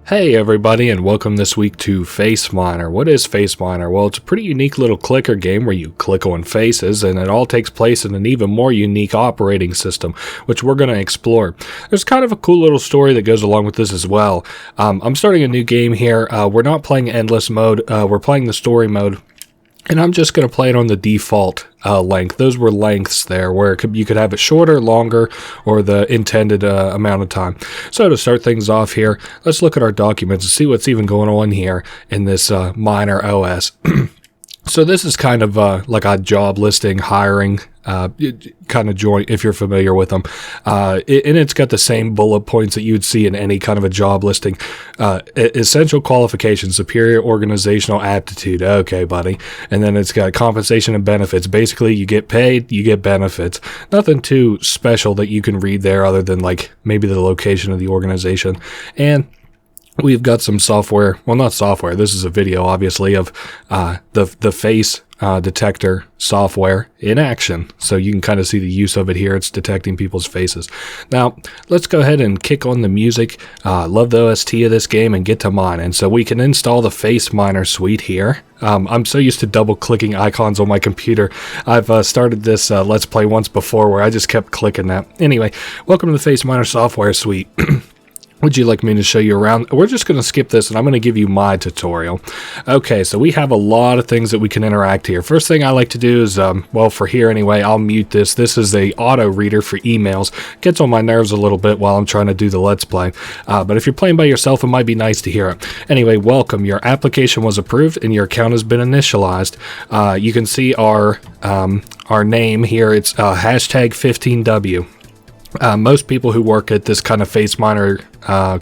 Hey everybody, and welcome this week to Faceminer. What is Faceminer? Well, it's a pretty unique little clicker game where you click on faces, and it all takes place in an even more unique operating system, which we're going to explore. There's kind of a cool little story that goes along with this as well. I'm starting a new game here. We're not playing endless mode, we're playing the story mode. And I'm just going to play it on the default length. Those were lengths there where you could have it shorter, longer, or the intended amount of time. So to start things off here, let's look at our documents and see what's even going on here in this Miner OS. So this is kind of like a job listing, hiring kind of joint, if you're familiar with them. And it's got the same bullet points that you would see in any kind of a job listing. Essential qualifications, superior organizational aptitude. Okay, buddy. And then it's got compensation and benefits. Basically, you get paid, you get benefits. Nothing too special that you can read there other than like maybe the location of the organization. And we've got some software, well, not software, this is a video, obviously, of the face detector software in action. So you can kind of see the use of it here. It's detecting people's faces. Now, let's go ahead and kick on the music. Love the OST of this game and get to mine. And so we can install the Faceminer suite here. I'm so used to double-clicking icons on my computer. I've started this Let's Play once before where I just kept clicking that. Anyway, welcome to the Faceminer software suite. Would you like me to show you around? We're just going to skip this and I'm going to give you my tutorial. Okay, so we have a lot of things that we can interact here. First thing I like to do is, well, for here anyway, I'll mute this. This is a auto reader for emails. Gets on my nerves a little bit while I'm trying to do the Let's Play. But if you're playing by yourself, it might be nice to hear it. Anyway, welcome. Your application was approved and your account has been initialized. You can see our name here. It's hashtag 15W. Most people who work at this kind of Faceminer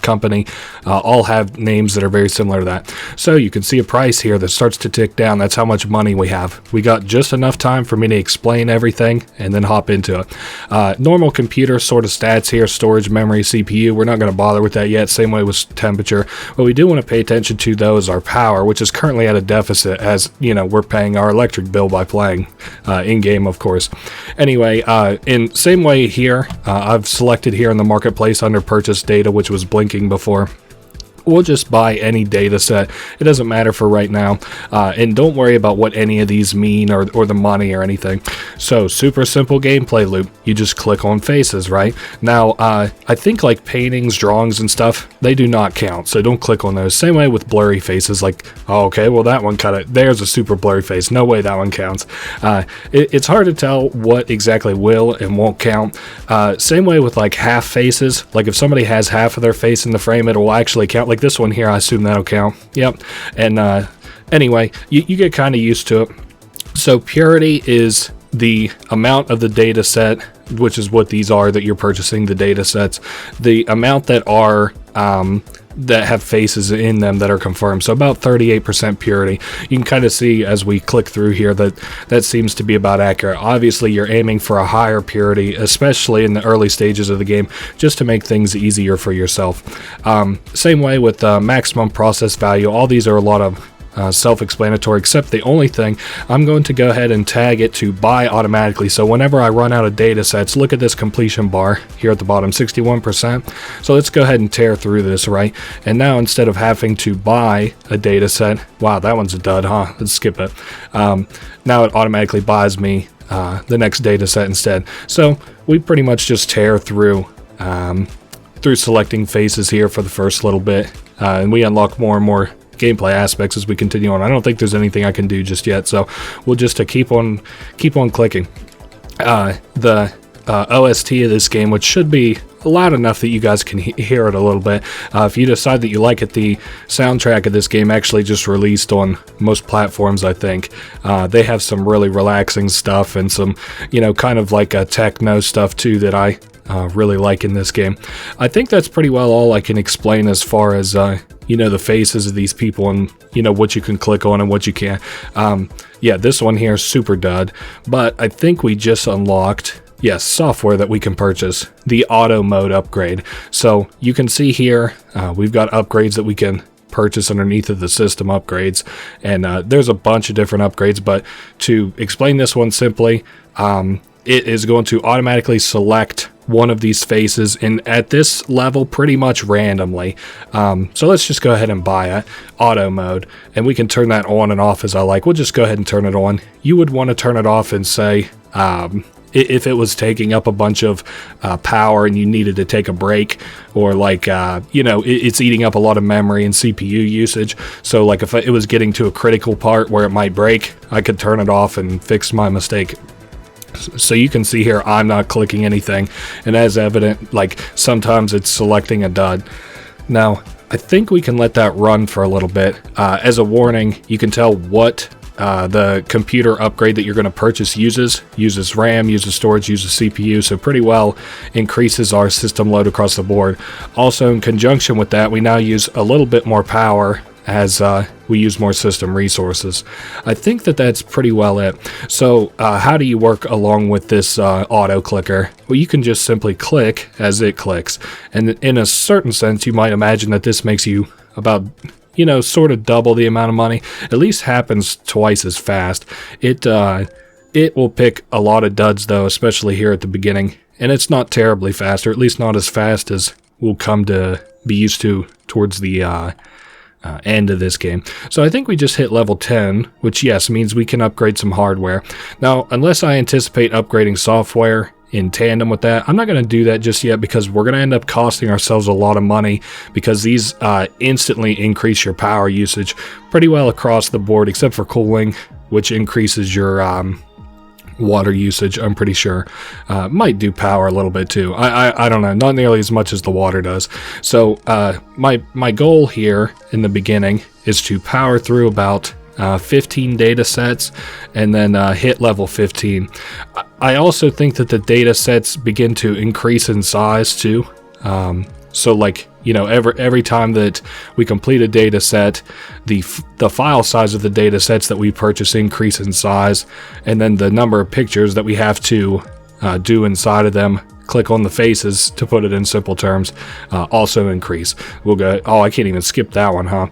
company all have names that are very similar to that. So you can see a price here that starts to tick down. That's how much money we have. We got just enough time for me to explain everything and then hop into it. Normal computer sort of stats here, storage, memory, CPU. We're not going to bother with that yet. Same way with temperature. What we do want to pay attention to though is our power, which is currently at a deficit as, you know, we're paying our electric bill by playing in-game, of course. Anyway, in same way here, I've selected here in the marketplace under purchase data, which was blinking before. We'll just buy any data set. It doesn't matter for right now. And don't worry about what any of these mean or the money or anything. So super simple gameplay loop. You just click on faces, right? Now, I think like paintings, drawings and stuff, they do not count. So don't click on those. Same way with blurry faces. Like, oh, okay, well that one kind of, there's a super blurry face. No way that one counts. It's hard to tell what exactly will and won't count. Same way with like half faces. Like if somebody has half of their face in the frame, it will actually count. Like this one here, I assume that'll count. Yep. And anyway, you get kind of used to it. So purity is the amount of the data set, which is what these are that you're purchasing, the data sets, the amount that are that have faces in them that are confirmed. So about 38% purity. You can kind of see as we click through here that seems to be about accurate. Obviously you're aiming for a higher purity, especially in the early stages of the game, just to make things easier for yourself. Same way with maximum process value. All these are a lot of self-explanatory, except the only thing, I'm going to go ahead and tag it to buy automatically. So whenever I run out of data sets, look at this completion bar here at the bottom, 61%. So let's go ahead and tear through this, right? And now instead of having to buy a data set, wow, that one's a dud, huh? Let's skip it. Now it automatically buys me the next data set instead. So we pretty much just tear through selecting faces here for the first little bit, and we unlock more and more gameplay aspects as we continue on. I don't think there's anything I can do just yet, so we'll just keep on clicking. The OST of this game, which should be loud enough that you guys can hear it a little bit. If you decide that you like it, the soundtrack of this game actually just released on most platforms, I think. They have some really relaxing stuff and some, you know, kind of like a techno stuff too that I really like in this game. I think that's pretty well all I can explain as far as you know, the faces of these people and, you know, what you can click on and what you can't. Yeah, this one here is super dud, but I think we just unlocked, yes, software that we can purchase, the auto mode upgrade. So you can see here, we've got upgrades that we can purchase underneath of the system upgrades, and there's a bunch of different upgrades, but to explain this one simply, it is going to automatically select one of these faces, and at this level pretty much randomly. So let's just go ahead and buy it, auto mode, and we can turn that on and off as I like. We'll just go ahead and turn it on. You would want to turn it off and say if it was taking up a bunch of power and you needed to take a break, or like it's eating up a lot of memory and CPU usage. So like if it was getting to a critical part where it might break, I could turn it off and fix my mistake. So you can see here I'm not clicking anything, and as evident, like sometimes it's selecting a dud. Now I think we can let that run for a little bit. As a warning, you can tell what the computer upgrade that you're going to purchase uses RAM, uses storage, uses CPU, so pretty well increases our system load across the board. Also, in conjunction with that, we now use a little bit more power as we use more system resources. I think that that's pretty well it. So how do you work along with this auto clicker? Well, you can just simply click as it clicks, and in a certain sense you might imagine that this makes you about sort of double the amount of money. At least happens twice as fast. It will pick a lot of duds though, especially here at the beginning, and it's not terribly fast, or at least not as fast as we'll come to be used to towards the end of this game. So I think we just hit level 10, which yes means we can upgrade some hardware. Now, unless I anticipate upgrading software in tandem with that, I'm not going to do that just yet, because we're going to end up costing ourselves a lot of money, because these instantly increase your power usage pretty well across the board, except for cooling, which increases your water usage. I'm pretty sure might do power a little bit too. I don't know, not nearly as much as the water does. So my goal here in the beginning is to power through about 15 data sets and then hit level 15. I also think that the data sets begin to increase in size too. So like, every time that we complete a data set, the file size of the data sets that we purchase increase in size, and then the number of pictures that we have to do inside of them, click on the faces to put it in simple terms, also increase. We'll go, oh, I can't even skip that one, huh?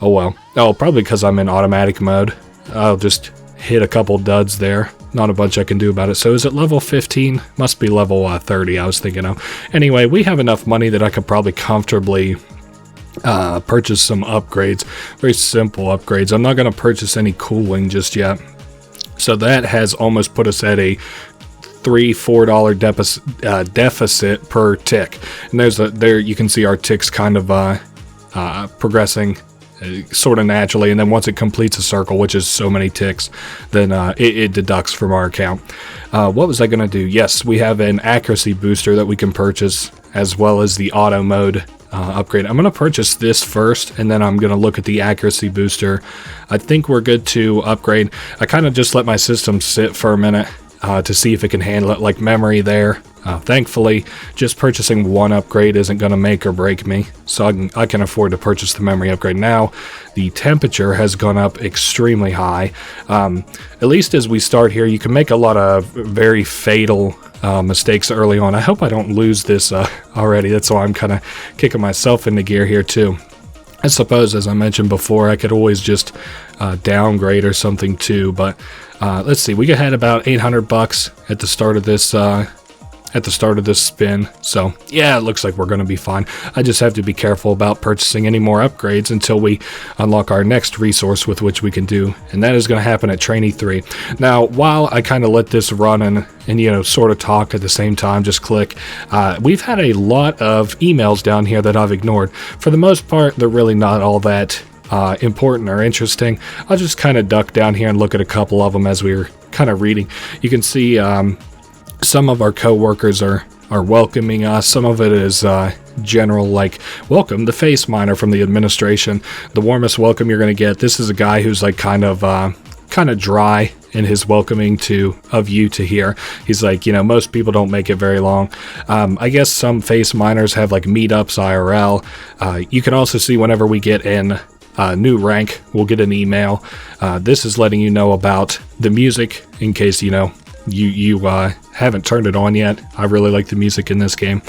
Oh well. Oh, probably because I'm in automatic mode. I'll just hit a couple duds there. Not a bunch I can do about it. So is it level 15? Must be level 30, I was thinking of. Anyway, we have enough money that I could probably comfortably purchase some upgrades. Very simple upgrades. I'm not going to purchase any cooling just yet. So that has almost put us at a $3-4 deficit per tick. And there you can see our ticks kind of progressing sort of naturally, and then once it completes a circle, which is so many ticks, then it deducts from our account. What was I going to do? Yes, we have an accuracy booster that we can purchase, as well as the auto mode upgrade. I'm going to purchase this first, and then I'm going to look at the accuracy booster. I think we're good to upgrade. I kind of just let my system sit for a minute to see if it can handle it, like memory there. Thankfully, just purchasing one upgrade isn't going to make or break me, so I can afford to purchase the memory upgrade. Now, the temperature has gone up extremely high. At least as we start here, you can make a lot of very fatal mistakes early on. I hope I don't lose this already. That's why I'm kind of kicking myself into gear here too. I suppose, as I mentioned before, I could always just downgrade or something too, but let's see, we had about $800 at the start of this spin, so yeah, it looks like we're going to be fine. I just have to be careful about purchasing any more upgrades until we unlock our next resource with which we can do, and that is going to happen at Trainee 3. Now, while I kind of let this run and sort of talk at the same time, just click, we've had a lot of emails down here that I've ignored. For the most part, they're really not all that important or interesting. I'll just kind of duck down here and look at a couple of them as we were kind of reading. You can see some of our co-workers are welcoming us. Some of it is general, like, welcome the Faceminer from the administration. The warmest welcome you're going to get. This is a guy who's like kind of dry in his welcoming of you to here. He's like, most people don't make it very long. I guess some Faceminers have like meetups IRL. You can also see whenever we get in new rank, we'll get an email. This is letting you know about the music, in case you haven't turned it on yet, I really like the music in this game.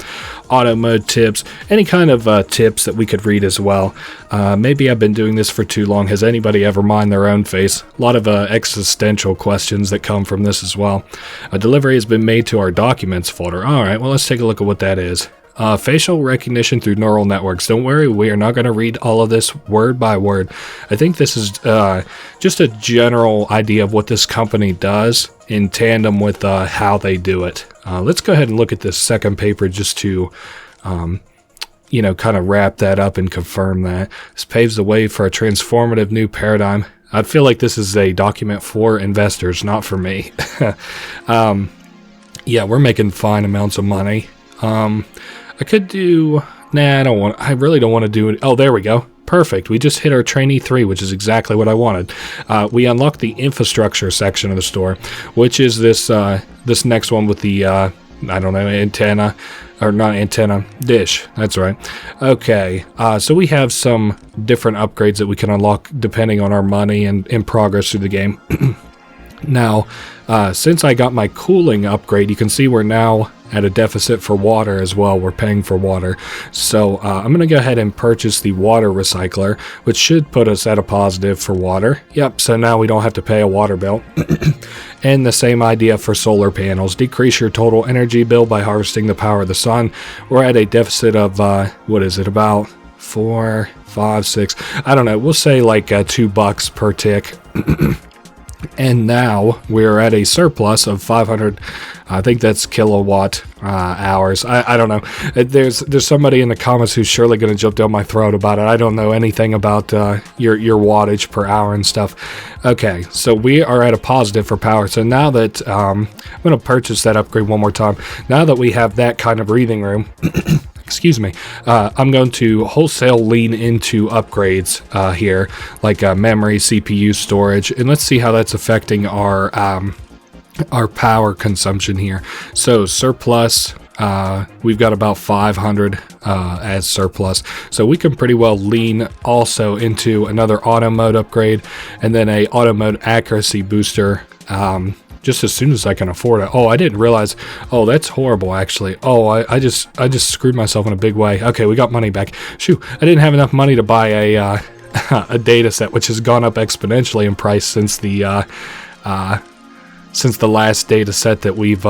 Auto mode tips, any kind of tips that we could read as well. Maybe I've been doing this for too long. Has anybody ever mined their own face? A lot of existential questions that come from this as well. A delivery has been made to our documents folder. Alright, well, let's take a look at what that is. Facial recognition through neural networks. Don't worry, we are not going to read all of this word by word. I think this is just a general idea of what this company does in tandem with how they do it. Let's go ahead and look at this second paper just to, kind of wrap that up and confirm that. This paves the way for a transformative new paradigm. I feel like this is a document for investors, not for me. Yeah, we're making fine amounts of money. I could do... Nah, I really don't want to do it. Oh, there we go. Perfect. We just hit our trainee 3, which is exactly what I wanted. We unlocked the infrastructure section of the store, which is this this next one with the, antenna. Or not antenna, dish. That's right. Okay, so we have some different upgrades that we can unlock depending on our money and in progress through the game. Now, since I got my cooling upgrade, you can see we're now at a deficit for water as well. We're paying for water. So I'm going to go ahead and purchase the water recycler, which should put us at a positive for water. Yep, so now we don't have to pay a water bill. And the same idea for solar panels. Decrease your total energy bill by harvesting the power of the sun. We're at a deficit of, about 4, 5, 6, I don't know, we'll say like $2 per tick. And now we're at a surplus of 500, I think that's kilowatt hours. I don't know. There's somebody in the comments who's surely going to jump down my throat about it. I don't know anything about your wattage per hour and stuff. Okay, so we are at a positive for power. So now that I'm going to purchase that upgrade one more time. Now that we have that kind of breathing room, excuse me, I'm going to wholesale lean into upgrades here, like memory, CPU, storage, and let's see how that's affecting our power consumption here. So surplus, we've got about 500 as surplus, so we can pretty well lean also into another auto mode upgrade and then a auto mode accuracy booster. Just as soon as I can afford it. Oh, I didn't realize. Oh, that's horrible, actually. Oh, I just screwed myself in a big way. Okay, we got money back. Shoot, I didn't have enough money to buy a data set, which has gone up exponentially in price since the last data set that we've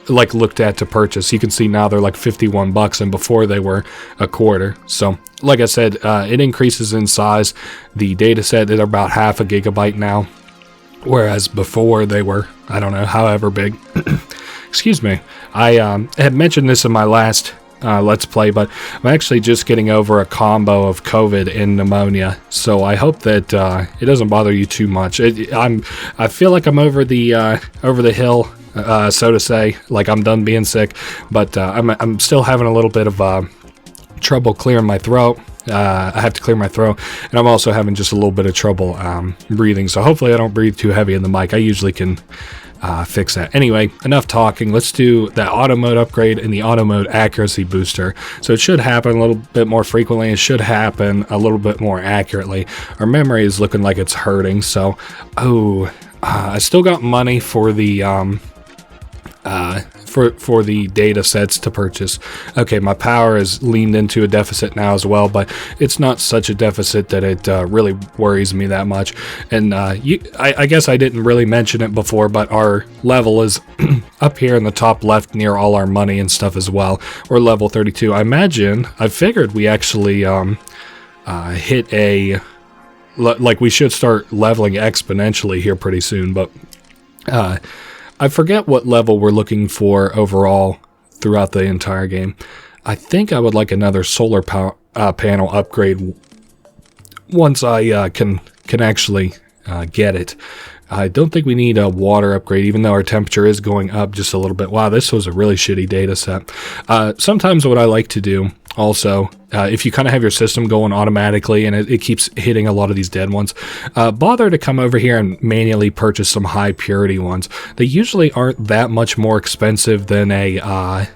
looked at to purchase. You can see now they're like $51, and before they were a quarter. So, like I said, it increases in size. The data set is about half a gigabyte now. Whereas before they were, I don't know, however big. Excuse me. I had mentioned this in my last Let's Play, but I'm actually just getting over a combo of COVID and pneumonia. So I hope that it doesn't bother you too much. I feel like I'm over the hill, so to say. Like I'm done being sick, but I'm still having a little bit of trouble clearing my throat. I have to clear my throat, and I'm also having just a little bit of trouble breathing, so hopefully I don't breathe too heavy in the mic. I usually can fix that. Anyway, enough talking. Let's do that auto mode upgrade and the auto mode accuracy booster. So it should happen a little bit more frequently. It should happen a little bit more accurately. Our memory is looking like it's hurting, so I still got money for the for the data sets to purchase. Okay, my power is leaned into a deficit now as well, but it's not such a deficit that it really worries me that much. And I guess I didn't really mention it before, but our level is up here in the top left near all our money and stuff as well. We're level 32. I figured we actually hit a... like we should start leveling exponentially here pretty soon, but... I forget what level we're looking for overall throughout the entire game. I think I would like another solar panel upgrade once I can actually get it. I don't think we need a water upgrade, even though our temperature is going up just a little bit. Wow, this was a really shitty data set. Sometimes what I like to do also, if you kind of have your system going automatically and it keeps hitting a lot of these dead ones, bother to come over here and manually purchase some high purity ones. They usually aren't that much more expensive than the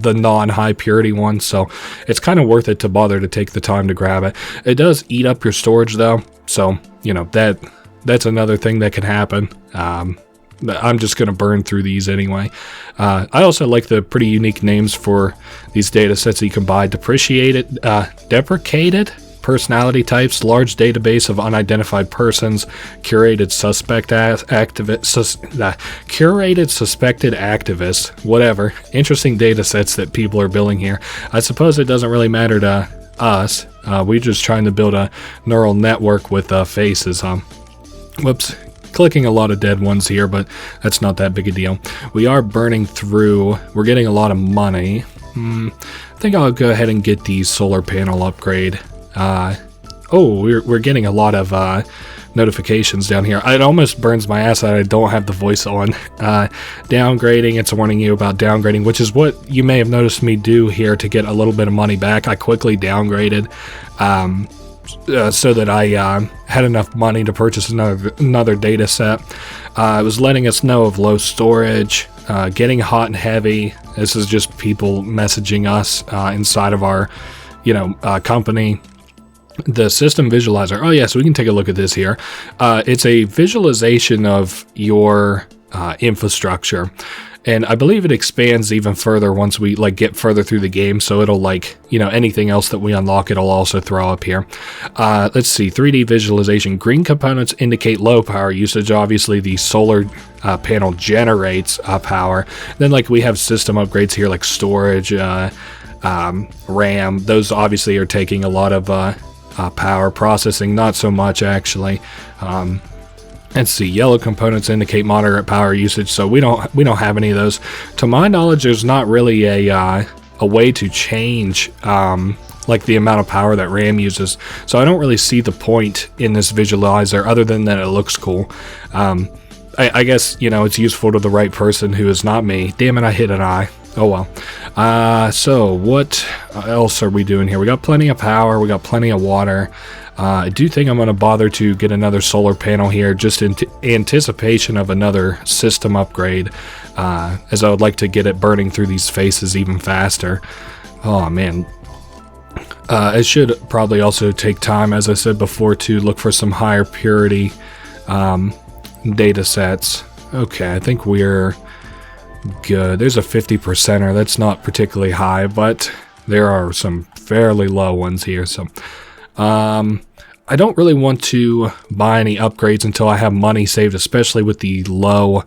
non-high purity one, so it's kind of worth it to bother to take the time to grab it. It does eat up your storage though, so you know that that's another thing that can happen. I'm just going to burn through these anyway. I also like the pretty unique names for these data sets that you can buy. Deprecated personality types, large database of unidentified persons, curated suspected activists, whatever. Interesting data sets that people are building here. I suppose it doesn't really matter to us. We're just trying to build a neural network with faces, huh? Whoops. Clicking a lot of dead ones here, but that's not that big a deal. We are burning through. We're getting a lot of money. I think I'll go ahead and get the solar panel upgrade. We're getting a lot of notifications down here. It almost burns my ass that I don't have the voice on. Downgrading, it's warning you about downgrading, which is what you may have noticed me do here to get a little bit of money back. I quickly downgraded so that I had enough money to purchase another data set. It was letting us know of low storage, getting hot and heavy. This is just people messaging us inside of our company. The system visualizer. Oh, yeah, so we can take a look at this here. It's a visualization of your infrastructure. And I believe it expands even further once we get further through the game. So it'll anything else that we unlock, it'll also throw up here. Let's see, 3D visualization. Green components indicate low power usage. Obviously, the solar panel generates power. Then we have system upgrades here like storage, RAM. Those obviously are taking a lot of power. Processing, not so much actually. Let's see, yellow components indicate moderate power usage, so we don't have any of those. To my knowledge, there's not really a way to change the amount of power that RAM uses, so I don't really see the point in this visualizer other than that it looks cool. I guess it's useful to the right person who is not me. Damn it, I hit an eye. Oh well. So what else are we doing here? We got plenty of power, we got plenty of water. I do think I'm going to bother to get another solar panel here just in anticipation of another system upgrade, as I would like to get it burning through these faces even faster. Oh man. It should probably also take time, as I said before, to look for some higher purity data sets. Okay, I think we're good. There's a 50%er. That's not particularly high, but there are some fairly low ones here. So I don't really want to buy any upgrades until I have money saved, especially with the low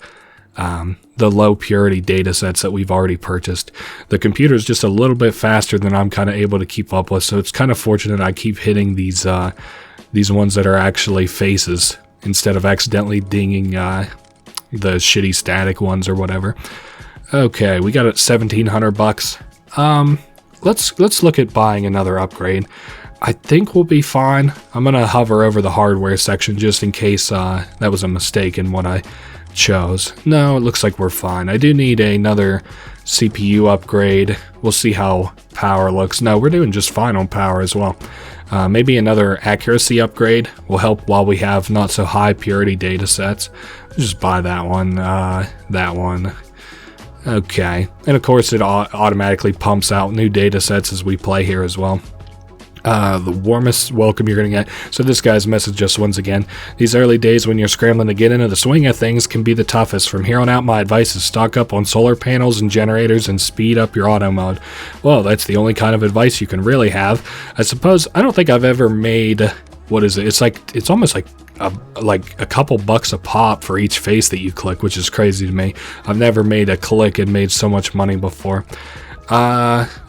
purity data sets that we've already purchased. The computer is just a little bit faster than I'm kind of able to keep up with, so it's kind of fortunate I keep hitting these ones that are actually faces instead of accidentally dinging the shitty static ones or whatever. Okay, we got it $1,700. Let's look at buying another upgrade. I think we'll be fine. I'm gonna hover over the hardware section just in case that was a mistake in what I chose. No, it looks like we're fine. I do need another CPU upgrade. We'll see how power looks. No, we're doing just fine on power as well. Maybe another accuracy upgrade will help while we have not so high purity data sets. Just buy that one, that one. Okay, and of course it automatically pumps out new data sets as we play here as well. The warmest welcome you're going to get. So this guy's messaged us once again. These early days when you're scrambling to get into the swing of things can be the toughest. From here on out, my advice is stock up on solar panels and generators and speed up your auto mode. Well, that's the only kind of advice you can really have. I suppose, I don't think I've ever made, what is it? It's almost like a couple bucks a pop for each face that you click, which is crazy to me. I've never made a click and made so much money before.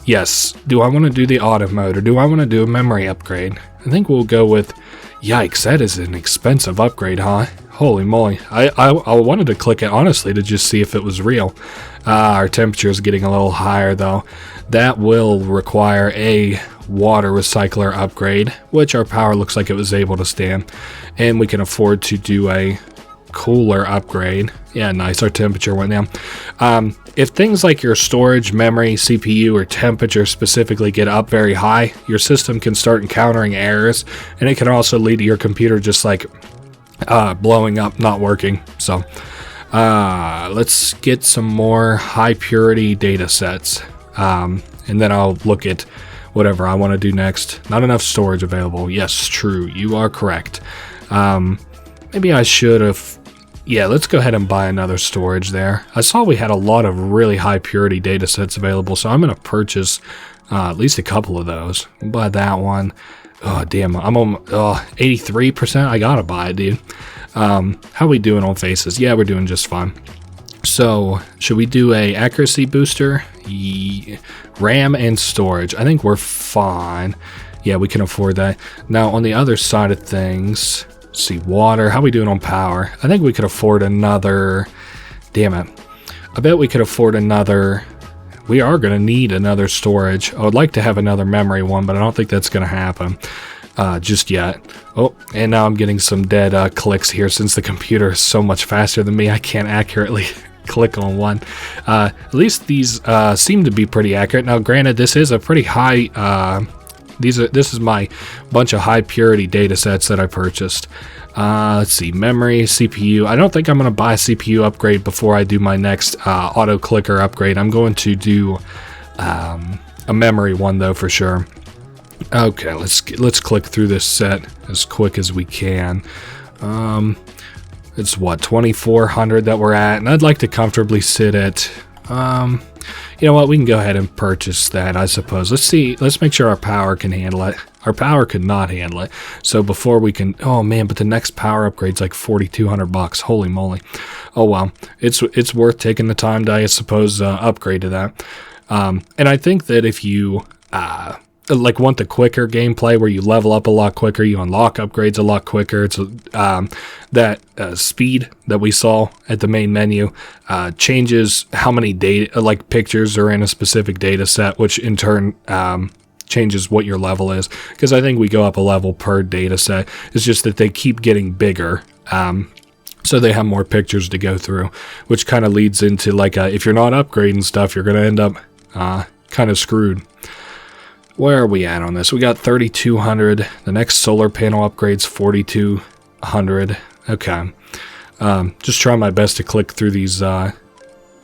Yes. Do I want to do the auto mode or do I want to do a memory upgrade? I think we'll go with, yikes, that is an expensive upgrade, huh? Holy moly. I wanted to click it honestly to just see if it was real. Our temperature is getting a little higher though. That will require a water recycler upgrade, which our power looks like it was able to stand. And we can afford to do a cooler upgrade. Yeah, nice. Our temperature went down. If things like your storage, memory, CPU, or temperature specifically get up very high, your system can start encountering errors, and it can also lead to your computer just blowing up, not working. So let's get some more high purity data sets, and then I'll look at whatever I want to do next. Not enough storage available. Yes, true. You are correct. maybe I should have. Yeah, let's go ahead and buy another storage there. I saw we had a lot of really high purity data sets available, so I'm going to purchase at least a couple of those. We'll buy that one. Oh, damn, I'm on 83%. I gotta buy it, dude. How we doing on faces? Yeah, we're doing just fine. So, should we do a accuracy booster? RAM and storage. I think we're fine. Yeah, we can afford that. Now, on the other side of things, let's see, water. How we doing on power? I think we could afford another. Damn it. I bet we could afford another. We are going to need another storage. I would like to have another memory one, but I don't think that's going to happen just yet. Oh, and now I'm getting some dead clicks here since the computer is so much faster than me. I can't accurately click on one. At least these seem to be pretty accurate. Now, granted, this is a pretty high. This is my bunch of high purity data sets that I purchased. Let's see, memory, CPU. I don't think I'm going to buy a CPU upgrade before I do my next auto clicker upgrade. I'm going to do a memory one though for sure. Okay, let's click through this set as quick as we can. It's what, 2400 that we're at, and I'd like to comfortably sit at. You know what? We can go ahead and purchase that, I suppose. Let's see. Let's make sure our power can handle it. Our power could not handle it. So before we can, oh man, but the next power upgrade's like $4,200. Holy moly! Oh well, it's worth taking the time to, I suppose, upgrade to that. And I think that if you like want the quicker gameplay where you level up a lot quicker, you unlock upgrades a lot quicker. It's that speed that we saw at the main menu changes how many data, like pictures are in a specific data set, which in turn changes what your level is. Because I think we go up a level per data set. It's just that they keep getting bigger. So they have more pictures to go through, which kind of leads into like if you're not upgrading stuff, you're going to end up kind of screwed. Where are we at on this? We got 3,200. The next solar panel upgrade's 4,200. Okay. Just trying my best to click through these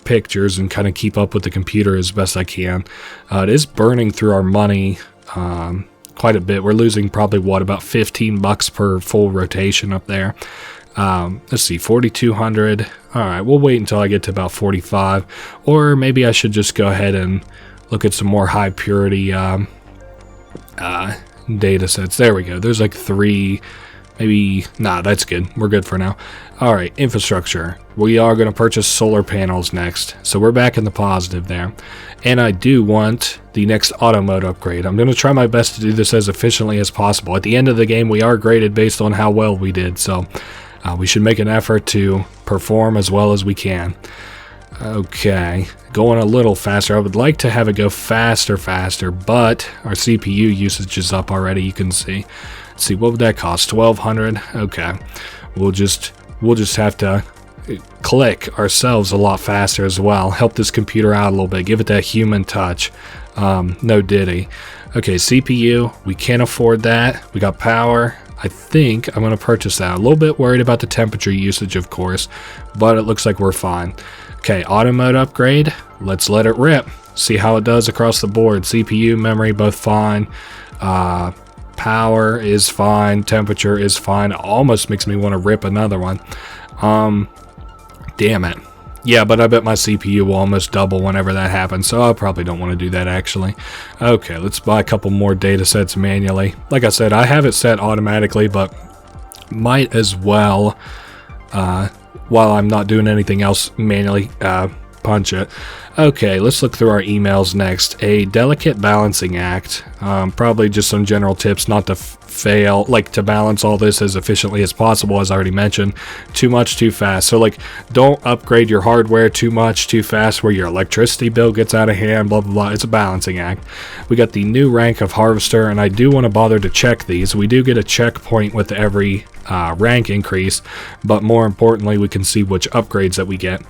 pictures and kind of keep up with the computer as best I can. It is burning through our money quite a bit. We're losing probably, what, about $15 per full rotation up there. Let's see, 4,200. All right, we'll wait until I get to about 45. Or maybe I should just go ahead and look at some more high purity data sets. There we go. There's like 3, maybe. Nah, that's good. We're good for now. All right, infrastructure. We are going to purchase solar panels next. So we're back in the positive there. And I do want the next auto mode upgrade. I'm going to try my best to do this as efficiently as possible. At the end of the game, we are graded based on how well we did. So we should make an effort to perform as well as we can. Okay, going a little faster. I would like to have it go faster, but our CPU usage is up already, you can see. Let's see, what would that cost? 1,200? Okay, we'll just have to click ourselves a lot faster as well. Help this computer out a little bit, give it that human touch. No diddy. Okay, CPU, we can't afford that. We got power. I think I'm going to purchase that. A little bit worried about the temperature usage, of course, but it looks like we're fine. Okay, auto mode upgrade. Let's let it rip. See how it does across the board. CPU, memory, both fine. Power is fine. Temperature is fine. Almost makes me want to rip another one. Damn it. Yeah, but I bet my CPU will almost double whenever that happens, so I probably don't want to do that actually. Okay, let's buy a couple more data sets manually. Like I said, I have it set automatically, but might as well, while I'm not doing anything else, manually punch it. Okay, let's look through our emails next. A delicate balancing act. Probably just some general tips not to fail, like to balance all this as efficiently as possible, as I already mentioned. Too much, too fast. So like, don't upgrade your hardware too much, too fast, where your electricity bill gets out of hand, blah, blah, blah. It's a balancing act. We got the new rank of Harvester, and I do want to bother to check these. We do get a checkpoint with every rank increase, but more importantly, we can see which upgrades that we get.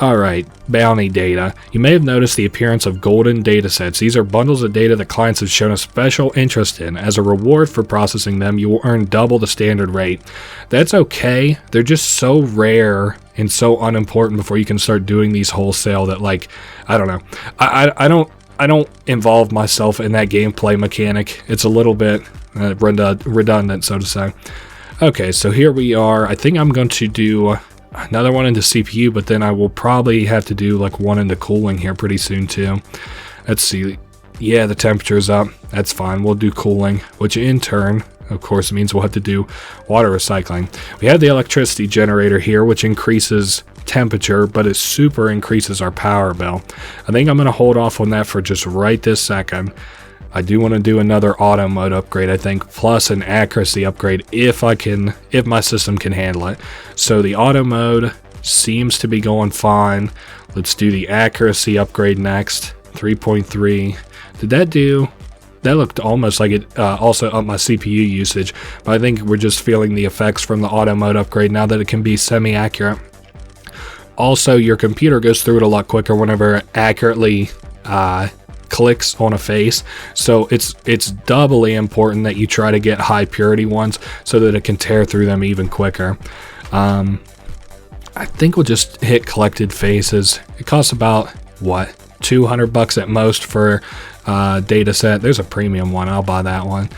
Alright, bounty data. You may have noticed the appearance of golden datasets. These are bundles of data that clients have shown a special interest in. As a reward for processing them, you will earn double the standard rate. That's okay. They're just so rare and so unimportant before you can start doing these wholesale that, like, I don't know. I don't involve myself in that gameplay mechanic. It's a little bit redundant, so to say. Okay, so here we are. I think I'm going to do another one into CPU, but then I will probably have to do like one into cooling here pretty soon too. Let's see. Yeah, the temperature's up. That's fine. We'll do cooling, which in turn, of course, means we'll have to do water recycling. We have the electricity generator here, which increases temperature, but it super increases our power bill. I think I'm going to hold off on that for just right this second. I do want to do another auto mode upgrade, I think, plus an accuracy upgrade if my system can handle it. So the auto mode seems to be going fine. Let's do the accuracy upgrade next. 3.3. Did that do? That looked almost like it also upped my CPU usage, but I think we're just feeling the effects from the auto mode upgrade now that it can be semi-accurate. Also, your computer goes through it a lot quicker whenever it accurately clicks on a face, so it's doubly important that you try to get high purity ones so that it can tear through them even quicker. I think we'll just hit collected faces. It costs about what, $200 at most for data set. There's a premium one. I'll buy that one.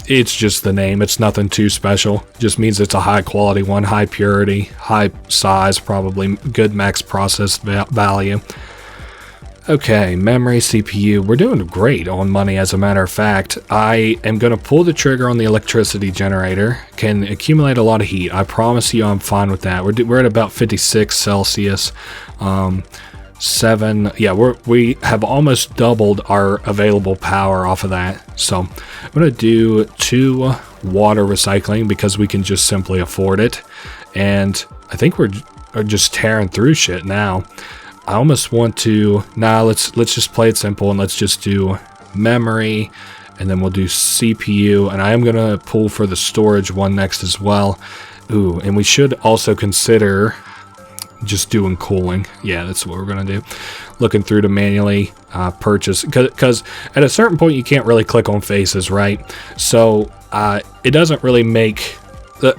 It's just the name. It's nothing too special. Just means it's a high quality one, high purity, high size, probably good max process value. Okay, memory, CPU. We're doing great on money, as a matter of fact. I am going to pull the trigger on the electricity generator. Can accumulate a lot of heat. I promise you I'm fine with that. We're at about 56 Celsius. 7. Yeah, we have almost doubled our available power off of that. So I'm going to do 2 water recycling because we can just simply afford it. And I think we're just tearing through shit now. I almost want to, let's just play it simple and let's just do memory, and then we'll do CPU, and I am going to pull for the storage one next as well. Ooh, and we should also consider just doing cooling. Yeah, that's what we're going to do. Looking through to manually purchase, because at a certain point you can't really click on faces, right? So it doesn't really make...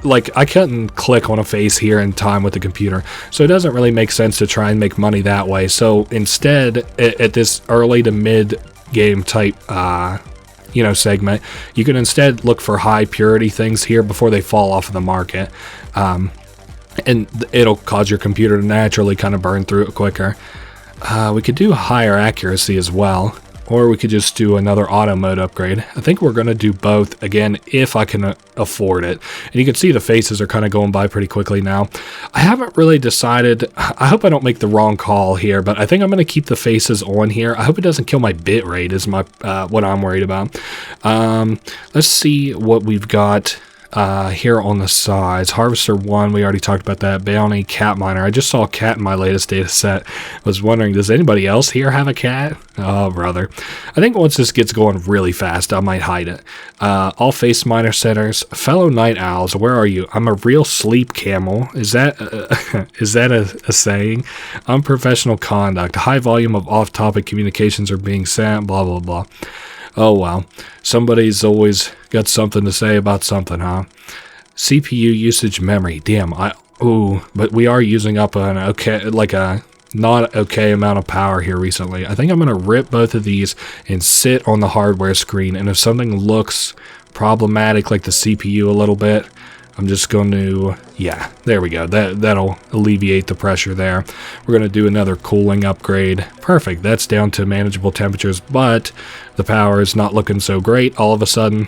like, I couldn't click on a face here in time with the computer, so it doesn't really make sense to try and make money that way. So instead, at this early to mid game type segment, you can instead look for high purity things here before they fall off of the market, and it'll cause your computer to naturally kind of burn through it quicker. We could do higher accuracy as well, or we could just do another auto mode upgrade. I think we're going to do both, again, if I can afford it. And you can see the faces are kind of going by pretty quickly now. I haven't really decided. I hope I don't make the wrong call here, but I think I'm going to keep the faces on here. I hope it doesn't kill my bit rate is my what I'm worried about. Let's see what we've got here on the sides. Harvester 1, we already talked about that. Bounty, cat miner. I just saw a cat in my latest data set. Was wondering, does anybody else here have a cat? Oh, brother. I think once this gets going really fast, I might hide it. All Faceminer setters. Fellow night owls, where are you? I'm a real sleep camel. Is that a saying? Unprofessional conduct. High volume of off-topic communications are being sent, blah, blah, blah. Oh, well. Somebody's always got something to say about something, huh? CPU usage memory. Damn, but we are using up a not okay amount of power here recently. I think I'm going to rip both of these and sit on the hardware screen, and if something looks problematic like the CPU a little bit, I'm just going to, yeah, there we go. That'll alleviate the pressure there. We're going to do another cooling upgrade. Perfect. That's down to manageable temperatures, but the power is not looking so great all of a sudden,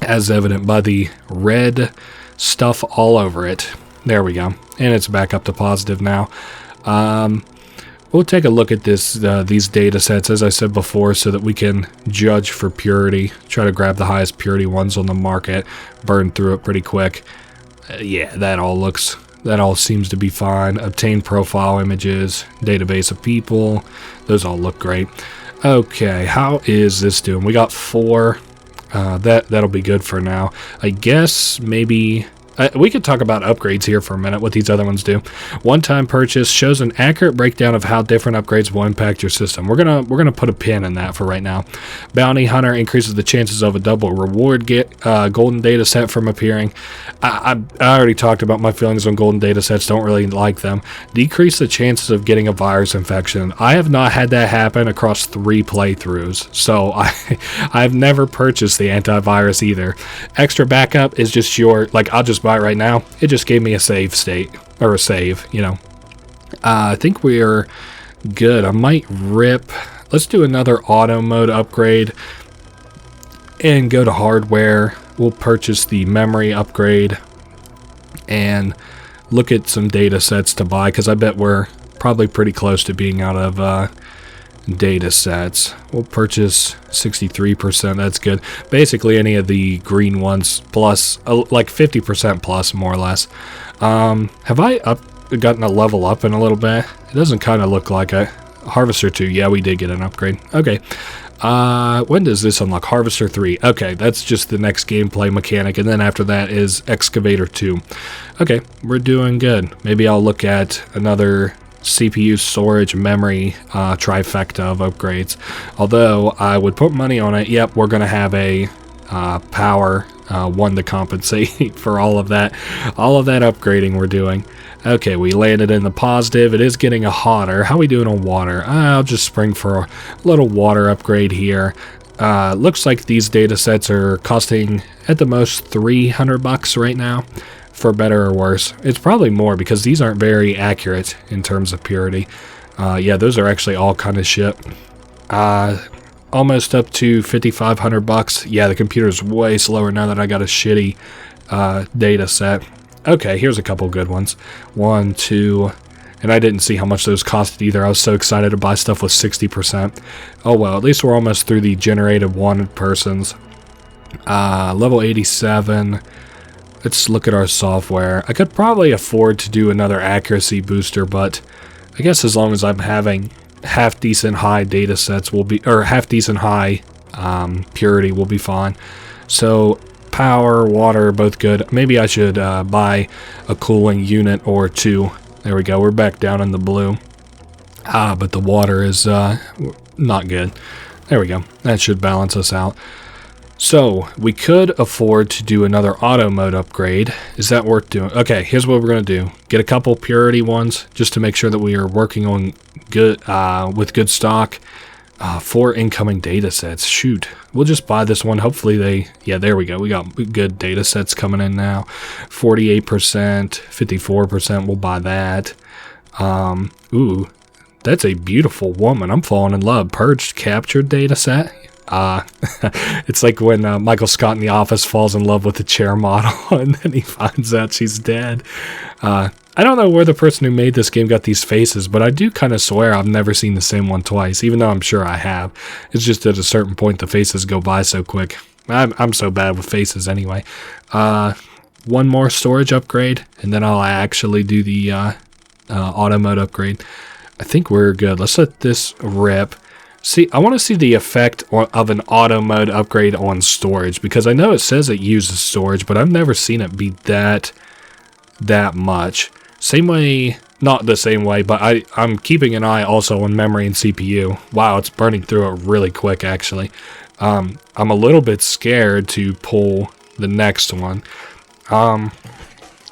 as evident by the red stuff all over it. There we go. And it's back up to positive now. We'll take a look at these data sets, as I said before, so that we can judge for purity. Try to grab the highest purity ones on the market, burn through it pretty quick. Yeah, that all seems to be fine. Obtain profile images, database of people. Those all look great. Okay, how is this doing? We got 4. That'll be good for now. I guess maybe we could talk about upgrades here for a minute, what these other ones do. One-time purchase shows an accurate breakdown of how different upgrades will impact your system. We're gonna put a pin in that for right now. Bounty Hunter increases the chances of a double reward golden data set from appearing. I already talked about my feelings on golden data sets, don't really like them. Decrease the chances of getting a virus infection. I have not had that happen across 3 playthroughs, so I've never purchased the antivirus either. Extra backup is just I'll just buy it right now. It just gave me a save state, or a save, you know. I think we're good. I might rip. Let's do another auto mode upgrade and go to hardware. We'll purchase the memory upgrade and look at some data sets to buy, because I bet we're probably pretty close to being out of data sets. We'll purchase 63%. That's good. Basically any of the green ones plus like 50% plus, more or less. Have I gotten a level up in a little bit? It doesn't kind of look like it. Harvester 2, yeah, we did get an upgrade. Okay. When does this unlock? Harvester 3. Okay, that's just the next gameplay mechanic, and then after that is Excavator 2. Okay, we're doing good. Maybe I'll look at another CPU, storage, memory trifecta of upgrades. Although I would put money on it. Yep, we're going to have a power one to compensate for all of that upgrading we're doing. Okay, we landed in the positive. It is getting hotter. How are we doing on water? I'll just spring for a little water upgrade here. Looks like these data sets are costing at the most $300 right now, for better or worse. It's probably more because these aren't very accurate in terms of purity. Yeah, those are actually all kind of shit. Almost up to $5,500. Yeah, the computer's way slower now that I got a shitty data set. Okay, here's a couple good ones. 1, 2, and I didn't see how much those costed either. I was so excited to buy stuff with 60%. Oh well, at least we're almost through the generated wanted persons. Level 87. Let's look at our software. I could probably afford to do another accuracy booster, but I guess as long as I'm having half decent high data sets will be, or half decent high purity will be fine. So power, water, both good. Maybe I should buy a cooling unit or 2. There we go. We're back down in the blue. But the water is not good. There we go. That should balance us out. So we could afford to do another auto mode upgrade. Is that worth doing? Okay, here's what we're going to do. Get a couple purity ones just to make sure that we are working on good with good stock. 4 incoming data sets. Shoot. We'll just buy this one. Hopefully yeah, there we go. We got good data sets coming in now. 48%, 54%. We'll buy that. Ooh, that's a beautiful woman. I'm falling in love. Purged captured data set. It's like when Michael Scott in The Office falls in love with the chair model and then he finds out she's dead. I don't know where the person who made this game got these faces, but I do kind of swear I've never seen the same one twice, even though I'm sure I have. It's just at a certain point the faces go by so quick. I'm so bad with faces anyway. One more storage upgrade, and then I'll actually do the auto mode upgrade. I think we're good. Let's let this rip. See, I want to see the effect of an auto mode upgrade on storage, because I know it says it uses storage, but I've never seen it be that much. Same way, not the same way, but I'm keeping an eye also on memory and CPU. Wow, it's burning through it really quick, actually. I'm a little bit scared to pull the next one.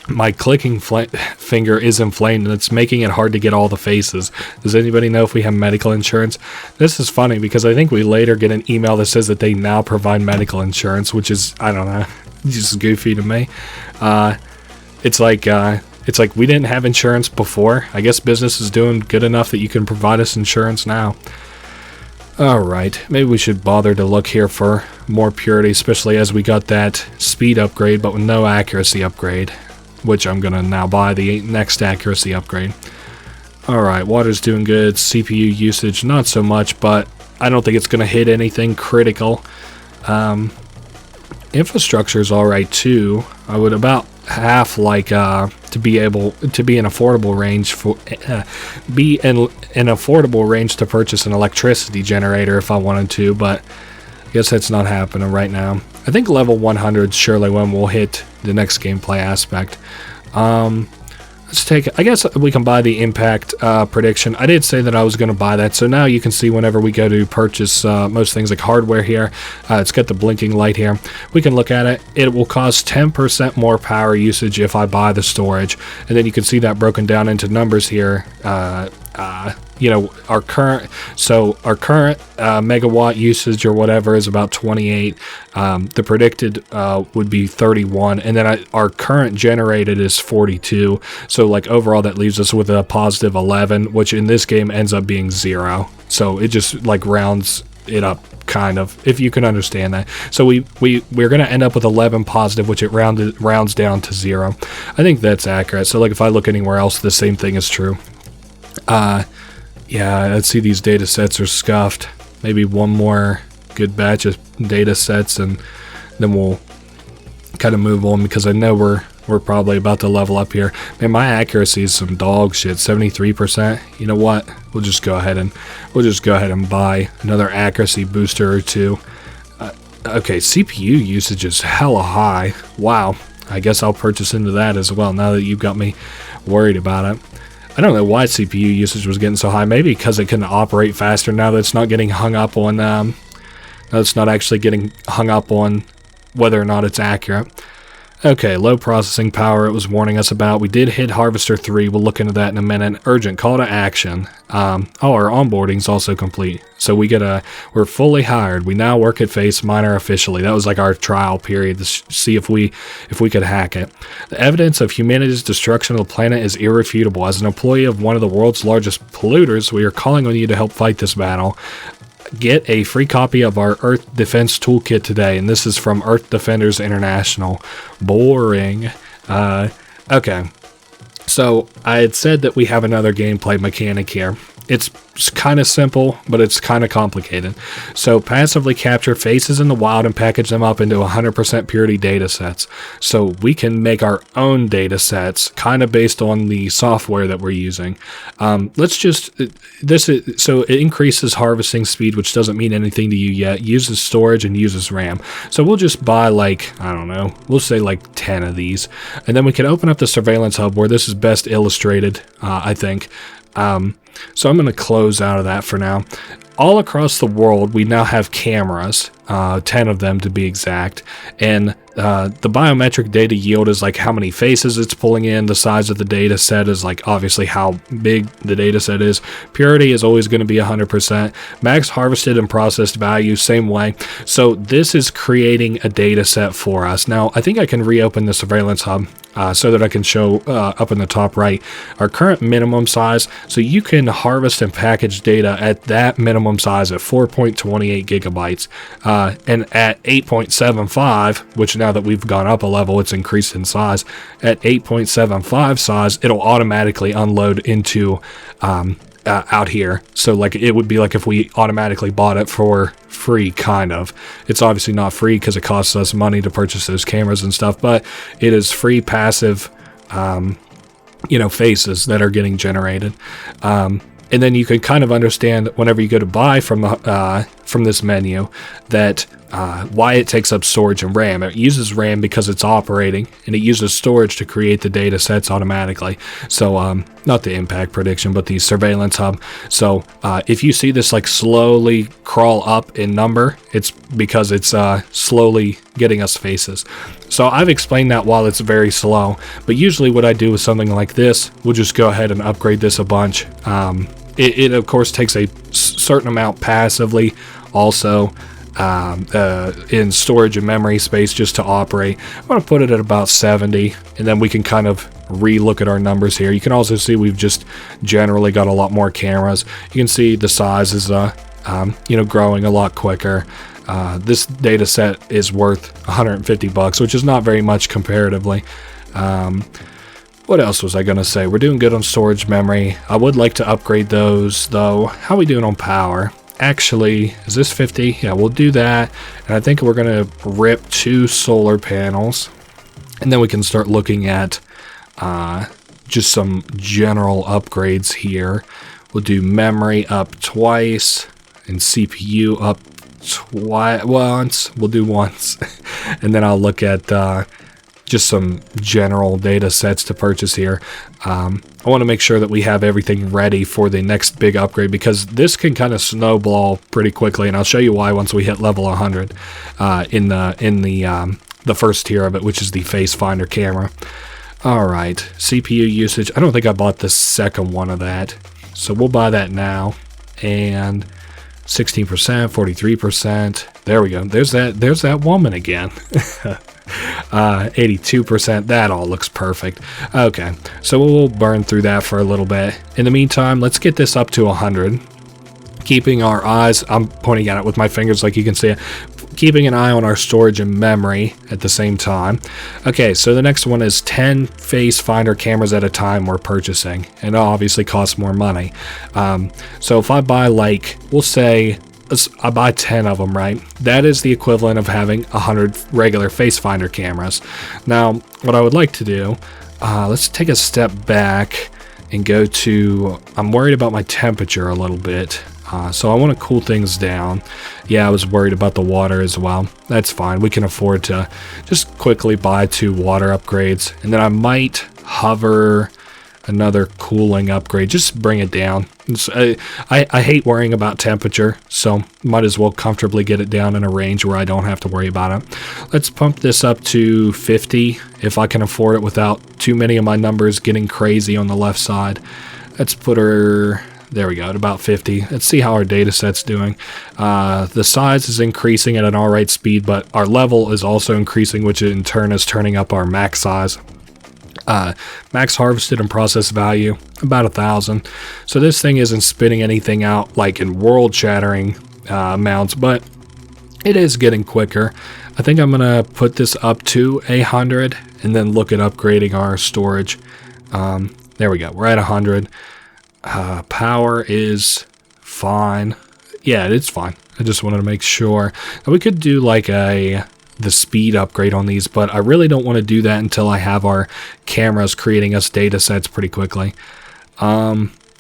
My clicking finger is inflamed, and it's making it hard to get all the faces. Does anybody know if we have medical insurance? This is funny, because I think we later get an email that says that they now provide medical insurance, which is, I don't know, just goofy to me. It's like we didn't have insurance before. I guess business is doing good enough that you can provide us insurance now. Alright, maybe we should bother to look here for more purity, especially as we got that speed upgrade, but with no accuracy upgrade, which I'm going to now buy the next accuracy upgrade. Alright, water's doing good. CPU usage, not so much, but I don't think it's going to hit anything critical. Infrastructure's alright too. I would about half like to be able to be an affordable range for be in an affordable range to purchase an electricity generator if I wanted to, but I guess that's not happening right now. I think level 100 surely when we'll hit the next gameplay aspect. Let's take, I guess we can buy the impact prediction. I did say that I was going to buy that, so now you can see whenever we go to purchase most things like hardware here, it's got the blinking light here. We can look at it. It will cost 10% more power usage if I buy the storage, and then you can see that broken down into numbers here. You know, our current megawatt usage or whatever is about 28. The predicted would be 31, and then our current generated is 42. So like overall that leaves us with a positive 11, which in this game ends up being 0. So it just like rounds it up, kind of, if you can understand that. So we're going to end up with 11 positive, which it rounds down to 0. I think that's accurate. So like if I look anywhere else, the same thing is true. Yeah, let's see, these data sets are scuffed. Maybe one more good batch of data sets and then we'll kind of move on, because I know we're probably about to level up here. Man, my accuracy is some dog shit, 73%. You know what? We'll just go ahead and buy another accuracy booster or two. Okay, CPU usage is hella high. Wow. I guess I'll purchase into that as well now that you've got me worried about it. I don't know why CPU usage was getting so high. Maybe because it can operate faster now that it's not getting hung up on. Now it's not actually getting hung up on whether or not it's accurate. Okay, low processing power it was warning us about. We did hit Harvester 3. We'll look into that in a minute. Urgent call to action. Our onboarding's also complete. So we're fully hired. We now work at Faceminer officially. That was like our trial period to see if we could hack it. The evidence of humanity's destruction of the planet is irrefutable. As an employee of one of the world's largest polluters, we are calling on you to help fight this battle. Get a free copy of our Earth Defense Toolkit today, and this is from Earth Defenders International. Boring. Okay. So, I had said that we have another gameplay mechanic here. It's kind of simple, but it's kind of complicated. So, passively capture faces in the wild and package them up into 100% purity data sets. So, we can make our own data sets, kind of based on the software that we're using. So it increases harvesting speed, which doesn't mean anything to you yet, uses storage and uses RAM. So, we'll just buy like, I don't know, we'll say like 10 of these. And then we can open up the surveillance hub where this is best illustrated, I think. So I'm going to close out of that for now. All across the world, we now have cameras, 10 of them to be exact, and the biometric data yield is like how many faces it's pulling in. The size of the data set is like obviously how big the data set is. Purity is always going to be 100%. Max harvested and processed value, same way. So this is creating a data set for us. Now, I think I can reopen the surveillance hub so that I can show up in the top right our current minimum size. So you can harvest and package data at that minimum size at 4.28 gigabytes. And at 8.75, which now that we've gone up a level, it's increased in size. At 8.75 size, it'll automatically unload into out here. So like it would be like if we automatically bought it for free, kind of. It's obviously not free because it costs us money to purchase those cameras and stuff, but it is free passive, faces that are getting generated. And then you can kind of understand whenever you go to buy from this menu that why it takes up storage and RAM. It uses RAM because it's operating, and it uses storage to create the data sets automatically. So not the impact prediction, but the surveillance hub. So if you see this like slowly crawl up in number, it's because it's slowly getting us faces. So I've explained that while it's very slow, but usually what I do with something like this, we'll just go ahead and upgrade this a bunch. It of course takes a certain amount passively also in storage and memory space just to operate. I'm going to put it at about 70, and then we can kind of re-look at our numbers here. You can also see we've just generally got a lot more cameras. You can see the size is growing a lot quicker. This data set is worth $150, which is not very much comparatively. What else was I going to say? We're doing good on storage memory. I would like to upgrade those, though. How are we doing on power? Actually, is this 50? Yeah, we'll do that. And I think we're going to rip 2 solar panels. And then we can start looking at just some general upgrades here. We'll do memory up twice and CPU up once. We'll do once. And then I'll look at just some general data sets to purchase here. I want to make sure that we have everything ready for the next big upgrade, because this can kind of snowball pretty quickly, and I'll show you why once we hit level 100 in the first tier of it, which is the Facefinder camera. Alright, CPU usage. I don't think I bought the second one of that, so we'll buy that now. And 16%, 43%. There we go. There's that woman again. 82%. That all looks perfect. Okay, so we'll burn through that for a little bit. In the meantime, let's get this up to 100. Keeping our eyes, I'm pointing at it with my fingers like you can see it, keeping an eye on our storage and memory at the same time. Okay, so the next one is 10 Facefinder cameras at a time we're purchasing, and it obviously costs more money. So if I buy, like, we'll say I buy 10 of them, right? That is the equivalent of having 100 regular Facefinder cameras. Now, what I would like to do, let's take a step back and go to, I'm worried about my temperature a little bit. So I want to cool things down. Yeah, I was worried about the water as well. That's fine. We can afford to just quickly buy 2 water upgrades. And then I might hover another cooling upgrade. Just bring it down. I hate worrying about temperature, so might as well comfortably get it down in a range where I don't have to worry about it. Let's pump this up to 50 if I can afford it without too many of my numbers getting crazy on the left side. Let's put her... There we go, at about 50. Let's see how our data set's doing. The size is increasing at an alright speed, but our level is also increasing, which in turn is turning up our max size. Max harvested and processed value, about 1,000. So this thing isn't spitting anything out like in world-shattering amounts, but it is getting quicker. I think I'm going to put this up to 100 and then look at upgrading our storage. There we go, we're at 100. Power is fine. Yeah, it's fine. I just wanted to make sure. Now, we could do like the speed upgrade on these, but I really don't want to do that until I have our cameras creating us data sets pretty quickly.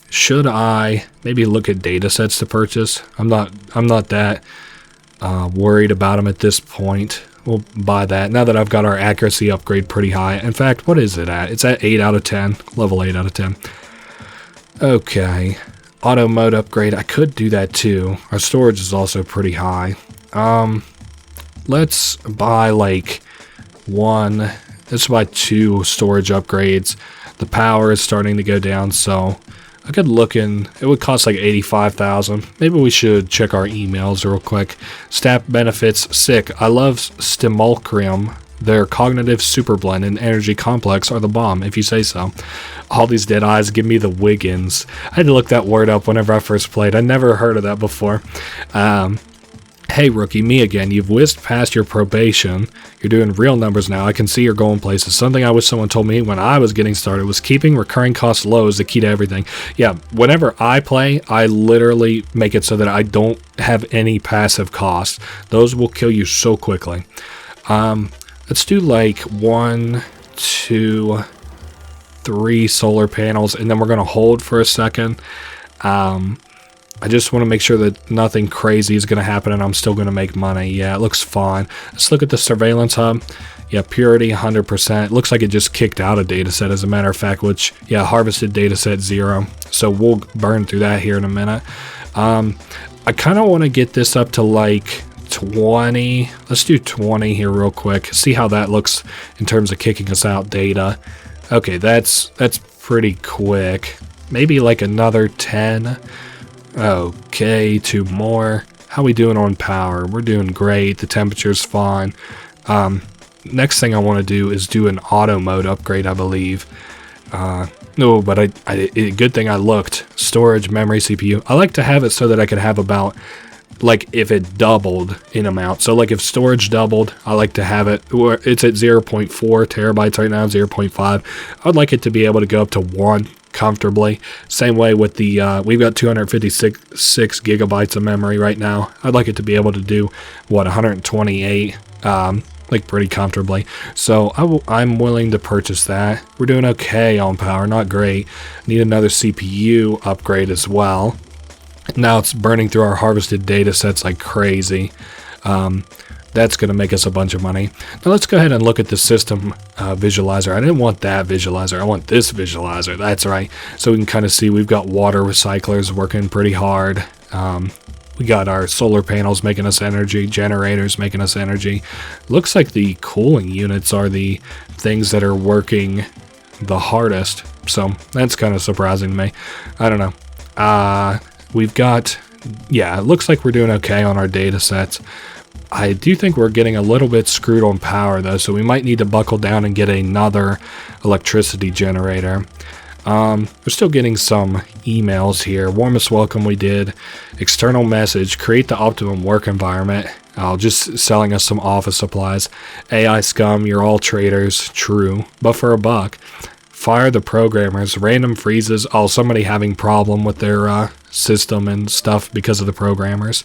Should I maybe look at data sets to purchase? I'm not that worried about them at this point. We'll buy that now that I've got our accuracy upgrade pretty high. In fact, what is it at? It's at 8 out of 10, level 8 out of 10. Okay, auto mode upgrade, I could do that too. Our storage is also pretty high. Let's buy like let's buy 2 storage upgrades. The power is starting to go down, so I could look in, it would cost like 85,000. Maybe we should check our emails real quick. Staff benefits, sick. I love Stimulcrium. Their cognitive super blend and energy complex are the bomb, if you say so. All these dead eyes give me the Wiggins. I had to look that word up whenever I first played. I never heard of that before. Hey rookie, me again. You've whizzed past your probation. You're doing real numbers now. I can see you're going places. Something I wish someone told me when I was getting started was keeping recurring costs low is the key to everything. Yeah, whenever I play, I literally make it so that I don't have any passive costs. Those will kill you so quickly. Let's do like 1, 2, 3 solar panels, and then we're going to hold for a second. I just want to make sure that nothing crazy is going to happen and I'm still going to make money. Yeah, it looks fine. Let's look at the surveillance hub. Yeah, purity 100%. It looks like it just kicked out a data set, as a matter of fact, which, yeah, harvested data set 0. So we'll burn through that here in a minute. I kind of want to get this up to like 20. Let's do 20 here real quick. See how that looks in terms of kicking us out data. Okay, that's pretty quick. Maybe like another 10. Okay, 2 more. How we doing on power? We're doing great. The temperature's fine. Next thing I want to do is do an auto mode upgrade, I believe. No, but good thing I looked. Storage, memory, CPU. I like to have it so that I could have about, like, if it doubled in amount. So, like, if storage doubled, I like to have it, it's at 0.4 terabytes right now, 0.5. I'd like it to be able to go up to 1 comfortably. Same way with the, we've got 256 gigabytes of memory right now. I'd like it to be able to do, 128, like pretty comfortably. So I'm willing to purchase that. We're doing okay on power, not great. Need another CPU upgrade as well. Now it's burning through our harvested data sets like crazy. That's going to make us a bunch of money. Now let's go ahead and look at the system visualizer. I didn't want that visualizer. I want this visualizer. That's right. So we can kind of see we've got water recyclers working pretty hard. We got our solar panels making us energy, generators making us energy. Looks like the cooling units are the things that are working the hardest. So that's kind of surprising to me. I don't know. We've got, yeah, it looks like we're doing okay on our data sets. I do think we're getting a little bit screwed on power though, so we might need to buckle down and get another electricity generator. We're still getting some emails here. Warmest welcome we did. External message, create the optimum work environment. Just selling us some office supplies. AI scum, you're all traitors. True, but for $1. Fire the programmers. Random freezes. Oh, somebody having problem with their system and stuff because of the programmers.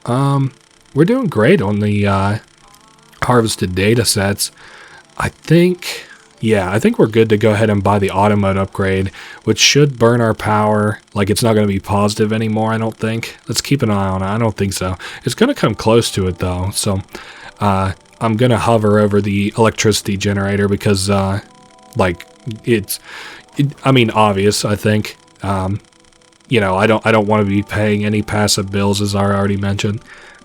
We're doing great on the harvested data sets. I think we're good to go ahead and buy the auto mode upgrade, which should burn our power. Like, it's not going to be positive anymore, I don't think. Let's keep an eye on it. I don't think so. It's going to come close to it, though. So I'm going to hover over the electricity generator because, obvious, I think. I don't want to be paying any passive bills, as I already mentioned.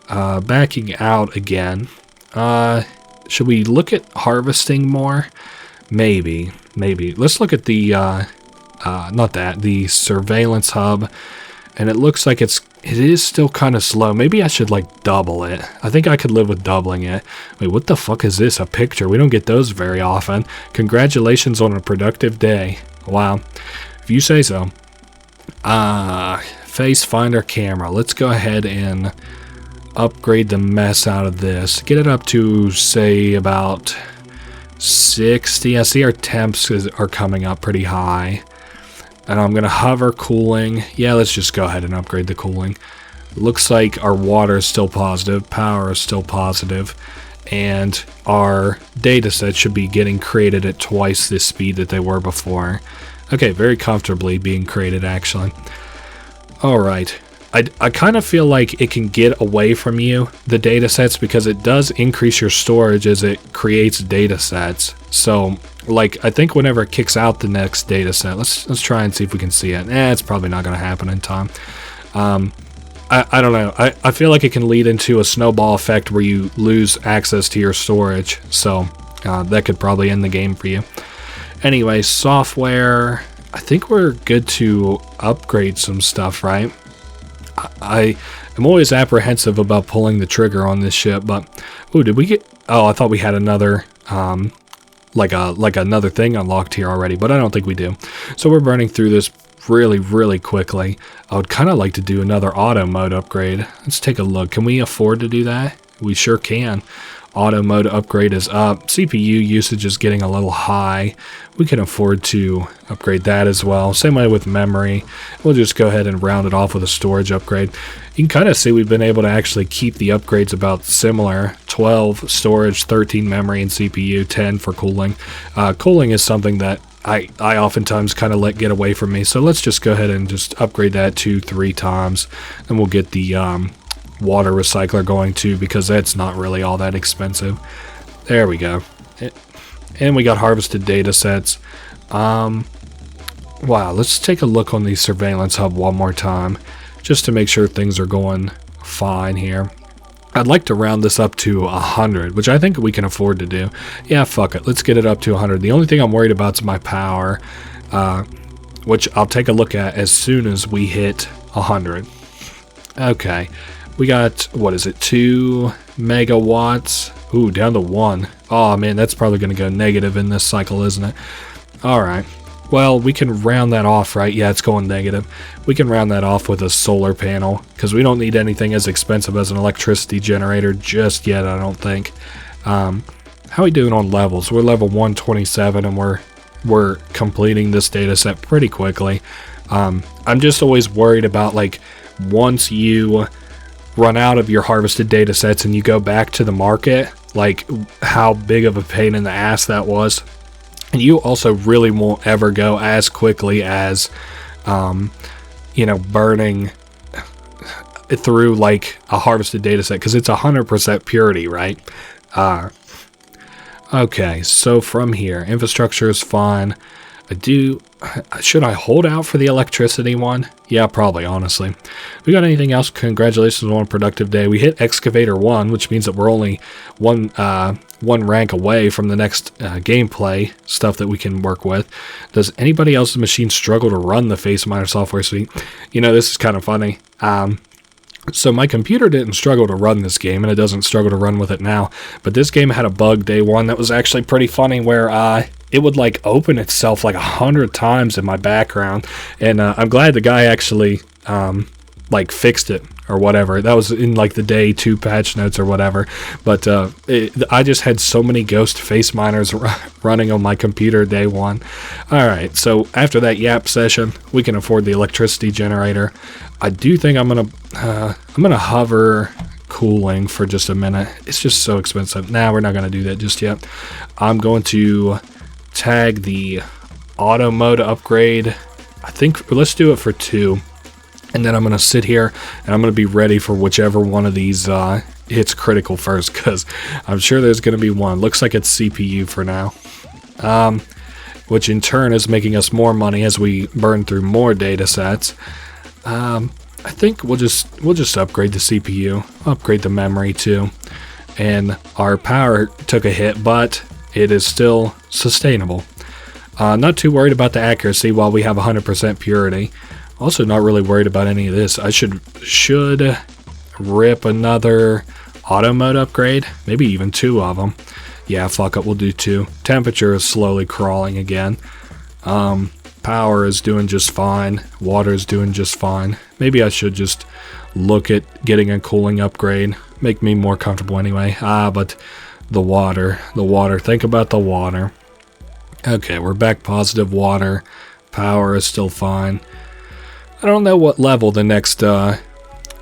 Backing out again. Should we look at harvesting more? Maybe. Let's look at the, the surveillance hub. And it looks like it is still kind of slow. Maybe I should, double it. I think I could live with doubling it. Wait, what the fuck is this? A picture? We don't get those very often. Congratulations on a productive day. Wow. If you say so. Face finder camera. Let's go ahead and upgrade the mess out of this. Get it up to, say, about 60. I see our temps are coming up pretty high. And I'm going to hover cooling. Yeah, let's just go ahead and upgrade the cooling. Looks like our water is still positive. Power is still positive. And our data set should be getting created at twice the speed that they were before. Okay, very comfortably being created, actually. Alright. I kind of feel like it can get away from you, the data sets, because it does increase your storage as it creates data sets. So, I think whenever it kicks out the next data set, let's try and see if we can see it. It's probably not going to happen in time. I don't know. I feel like it can lead into a snowball effect where you lose access to your storage. So, that could probably end the game for you. Anyway, software. I think we're good to upgrade some stuff, right? I am always apprehensive about pulling the trigger on this ship, but did we get? Oh, I thought we had another another thing unlocked here already, but I don't think we do. So we're burning through this really quickly. I would kind of like to do another auto mode upgrade. Let's take a look. Can we afford to do that? We sure can. Auto mode upgrade is up. CPU usage is getting a little high. We can afford to upgrade that as well. Same way with memory. We'll just go ahead and round it off with a storage upgrade. You can kind of see we've been able to actually keep the upgrades about similar. 12 storage, 13 memory and CPU, 10 for cooling. Cooling is something that I oftentimes kind of let get away from me. So let's just go ahead and just upgrade that 2-3 times. And we'll get the water recycler going too, because that's not really all that expensive. There we go. And we got harvested data sets. Wow, let's take a look on the surveillance hub one more time, just to make sure things are going fine here. I'd like to round this up to 100, which I think we can afford to do. Yeah, fuck it. Let's get it up to 100. The only thing I'm worried about is my power, which I'll take a look at as soon as we hit 100. Okay. We got, 2 megawatts? Ooh, down to 1. Oh man, that's probably going to go negative in this cycle, isn't it? Alright. Well, we can round that off, right? Yeah, it's going negative. We can round that off with a solar panel, because we don't need anything as expensive as an electricity generator just yet, I don't think. How are we doing on levels? We're level 127, and we're completing this data set pretty quickly. I'm just always worried about, once you run out of your harvested data sets and you go back to the market, how big of a pain in the ass that was. And you also really won't ever go as quickly as, burning through like a harvested data set because it's 100% purity, right? Okay, so from here, infrastructure is fine. Should I hold out for the electricity one? Yeah, probably, honestly. We got anything else? Congratulations on a productive day. We hit excavator 1, which means that we're only one rank away from the next gameplay stuff that we can work with. Does anybody else's machine struggle to run the Faceminer software suite? You know, this is kind of funny. So my computer didn't struggle to run this game, and it doesn't struggle to run with it now. But this game had a bug day one that was actually pretty funny, where it would like open itself like 100 times in my background. And I'm glad the guy actually like fixed it or whatever. That was in like the day 2 patch notes or whatever. But I just had so many ghost face miners running on my computer day one. All right, so after that yap session, we can afford the electricity generator. I do think I'm gonna hover cooling for just a minute. It's just so expensive. Nah, we're not gonna do that just yet. I'm going to tag the auto mode upgrade. I think let's do it for 2. And then I'm going to sit here and I'm going to be ready for whichever one of these hits critical first, because I'm sure there's going to be one. Looks like it's CPU for now, which in turn is making us more money as we burn through more data sets. I think we'll just upgrade the CPU, upgrade the memory too, and our power took a hit, but it is still sustainable. Not too worried about the accuracy while we have 100% purity. Also not really worried about any of this. I should rip another auto mode upgrade, maybe even 2 of them. Yeah, fuck it, we'll do 2. Temperature is slowly crawling again. Power is doing just fine. Water is doing just fine. Maybe I should just look at getting a cooling upgrade. Make me more comfortable anyway. But the water. Think about the water. Okay, we're back positive water. Power is still fine. I don't know what level the next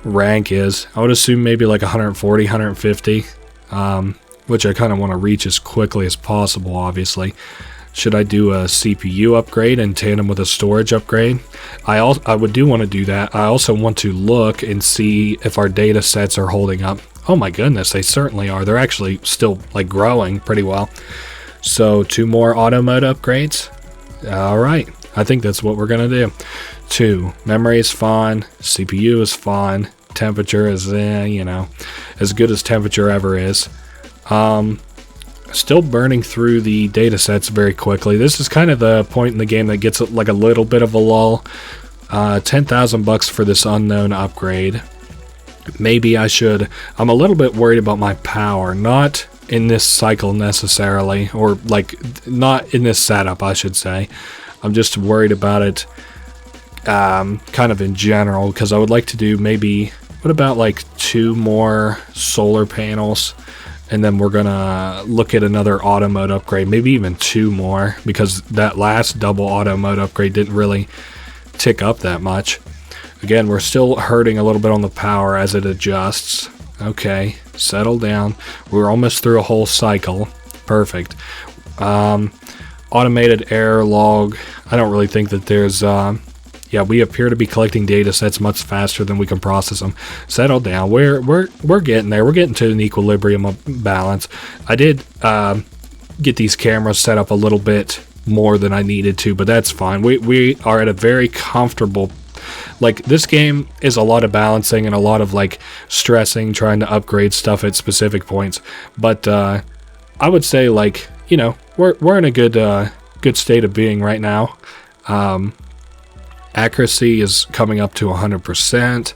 rank is. I would assume maybe like 140, 150, which I kind of want to reach as quickly as possible, obviously. Should I do a CPU upgrade in tandem with a storage upgrade? I would want to do that. I also want to look and see if our data sets are holding up. Oh my goodness, they certainly are. They're actually still like growing pretty well. So 2 more auto mode upgrades. All right, I think that's what we're gonna do. 2, memory is fine, CPU is fine, temperature is, you know, as good as temperature ever is. Still burning through the data sets very quickly. This is kind of the point in the game that gets like a little bit of a lull. 10,000 bucks for this unknown upgrade. Maybe I should. I'm a little bit worried about my power, not in this cycle necessarily, or like not in this setup, I should say. I'm just worried about it kind of in general, because I would like to do maybe, what about like 2 more solar panels, and then we're gonna look at another auto mode upgrade, maybe even 2 more, because that last double auto mode upgrade didn't really tick up that much. Again, we're still hurting a little bit on the power as it adjusts. Okay, settle down. We're almost through a whole cycle. Perfect. Automated error log. I don't really think that there's yeah, we appear to be collecting data sets much faster than we can process them. Settle down. We're getting there. We're getting to an equilibrium of balance. I did get these cameras set up a little bit more than I needed to, but that's fine. We are at a very comfortable, like, this game is a lot of balancing and a lot of like stressing, trying to upgrade stuff at specific points. But I would say, like, you know, we're in a good state of being right now. Accuracy is coming up to 100%.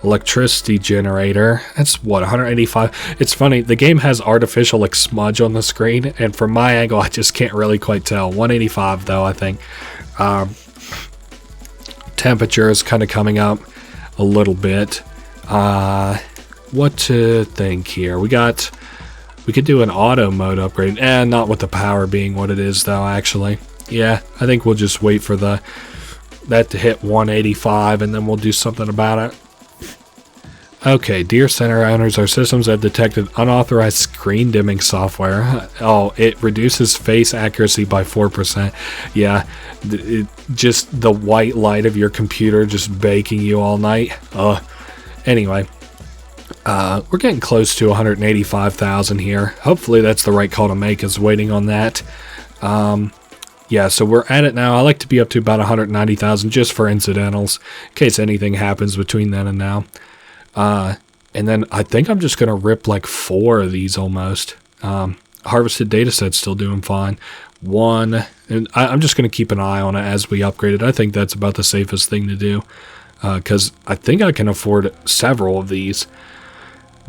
Electricity generator, that's what, 185. It's funny, the game has artificial like smudge on the screen, and from my angle I just can't really quite tell. 185 though, I think. Temperature is kind of coming up a little bit. What to think here? We could do an auto mode upgrade, and not with the power being what it is though, actually. Yeah, I think we'll just wait for that to hit 185, and then we'll do something about it. Okay, dear center owners, our systems have detected unauthorized screen dimming software. Oh, it reduces face accuracy by 4%. Yeah, just the white light of your computer just baking you all night. Anyway, we're getting close to 185,000 here. Hopefully that's the right call to make, is waiting on that. Yeah, so we're at it now. I like to be up to about 190,000 just for incidentals, in case anything happens between then and now. And then I think I'm just going to rip like 4 of these almost. Harvested data set's still doing fine. 1, and I'm just going to keep an eye on it as we upgrade it. I think that's about the safest thing to do, because I think I can afford several of these.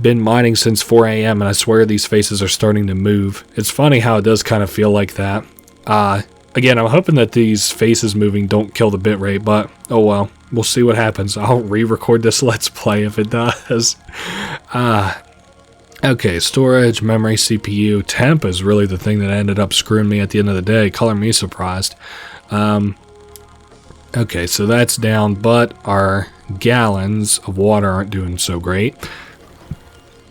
Been mining since 4 a.m. and I swear these faces are starting to move. It's funny how it does kind of feel like that. Again, I'm hoping that these faces moving don't kill the bitrate, but oh well, we'll see what happens. I'll re-record this Let's Play if it does. Okay, storage, memory, CPU, temp is really the thing that ended up screwing me at the end of the day. Color me surprised. Okay, so that's down, but our gallons of water aren't doing so great.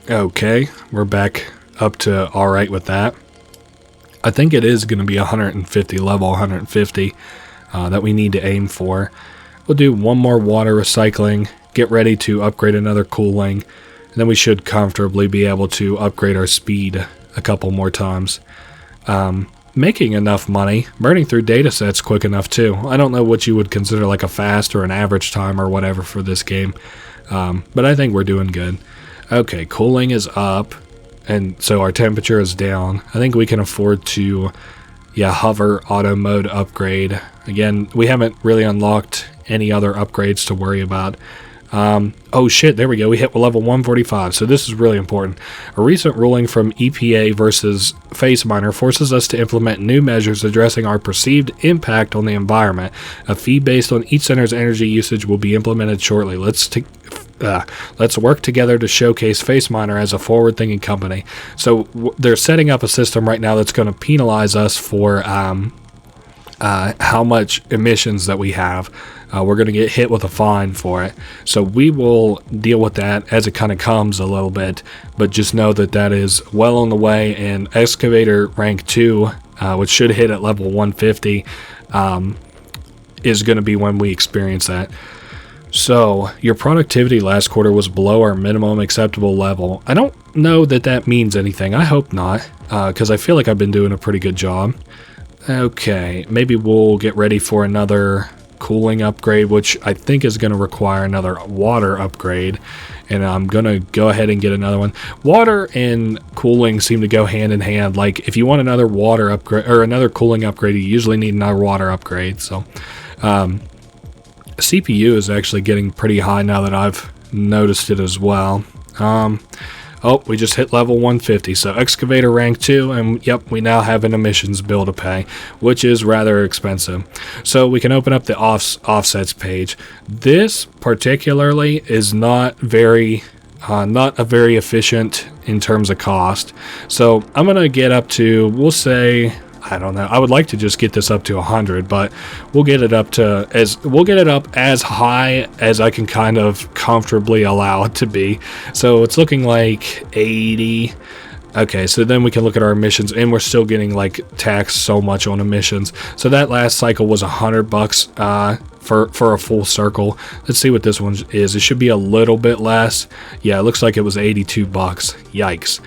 Okay, we're back up to alright with that. I think it is going to be 150, level 150, that we need to aim for. We'll do one more water recycling, get ready to upgrade another cooling, and then we should comfortably be able to upgrade our speed a couple more times. Making enough money, burning through data sets quick enough too. I don't know what you would consider like a fast or an average time or whatever for this game, but I think we're doing good. Okay, cooling is up, and so our temperature is down. I think we can afford to, hover auto mode upgrade. Again, we haven't really unlocked any other upgrades to worry about. Oh shit, there we go, we hit level 145, so this is really important. A recent ruling from EPA versus Faceminer forces us to implement new measures addressing our perceived impact on the environment. A fee based on each center's energy usage will be implemented shortly. Let's work together to showcase Faceminer as a forward-thinking company. So they're setting up a system right now that's going to penalize us for how much emissions that we have. We're going to get hit with a fine for it. So we will deal with that as it kind of comes a little bit, but just know that that is well on the way, and Excavator rank 2, which should hit at level 150, is going to be when we experience that. So your productivity last quarter was below our minimum acceptable level. I don't know that that means anything. I hope not, because I feel like I've been doing a pretty good job. Okay, maybe we'll get ready for another cooling upgrade, which I think is going to require another water upgrade, and I'm going to go ahead and get another one. Water and cooling seem to go hand in hand. Like, if you want another water upgrade or another cooling upgrade, you usually need another water upgrade. So CPU is actually getting pretty high now that I've noticed it as well. Oh, we just hit level 150, so Excavator rank 2, and yep, we now have an emissions bill to pay, which is rather expensive. So we can open up the offsets page. This particularly is not a very efficient in terms of cost. So I'm gonna get up to, we'll say, I don't know, I would like to just get this up to 100, but we'll get it up as high as I can kind of comfortably allow it to be. So it's looking like 80. Okay, so then we can look at our emissions, and we're still getting like taxed so much on emissions. So that last cycle was $100 for a full circle. Let's see what this one is. It should be a little bit less. Yeah, it looks like it was $82. Yikes.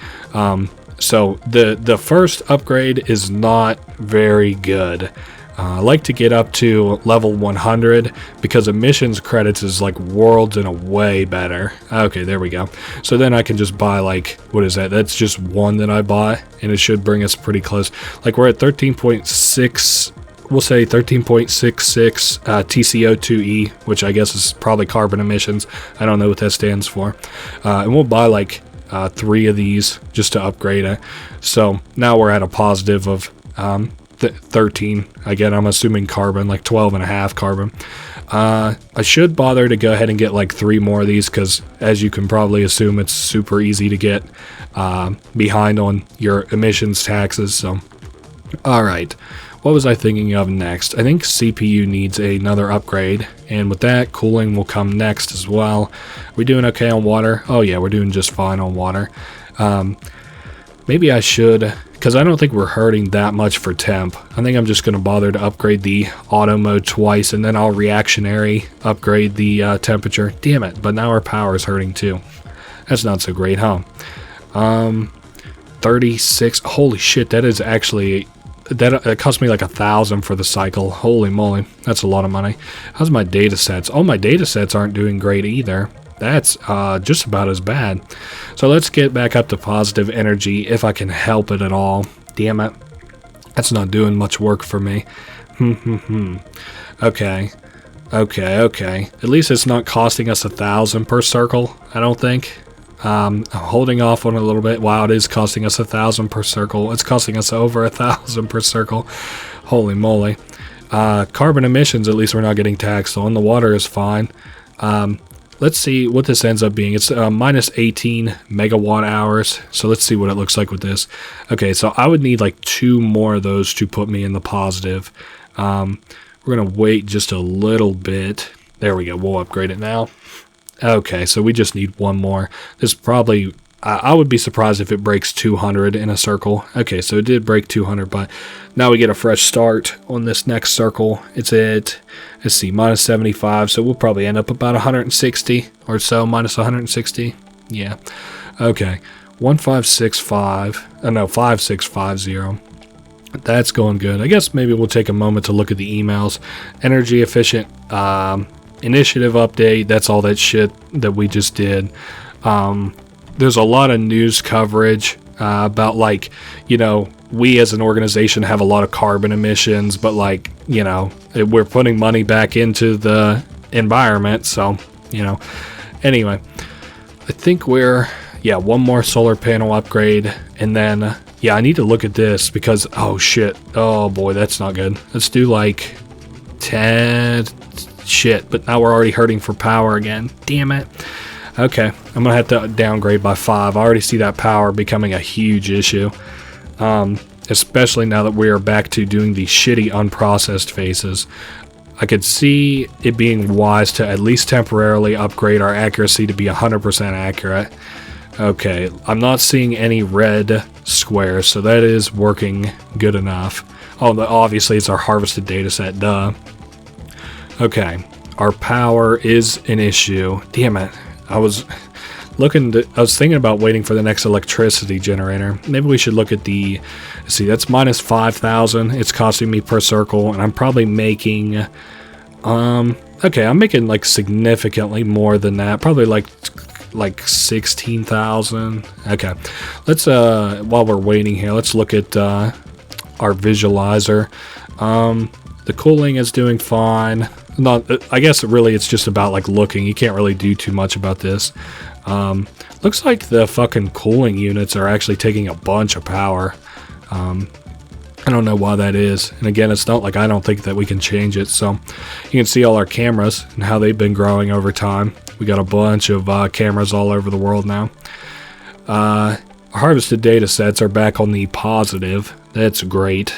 So the first upgrade is not very good. I like to get up to level 100 because emissions credits is like worlds and a way better. Okay, there we go. So then I can just buy, like, what is that? That's just one that I bought, and it should bring us pretty close. Like, we're at 13.6, we'll say 13.66 TCO2e, which I guess is probably carbon emissions. I don't know what that stands for. And we'll buy like 3 of these just to upgrade it. So now we're at a positive of 13. Again, I'm assuming carbon, like 12.5 carbon. I should bother to go ahead and get like 3 more of these, because as you can probably assume, it's super easy to get behind on your emissions taxes. So alright, what was I thinking of next? I think CPU needs another upgrade, and with that, cooling will come next as well. We doing okay on water? Oh yeah, we're doing just fine on water. Maybe I should because I don't think we're hurting that much for temp. I think I'm just going to bother to upgrade the auto mode twice, and then I'll reactionary upgrade the temperature. Damn it, but now our power is hurting too. That's not so great, huh? 36. Holy shit, that is actually... It cost me like 1,000 for the cycle. Holy moly, that's a lot of money. How's my data sets? Oh, my data sets aren't doing great either. That's just about as bad. So let's get back up to positive energy if I can help it at all. Damn it. That's not doing much work for me. Okay. At least it's not costing us 1,000 per circle, I don't think. I'm holding off on it a little bit. Wow, it is costing us 1,000 per circle. It's costing us over 1,000 per circle. Holy moly. Carbon emissions, at least we're not getting taxed on. The water is fine. Let's see what this ends up being. It's minus 18 megawatt hours. So let's see what it looks like with this. Okay, so I would need like 2 more of those to put me in the positive. We're going to wait just a little bit. There we go. We'll upgrade it now. Okay, so we just need 1 more. This probably... I would be surprised if it breaks 200 in a circle. Okay, so it did break 200, but now we get a fresh start on this next circle. It's at, let's see, minus 75, so we'll probably end up about 160 or so, minus 160. Yeah. Okay. 1565, no, 5650. That's going good. I guess maybe we'll take a moment to look at the emails. Energy efficient initiative update. That's all that shit that we just did. There's a lot of news coverage about, like, you know, we as an organization have a lot of carbon emissions, but, like, you know, we're putting money back into the environment. So, you know, anyway, I think we're, yeah, 1 more solar panel upgrade. And then, yeah, I need to look at this because, oh shit, oh boy, that's not good. Let's do like 10 shit, but now we're already hurting for power again. Damn it. Okay, I'm gonna have to downgrade by 5. I already see that power becoming a huge issue, especially now that we are back to doing the shitty unprocessed phases. I could see it being wise to at least temporarily upgrade our accuracy to be 100% accurate. Okay, I'm not seeing any red squares, so that is working good enough. Oh, obviously it's our harvested data set, duh. Okay, our power is an issue. Damn it. I was thinking about waiting for the next electricity generator. Maybe we should look at the, see, that's minus 5,000. It's costing me per circle, and I'm probably making, okay, I'm making like significantly more than that. Probably like 16,000. Okay, let's, while we're waiting here, let's look at, our visualizer. The cooling is doing fine. I guess really it's just about like looking. You can't really do too much about this. Looks like the fucking cooling units are actually taking a bunch of power. I don't know why that is. And again, it's not like I don't think that we can change it. So you can see all our cameras and how they've been growing over time. We got a bunch of cameras all over the world now. Our harvested data sets are back on the positive. That's great.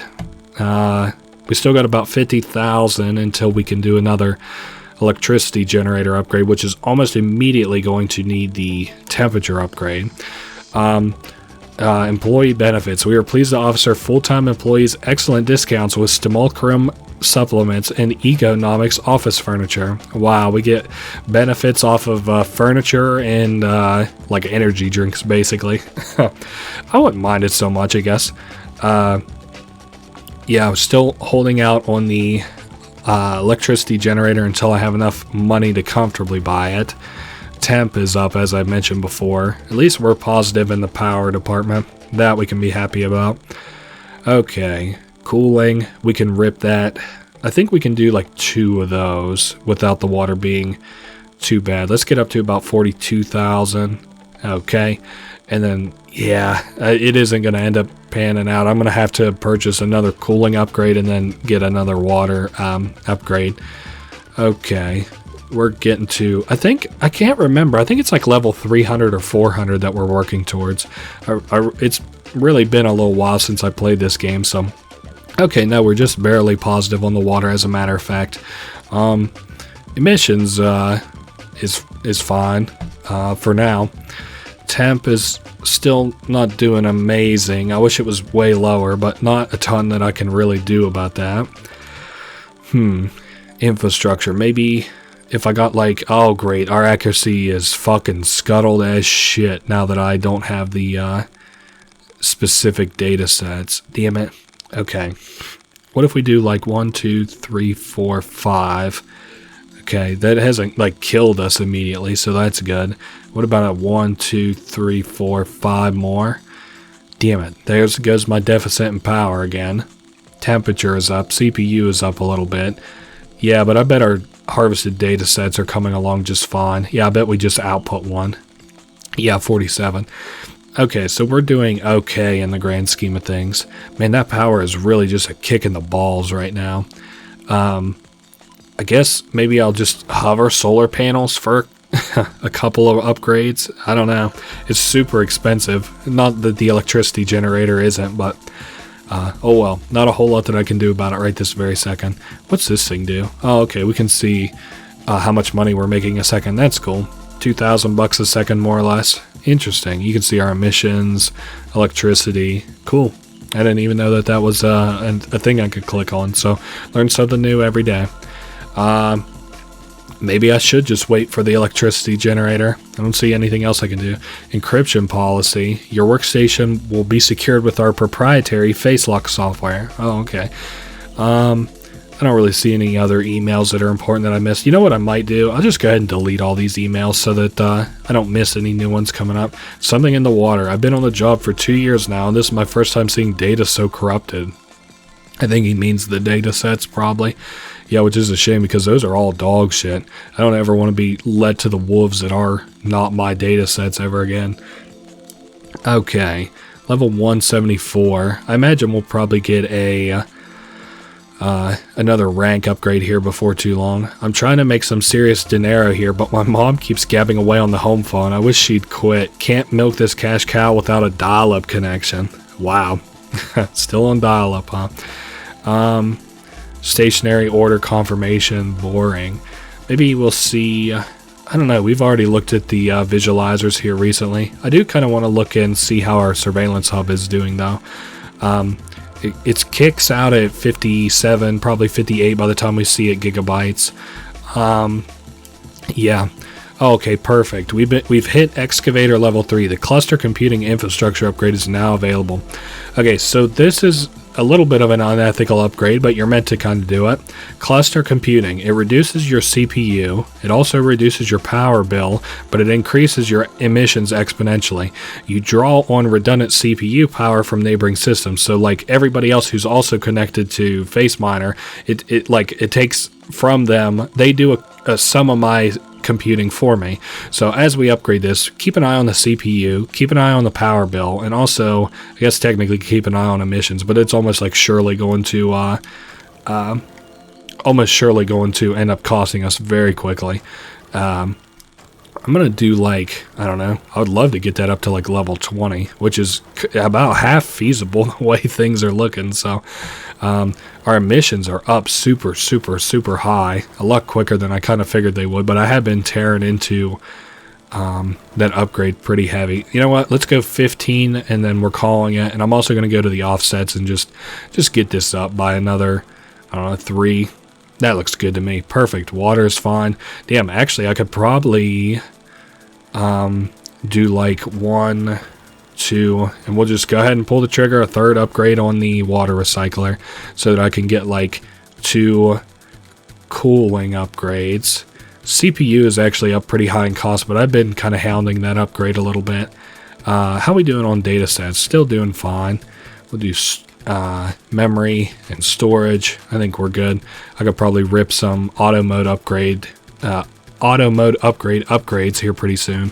We still got about 50,000 until we can do another electricity generator upgrade, which is almost immediately going to need the temperature upgrade. Employee benefits. We are pleased to offer full-time employees excellent discounts with Stimulcrum supplements and Economics office furniture. Wow, we get benefits off of furniture and like energy drinks, basically. I wouldn't mind it so much, I guess. Yeah, I'm still holding out on the electricity generator until I have enough money to comfortably buy it. Temp is up, as I mentioned before. At least we're positive in the power department. That we can be happy about. Okay, cooling. We can rip that. I think we can do like 2 of those without the water being too bad. Let's get up to about 42,000. Okay. And then, yeah, it isn't going to end up panning out. I'm going to have to purchase another cooling upgrade and then get another water upgrade. Okay, we're getting to, I can't remember. I think it's like level 300 or 400 that we're working towards. It's really been a little while since I played this game, so. Okay, no, we're just barely positive on the water, as a matter of fact. Emissions is fine for now. Temp is still not doing amazing. I wish it was way lower, but not a ton that I can really do about that. Infrastructure. Maybe if I got like, oh great, our accuracy is fucking scuttled as shit now that I don't have the specific data sets. Damn it. Okay. What if we do like 1, 2, 3, 4, 5? Okay, that hasn't like killed us immediately, so that's good. What about a 1, 2, 3, 4, 5 more? Damn it, there goes my deficit in power again. Temperature is up, CPU is up a little bit. Yeah, but I bet our harvested data sets are coming along just fine. Yeah, I bet we just output one. Yeah, 47. Okay, so we're doing okay in the grand scheme of things. Man, that power is really just a kick in the balls right now. I guess maybe I'll just hover solar panels for a couple of upgrades. I don't know. It's super expensive. Not that the electricity generator isn't, but oh well. Not a whole lot that I can do about it right this very second. What's this thing do? Oh, okay. We can see how much money we're making a second. That's cool. $2,000 a second, more or less. Interesting. You can see our emissions, electricity. Cool. I didn't even know that that was a thing I could click on. So learn something new every day. Maybe I should just wait for the electricity generator. I don't see anything else I can do. Encryption policy. Your workstation will be secured with our proprietary face lock software. Oh, okay. I don't really see any other emails that are important that I missed. You know what I might do? I'll just go ahead and delete all these emails so that I don't miss any new ones coming up. Something in the water. I've been on the job for 2 years now, and this is my first time seeing data so corrupted. I think he means the data sets, probably. Yeah, which is a shame because those are all dog shit. I don't ever want to be led to the wolves that are not my data sets ever again. Okay, level 174. I imagine we'll probably get a another rank upgrade here before too long. I'm trying to make some serious dinero here, but my mom keeps gabbing away on the home phone. I wish she'd quit. Can't milk this cash cow without a dial-up connection. Wow. Still on dial-up, huh? Stationary order confirmation, boring. Maybe we'll see. I don't know. We've already looked at the visualizers here recently. I do kind of want to look and see how our surveillance hub is doing, though. It kicks out at 57, probably 58 by the time we see it gigabytes. Yeah. Oh, okay, perfect. We've hit excavator level 3. The cluster computing infrastructure upgrade is now available. Okay, so this is a little bit of an unethical upgrade, but you're meant to kind of do it. Cluster computing. It reduces your CPU. It also reduces your power bill, but it increases your emissions exponentially. You draw on redundant CPU power from neighboring systems. So like everybody else who's also connected to Faceminer, it takes from them. They do a sum of my computing for me. So as we upgrade this, keep an eye on the CPU, keep an eye on the power bill, and also, I guess technically keep an eye on emissions, but it's almost like surely going to end up costing us very quickly. I'm gonna do like, I don't know, I would love to get that up to like level 20, which is about half feasible the way things are looking. So our emissions are up super high, a lot quicker than I kind of figured they would, but I have been tearing into that upgrade pretty heavy. You know what, let's go 15 and then we're calling it, and I'm also going to go to the offsets and just get this up by another, I don't know, 3. That looks good to me. Perfect. Water is fine. Damn, actually I could probably do like 1, 2, and we'll just go ahead and pull the trigger, a 3rd upgrade on the water recycler so that I can get like 2 cooling upgrades. CPU is actually up pretty high in cost, but I've been kind of hounding that upgrade a little bit. How we doing on data sets? Still doing fine. We'll do memory and storage. I think we're good. I could probably rip some auto mode upgrades here pretty soon.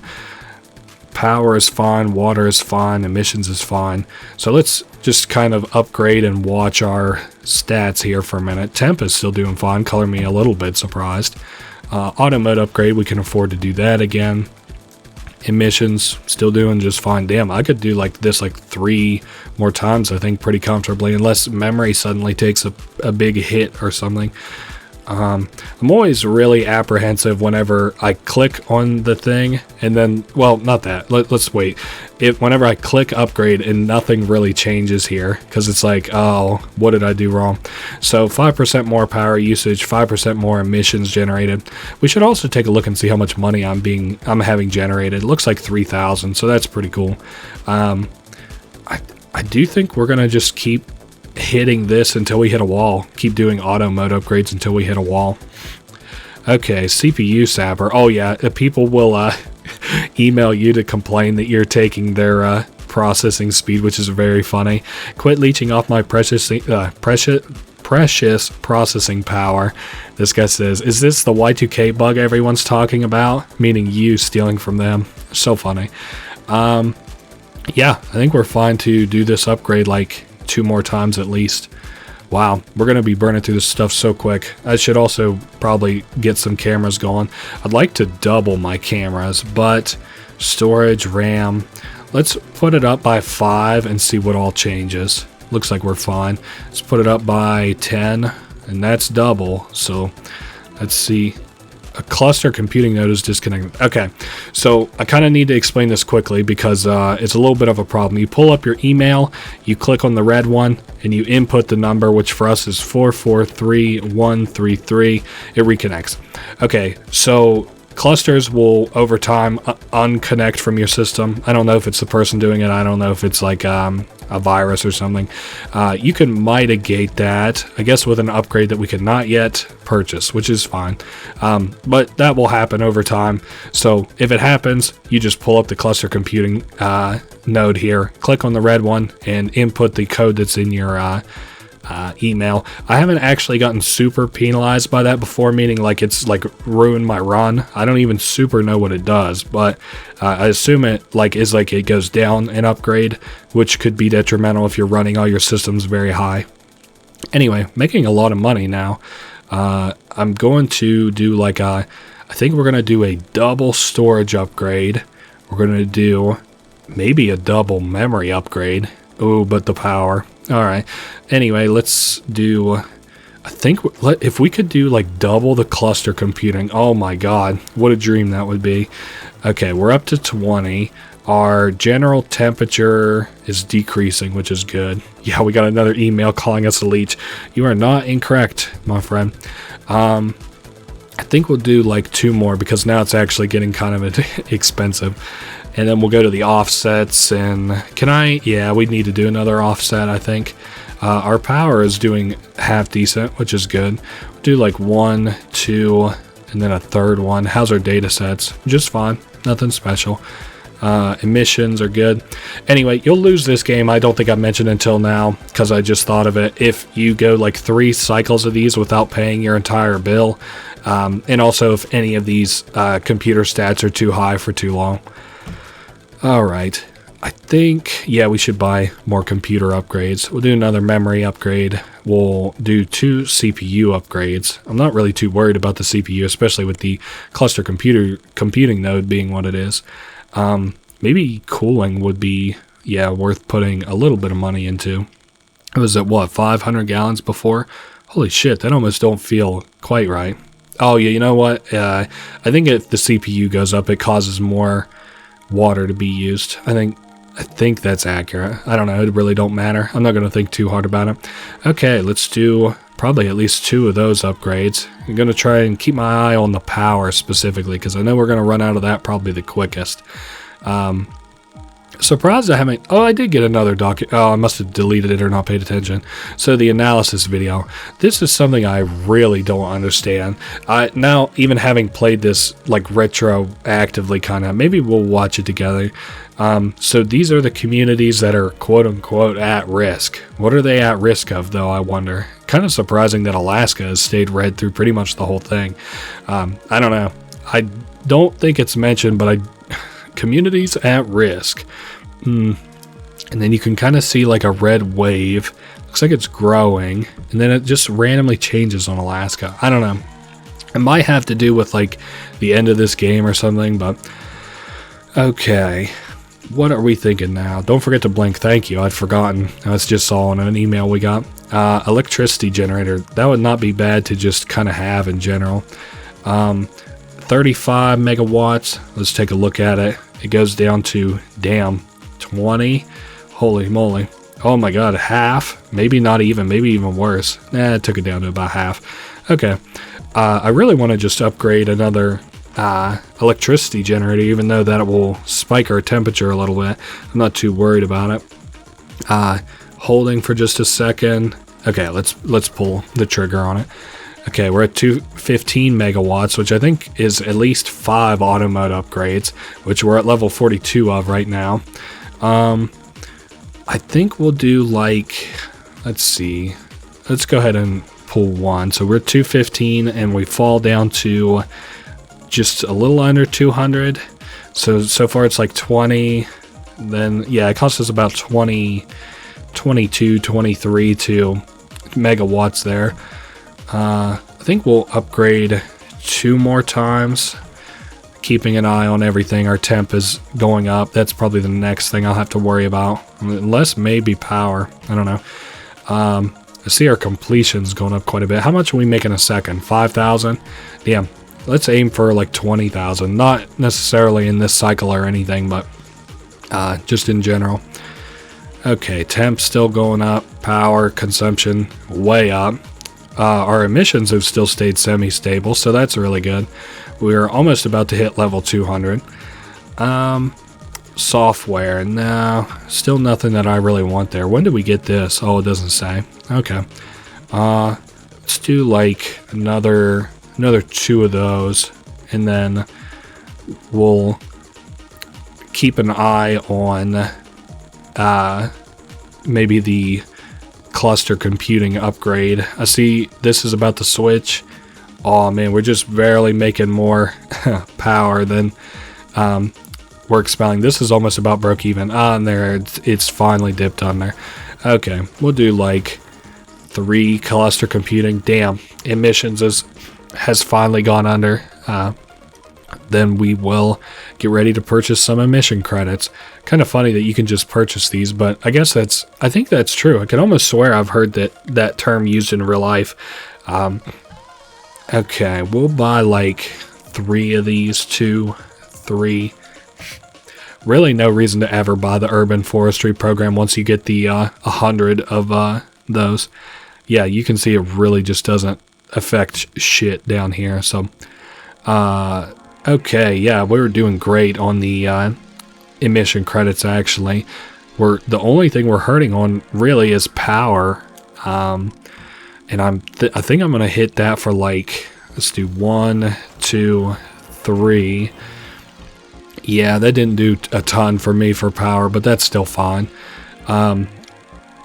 Power is fine, water is fine, emissions is fine. So let's just kind of upgrade and watch our stats here for a minute. Temp is still doing fine, color me a little bit surprised. Auto mode upgrade, we can afford to do that again. Emissions, still doing just fine. Damn, I could do like this like 3 more times, I think, pretty comfortably, unless memory suddenly takes a big hit or something. I'm always really apprehensive whenever I click on the thing and then, well, not that. Let's wait. Whenever I click upgrade and nothing really changes here, because it's like, oh, what did I do wrong? So 5% more power usage, 5% more emissions generated. We should also take a look and see how much money I'm having generated. It looks like 3,000, so that's pretty cool. I do think we're gonna just keep hitting this until we hit a wall. Keep doing auto mode upgrades until we hit a wall. Okay, CPU sapper. Oh yeah, people will email you to complain that you're taking their processing speed, which is very funny. Quit leeching off my precious processing power. This guy says, is this the Y2K bug everyone's talking about? Meaning you stealing from them. So funny. Yeah, I think we're fine to do this upgrade like 2 more times at least. Wow, we're going to be burning through this stuff so quick. I should also probably get some cameras going. I'd like to double my cameras, but storage, RAM, let's put it up by 5 and see what all changes. Looks like we're fine. Let's put it up by 10, and that's double. So let's see. A cluster computing node is disconnected. Okay, so I kind of need to explain this quickly because it's a little bit of a problem. You pull up your email, you click on the red one, and you input the number, which for us is 443133. It reconnects. Okay, so clusters will over time unconnect from your system. I don't know if it's the person doing it. I don't know if it's like a virus or something. You can mitigate that, I guess, with an upgrade that we could not yet purchase, which is fine. But that will happen over time. So if it happens, you just pull up the cluster computing node here, click on the red one, and input the code that's in your email. I haven't actually gotten super penalized by that before, meaning like it's like ruined my run. I don't even super know what it does, but I assume it like is like it goes down an upgrade, which could be detrimental if you're running all your systems very high. Anyway, making a lot of money now. I'm going to do like I think we're going to do a double storage upgrade. We're going to do maybe a double memory upgrade. Oh, but the power. All right. Anyway, let's do, I think if we could do like double the cluster computing. Oh my God, what a dream that would be. Okay, we're up to 20. Our general temperature is decreasing, which is good. Yeah, we got another email calling us a leech. You are not incorrect, my friend. I think we'll do like 2 more because now it's actually getting kind of expensive. And then we'll go to the offsets, and yeah, we need to do another offset, I think. Our power is doing half decent, which is good. We'll do like 1, 2, and then a third one. How's our data sets? Just fine, nothing special. Emissions are good. Anyway, you'll lose this game. I don't think I mentioned until now because I just thought of it. If you go like 3 cycles of these without paying your entire bill, and also if any of these computer stats are too high for too long. Alright, I think, yeah, we should buy more computer upgrades. We'll do another memory upgrade. We'll do 2 CPU upgrades. I'm not really too worried about the CPU, especially with the cluster computing node being what it is. Maybe cooling would be, yeah, worth putting a little bit of money into. It was at, what, 500 gallons before? Holy shit, that almost don't feel quite right. Oh, yeah, you know what? I think if the CPU goes up, it causes more water to be used. I think that's accurate. I don't know. It really don't matter. I'm not going to think too hard about it. Okay, let's do probably at least 2 of those upgrades. I'm going to try and keep my eye on the power specifically because I know we're going to run out of that probably the quickest. Surprised I haven't... Oh, I did get another Oh, I must have deleted it or not paid attention. So the analysis video. This is something I really don't understand. Now, even having played this like retroactively kind of, maybe we'll watch it together. So these are the communities that are quote-unquote at risk. What are they at risk of, though, I wonder? Kind of surprising that Alaska has stayed red through pretty much the whole thing. I don't know. I don't think it's mentioned, but communities at risk. And then you can kind of see like a red wave. Looks like it's growing, and then it just randomly changes on Alaska. I don't know. It might have to do with like the end of this game or something, but okay. what are we thinking now? Don't forget to blink. Thank you. I'd forgotten. I just saw on an email we got. Electricity generator. That would not be bad to just kind of have in general. 35 megawatts. Let's take a look at it. It goes down to, damn, 20. Holy moly. Oh my god, half. Maybe not even. Maybe even worse. It took it down to about half. Okay. I really want to just upgrade another electricity generator, even though that will spike our temperature a little bit. I'm not too worried about it. Holding for just a second. Okay, let's pull the trigger on it. Okay, we're at 215 megawatts, which I think is at least 5 auto mode upgrades, which we're at level 42 of right now. I think we'll do like, let's see, let's go ahead and pull one. So we're 215 and we fall down to just a little under 200. So far it's like 20. Then yeah, it costs us about 22, 23 megawatts there. I think we'll upgrade 2 more times, keeping an eye on everything. Our temp is going up. That's probably the next thing I'll have to worry about, unless maybe power. I don't know. I see our completions going up quite a bit. How much are we making a second? 5,000? Yeah, let's aim for like 20,000. Not necessarily in this cycle or anything, but just in general. Okay, temp still going up. Power consumption way up. Our emissions have still stayed semi-stable, so that's really good. We're almost about to hit level 200. Software, no, still nothing that I really want there. When did we get this? Oh, it doesn't say. Okay. Let's do like another 2 of those, and then we'll keep an eye on maybe the cluster computing upgrade. I see this is about to switch. Oh man, we're just barely making more power than we're expelling. This is almost about broke even. And there, it's finally dipped on there. Okay, we'll do like 3 cluster computing. Damn, emissions has finally gone under. Then we will get ready to purchase some emission credits. Kind of funny that you can just purchase these, but I guess I think that's true. I can almost swear I've heard that term used in real life. Okay, we'll buy like 3 of these, 2, 3. Really no reason to ever buy the urban forestry program once you get the 100 of those. Yeah, you can see it really just doesn't affect shit down here. So, okay, yeah, we're doing great on the emission credits actually. The only thing we're hurting on really is power. And I think I'm gonna hit that for like, let's do 1, 2, 3. Yeah, that didn't do a ton for me for power, but that's still fine.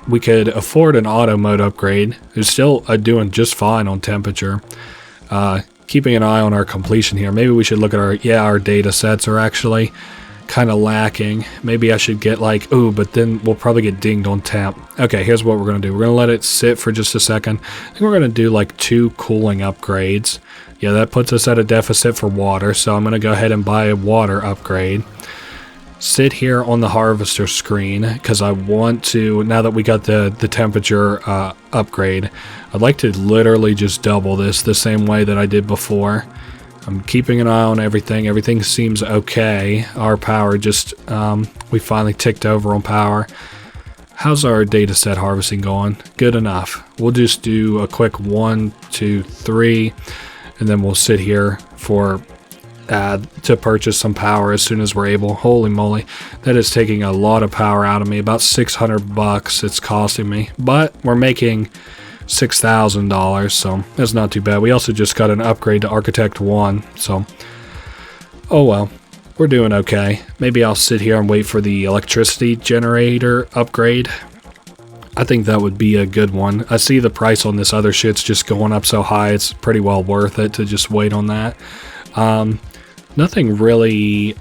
We could afford an auto mode upgrade. It's still doing just fine on temperature. Keeping an eye on our completion here. Maybe we should look at our data sets are actually kind of lacking. Maybe I should get like, but then we'll probably get dinged on temp. Okay, here's what we're going to do. We're going to let it sit for just a second. I think we're going to do like 2 cooling upgrades. Yeah, that puts us at a deficit for water, so I'm going to go ahead and buy a water upgrade. Sit here on the harvester screen, because I want to, now that we got the temperature upgrade, I'd like to literally just double this the same way that I did before. I'm keeping an eye on everything. Everything seems okay. Our power just, we finally ticked over on power. How's our data set harvesting going? Good enough. We'll just do a quick 1, 2, 3, and then we'll sit here for to purchase some power as soon as we're able. Holy moly, that is taking a lot of power out of me. About $600 it's costing me, but we're making $6,000, so that's not too bad. We also just got an upgrade to Architect 1, so oh well, we're doing okay. Maybe I'll sit here and wait for the electricity generator upgrade. I think that would be a good one. I see the price on this other shit's just going up so high, it's pretty well worth it to just wait on that. Nothing really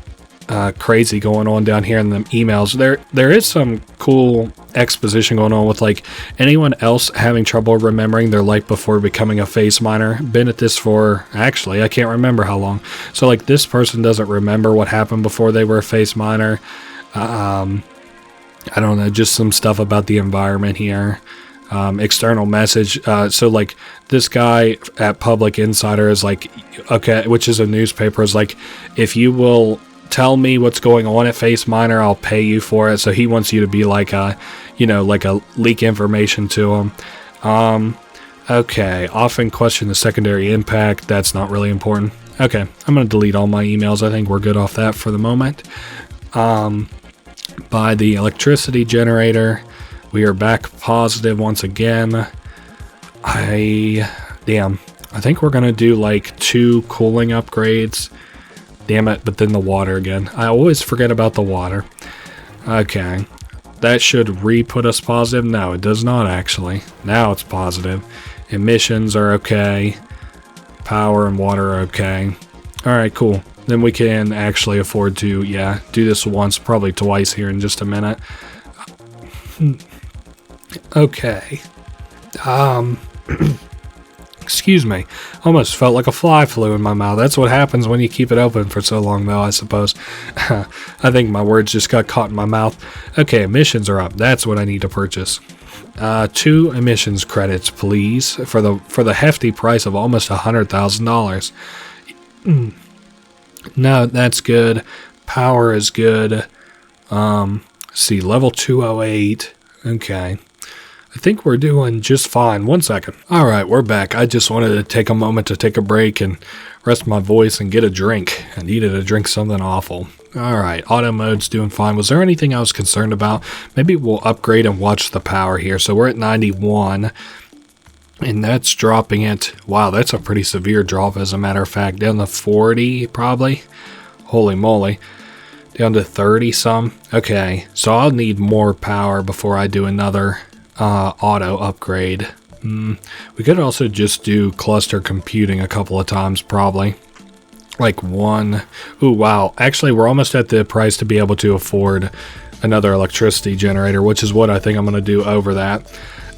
crazy going on down here in the emails. There is some cool exposition going on with like anyone else having trouble remembering their life before becoming a Faceminer. Been at this for, actually, I can't remember how long. So like this person doesn't remember what happened before they were a Faceminer. I don't know, just some stuff about the environment here. External message. So like this guy at Public Insider is like, okay, which is a newspaper, is like, if you will tell me what's going on at Faceminer, I'll pay you for it. So he wants you to be like a, like a leak information to him. Okay, often question the secondary impact. That's not really important. Okay, I'm going to delete all my emails. I think we're good off that for the moment. By the electricity generator, we are back positive once again. I think we're going to do like 2 cooling upgrades. Damn it, but then the water again. I always forget about the water. Okay, that should re-put us positive. No, it does not actually. Now it's positive. Emissions are okay. Power and water are okay. Alright, cool. Then we can actually afford to, do this once, probably twice here in just a minute. Okay. Excuse me. Almost felt like a fly flew in my mouth. That's what happens when you keep it open for so long, though, I suppose. I think my words just got caught in my mouth. Okay, emissions are up. That's what I need to purchase. 2 emissions credits, please, for the hefty price of almost $100,000. No, that's good. Power is good. See, level 208. Okay. I think we're doing just fine. 1 second. Alright, we're back. I just wanted to take a moment to take a break and rest my voice and get a drink. I needed to drink something awful. Alright, auto mode's doing fine. Was there anything I was concerned about? Maybe we'll upgrade and watch the power here. So we're at 91. And that's dropping it. Wow, that's a pretty severe drop, as a matter of fact. Down to 40, probably. Holy moly. Down to 30 some. Okay, so I'll need more power before I do another auto upgrade. We could also just do cluster computing a couple of times, probably. Like 1. Ooh, wow. Actually, we're almost at the price to be able to afford another electricity generator, which is what I think I'm going to do over that.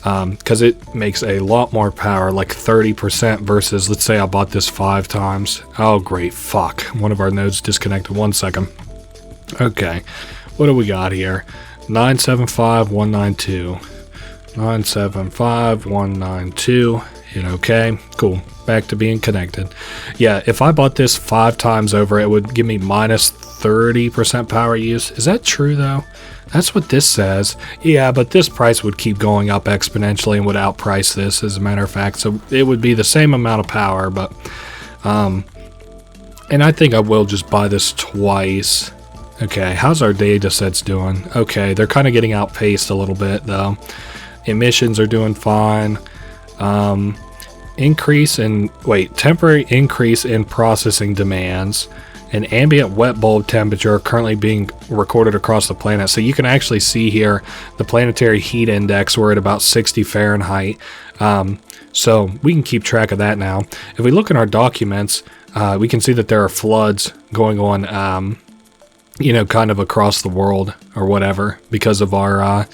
Because it makes a lot more power, like 30% versus, let's say I bought this 5 times. Oh, great. Fuck. One of our nodes disconnected. 1 second. Okay. What do we got here? 975192. 975192. Hit OK. Cool. Back to being connected. Yeah, if I bought this 5 times over, it would give me minus 30% power use. Is that true, though? That's what this says. Yeah, but this price would keep going up exponentially and would outprice this, as a matter of fact. So it would be the same amount of power, but... and I think I will just buy this twice. Okay, how's our data sets doing? Okay, they're kind of getting outpaced a little bit, though. Emissions are doing fine. Temporary increase in processing demands. And ambient wet bulb temperature are currently being recorded across the planet. So you can actually see here the planetary heat index. We're at about 60 Fahrenheit. So we can keep track of that now. If we look in our documents, we can see that there are floods going on, kind of across the world or whatever, because of our,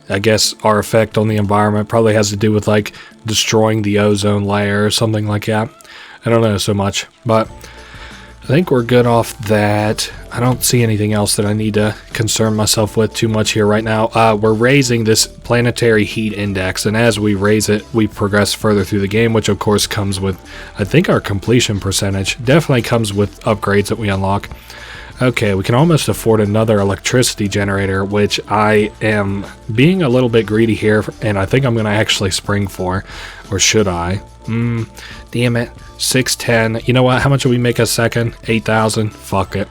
I guess, our effect on the environment. Probably has to do with like destroying the ozone layer or something like that. I don't know so much, but I think we're good off that. I don't see anything else that I need to concern myself with too much here right now. We're raising this planetary heat index, and as we raise it, we progress further through the game, which of course comes with, I think, our completion percentage. Definitely comes with upgrades that we unlock. Okay, we can almost afford another electricity generator, which I am being a little bit greedy here, and I think I'm going to actually spring for. Or should I? Damn it. 610. You know what? How much do we make a second? 8,000. Fuck it.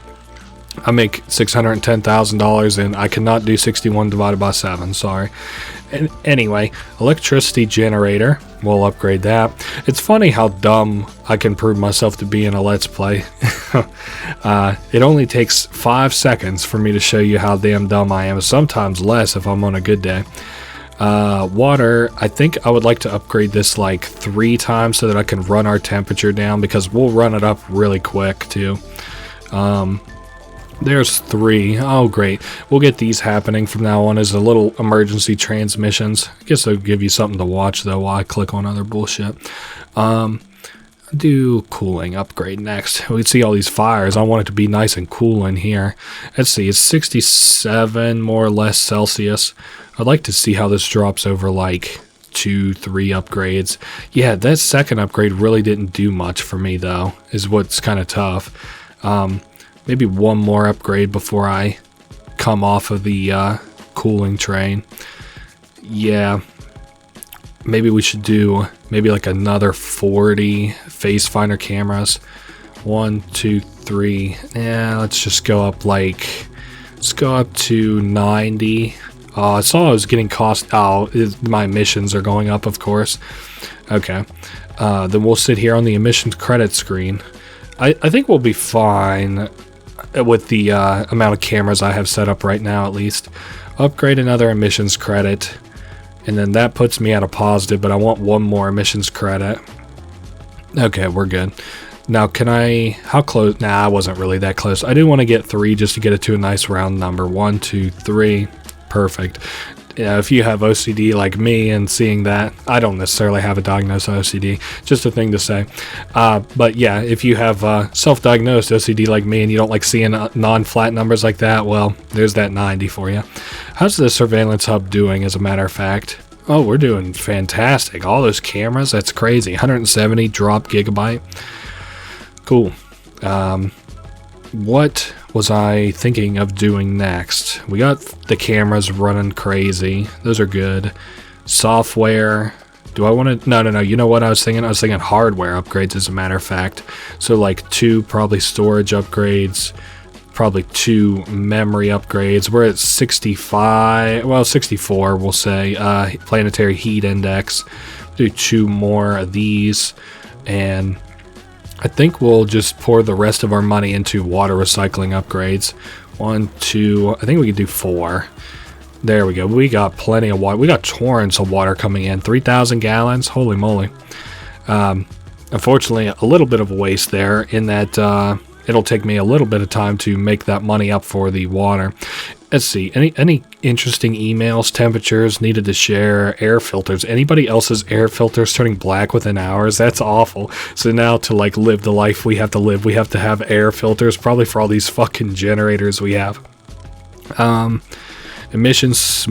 I make $610,000 and I cannot do 61 divided by 7. Sorry. And anyway, electricity generator. We'll upgrade that. It's funny how dumb I can prove myself to be in a Let's Play. It only takes 5 seconds for me to show you how damn dumb I am. Sometimes less if I'm on a good day. Water, I think I would like to upgrade this like 3 times so that I can run our temperature down, because we'll run it up really quick too. There's 3. Oh great, we'll get these happening from now on as a little emergency transmissions. I guess they'll give you something to watch though while I click on other bullshit. Do cooling upgrade next. We see all these fires. I want it to be nice and cool in here. Let's see, it's 67 more or less Celsius. I'd like to see how this drops over like 2, 3 upgrades. Yeah, that second upgrade really didn't do much for me though, is what's kind of tough. Maybe one more upgrade before I come off of the cooling train. Yeah. Maybe we should do maybe like another 40 Faceminer cameras. 1, 2, 3. Yeah, let's just go up like, let's go up to 90. I saw I was getting cost. Oh, my emissions are going up, of course. Okay. Then we'll sit here on the emissions credit screen. I think we'll be fine with the amount of cameras I have set up right now, at least. Upgrade another emissions credit. And then that puts me at a positive, but I want one more emissions credit. Okay, we're good. Now, can I... How close? Nah, I wasn't really that close. I do want to get 3 just to get it to a nice round number. 1, 2, 3. Perfect. Yeah, if you have OCD like me and seeing that, I don't necessarily have a diagnosed OCD, just a thing to say. But yeah, if you have self-diagnosed OCD like me and you don't like seeing non-flat numbers like that, well, there's that 90 for you. How's the surveillance hub doing, as a matter of fact? Oh, we're doing fantastic. All those cameras, that's crazy. 170 drop gigabyte. Cool. What was I thinking of doing next? We got the cameras running crazy. Those are good. Software. Do I want to... No. You know what I was thinking? I was thinking hardware upgrades, as a matter of fact. So like 2 probably storage upgrades. Probably 2 memory upgrades. We're at 65. Well, 64, we'll say. Planetary heat index. Do 2 more of these. And... I think we'll just pour the rest of our money into water recycling upgrades. 1, 2, I think we could do 4. There we go. We got plenty of water. We got torrents of water coming in. 3,000 gallons. Holy moly. Unfortunately, a little bit of a waste there in that it'll take me a little bit of time to make that money up for the water. Let's see. Any interesting emails, temperatures needed to share, air filters? Anybody else's air filters turning black within hours? That's awful. So now to like live the life we have to live, we have to have air filters, probably for all these fucking generators we have. Emissions.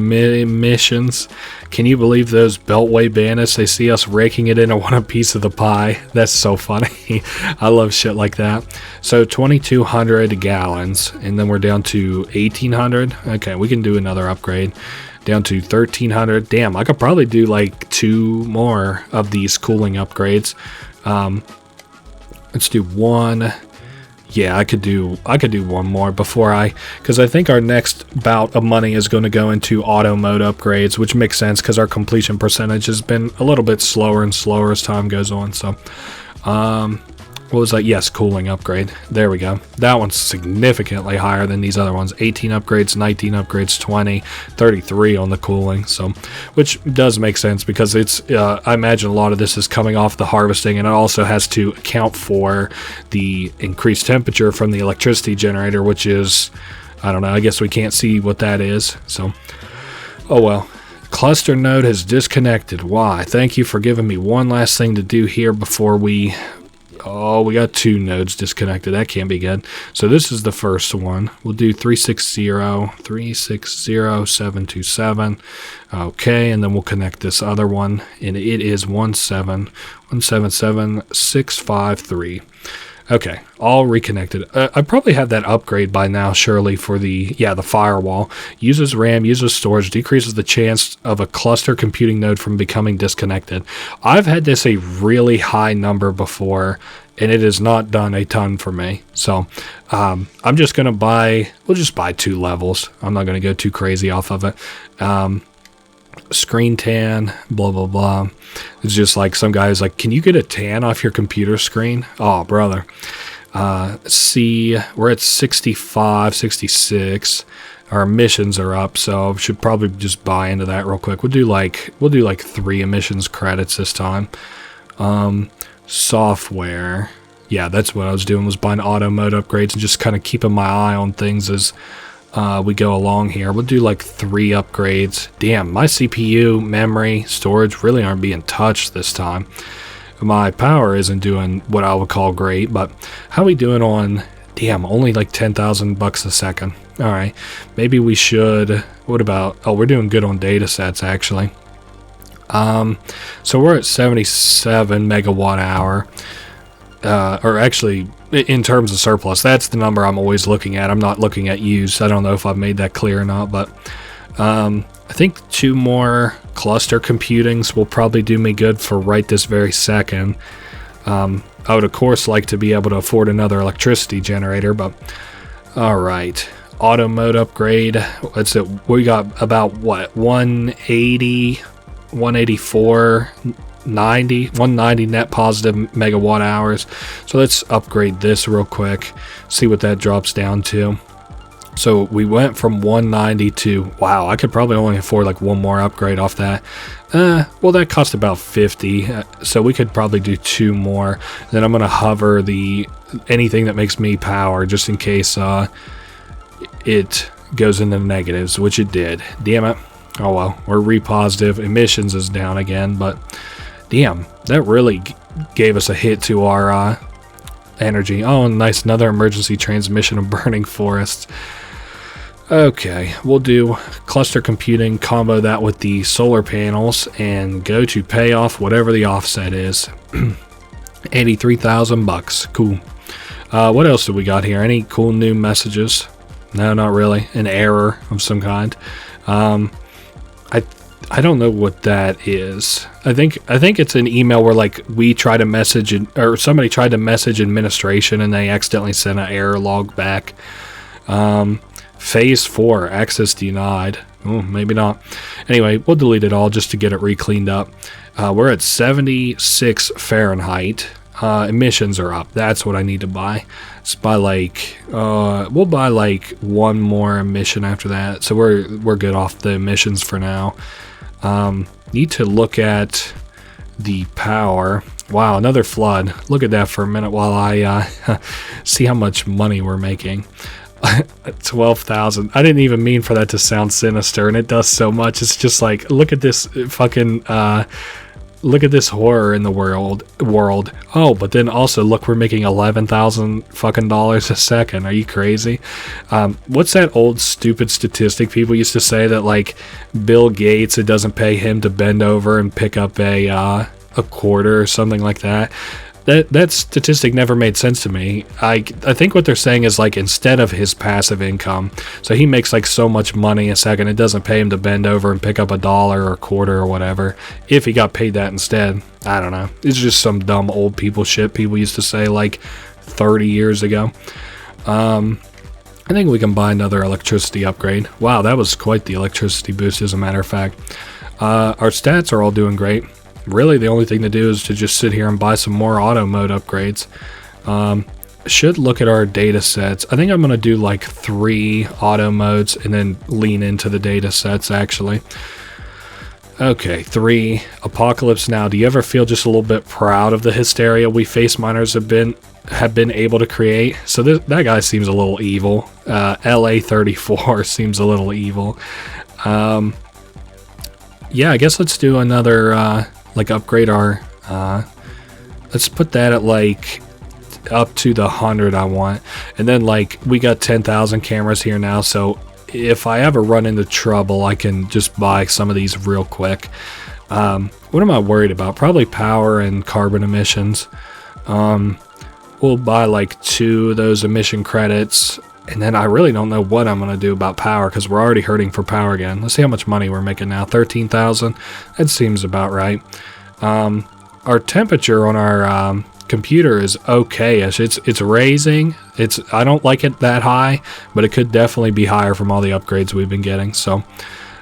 Can you believe those Beltway bandits? They see us raking it in and want a piece of the pie. That's so funny. I love shit like that. So 2,200 gallons, and then we're down to 1,800. Okay, we can do another upgrade. Down to 1,300. Damn, I could probably do like 2 more of these cooling upgrades. Let's do 1. Yeah, I could do 1 more before because I think our next bout of money is going to go into auto mode upgrades, which makes sense because our completion percentage has been a little bit slower and slower as time goes on. So, what was that? Yes, cooling upgrade. There we go. That one's significantly higher than these other ones. 18 upgrades, 19 upgrades, 20, 33 on the cooling. So, which does make sense because it's, I imagine a lot of this is coming off the harvesting, and it also has to account for the increased temperature from the electricity generator, which is, I don't know, I guess we can't see what that is. So, oh well. Cluster node has disconnected. Why? Thank you for giving me one last thing to do here before we... Oh, we got 2 nodes disconnected. That can't be good. So this is the first one. We'll do 360.727. Okay, and then we'll connect this other one, and it is 17177.653. Okay, all reconnected. I probably have that upgrade by now, surely, for the firewall. Uses RAM, uses storage, decreases the chance of a cluster computing node from becoming disconnected. I've had this a really high number before, and it has not done a ton for me. So, I'm just going to we'll just buy 2 levels. I'm not going to go too crazy off of it. Screen tan, blah blah blah. It's just like some guy is like, can you get a tan off your computer screen? Oh brother. See, we're at 65, 66. Our emissions are up, so we should probably just buy into that real quick. We'll do like 3 emissions credits this time. Software. Yeah, that's what I was doing, was buying auto mode upgrades and just kind of keeping my eye on things as we go along here. We'll do like 3 upgrades. Damn, my CPU, memory, storage really aren't being touched this time. My power isn't doing what I would call great, but how are we doing on, damn, only like 10,000 bucks a second. All right, maybe we should, what about, oh, we're doing good on data sets actually. So we're at 77 megawatt hour, or actually in terms of surplus, that's the number I'm always looking at. I'm not looking at use. I don't know if I've made that clear or not, but I think 2 more cluster computings will probably do me good for right this very second. I would of course like to be able to afford another electricity generator, but all right. Auto mode upgrade. That's it. We got about what, 180, 184, 90, 190 net positive megawatt hours. So let's upgrade this real quick, see what that drops down to. So we went from 190 to, wow, I could probably only afford like 1 more upgrade off that. Well, that cost about 50, so we could probably do 2 more. Then I'm gonna hover anything that makes me power, just in case it goes into the negatives, which it did. Damn it. Oh well, we're repositive. Emissions is down again, but damn, that really gave us a hit to our energy. Oh, nice, another emergency transmission of burning forests. Okay, we'll do cluster computing, combo that with the solar panels, and go to pay off whatever the offset is. 83,000 bucks. Cool. What else do we got here? Any cool new messages? No, not really. An error of some kind. I don't know what that is. I think it's an email where like we try to message or somebody tried to message administration and they accidentally sent an error log back. Phase 4 access denied. Oh, maybe not. Anyway, we'll delete it all just to get it re-cleaned up. We're at 76 Fahrenheit. Emissions are up. That's what I need to buy. Let's buy like we'll buy like 1 more emission after that. So we're good off the emissions for now. Need to look at the power. Wow, another flood. Look at that for a minute while I see how much money we're making. 12,000. I didn't even mean for that to sound sinister, and it does so much. It's just like, look at this fucking look at this horror in the world. Oh, but then also look, we're making 11,000 fucking dollars a second. Are you crazy? What's that old stupid statistic people used to say that like Bill Gates, it doesn't pay him to bend over and pick up a quarter or something like that? That statistic never made sense to me. I think what they're saying is like instead of his passive income, so he makes like so much money a second, it doesn't pay him to bend over and pick up $1 or a quarter or whatever. If he got paid that instead, I don't know. It's just some dumb old people shit people used to say like 30 years ago. I think we can buy another electricity upgrade. Wow, that was quite the electricity boost, as a matter of fact. Our stats are all doing great. Really, the only thing to do is to just sit here and buy some more auto mode upgrades. Should look at our data sets. I think I'm going to do like 3 auto modes and then lean into the data sets, actually. Okay, 3. Apocalypse Now. Do you ever feel just a little bit proud of the hysteria we Faceminers have been able to create? So that guy seems a little evil. LA34 seems a little evil. Yeah, I guess let's do another... like upgrade our let's put that at like up to the 100 I want, and then like we got 10,000 cameras here now, so if I ever run into trouble I can just buy some of these real quick. What am I worried about? Probably power and carbon emissions. We'll buy like 2 of those emission credits, and then I really don't know what I'm going to do about power because we're already hurting for power again. Let's see how much money we're making now. 13,000. That seems about right. Our temperature on our computer is okay-ish. It's raising. I don't like it that high, but it could definitely be higher from all the upgrades we've been getting. So,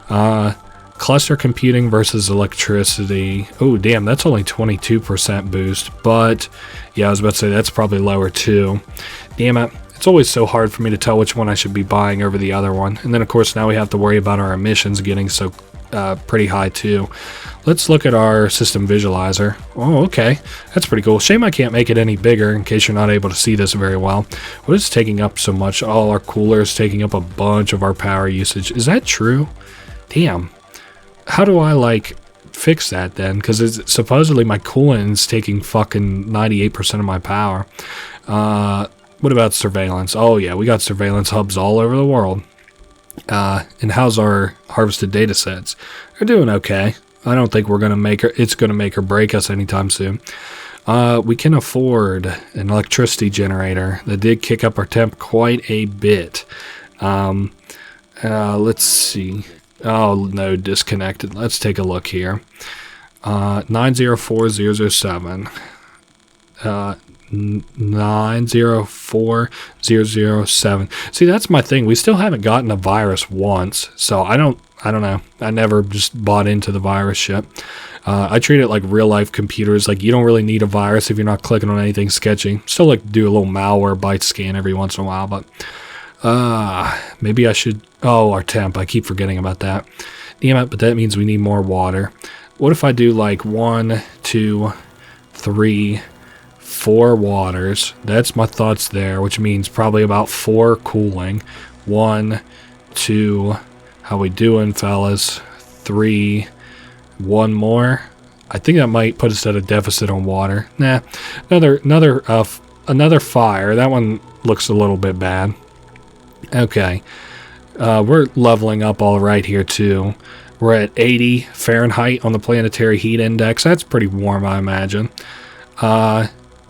cluster computing versus electricity. Oh, damn, that's only 22% boost. But, yeah, I was about to say that's probably lower too. Damn it. It's always so hard for me to tell which one I should be buying over the other one. And then, of course, now we have to worry about our emissions getting so pretty high, too. Let's look at our system visualizer. Oh, okay. That's pretty cool. Shame I can't make it any bigger in case you're not able to see this very well. What is taking up so much? All our cooler is taking up a bunch of our power usage. Is that true? Damn. How do I, like, fix that then, because supposedly my coolant is taking fucking 98% of my power. What about surveillance? Oh yeah, we got surveillance hubs all over the world. And how's our harvested data sets? They're doing okay. I don't think it's gonna make or break us anytime soon. We can afford an electricity generator. That did kick up our temp quite a bit. Let's see. Oh no, disconnected. Let's take a look here. 904007. 904007. See, that's my thing. We still haven't gotten a virus once, so I don't know. I never just bought into the virus shit. I treat it like real life computers. Like, you don't really need a virus if you're not clicking on anything sketchy. Still like to do a little malware byte scan every once in a while, but maybe I should. Oh, our temp. I keep forgetting about that. Damn it, but that means we need more water. What if I do like 1, 2, 3, 4 waters? That's my thoughts there, which means probably about 4 cooling. 1, 2, how we doing, fellas? 3, 1 more. I think that might put us at a deficit on water. Nah, another fire. That one looks a little bit bad. Okay, we're leveling up all right here too. We're at 80 Fahrenheit on the planetary heat index. That's pretty warm, I imagine. Our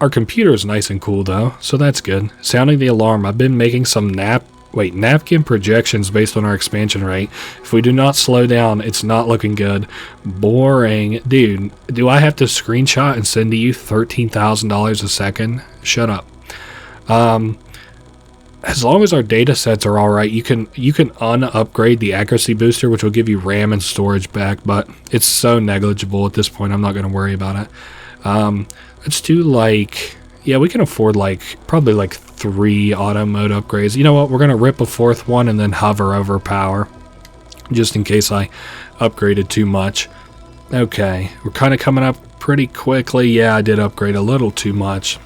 computer is nice and cool though, so that's good. Sounding the alarm. I've been making some napkin projections based on our expansion rate. If we do not slow down, it's not looking good. Boring. Dude, do I have to screenshot and send to you $13,000 a second? Shut up. As long as our data sets are alright, you can un-upgrade the accuracy booster, which will give you RAM and storage back, but it's so negligible at this point, I'm not going to worry about it. Let's do like, yeah, we can afford like, probably like 3 auto mode upgrades. You know what, we're going to rip a 4th one and then hover over power, just in case I upgraded too much. Okay, we're kind of coming up pretty quickly. Yeah, I did upgrade a little too much.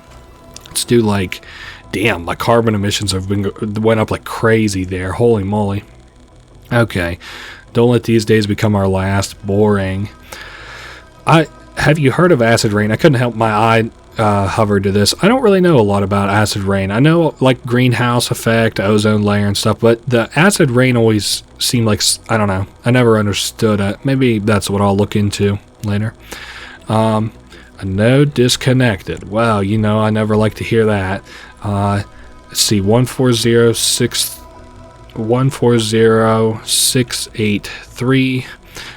Let's do like, damn, my carbon emissions went up like crazy there. Holy moly. Okay, don't let these days become our last. Boring. Have you heard of acid rain? I couldn't help my eye hover to this. I don't really know a lot about acid rain. I know like greenhouse effect, ozone layer and stuff, but the acid rain always seemed like, I don't know. I never understood it. Maybe that's what I'll look into later. A node disconnected. Wow, you know, I never like to hear that. Let's see, 140683.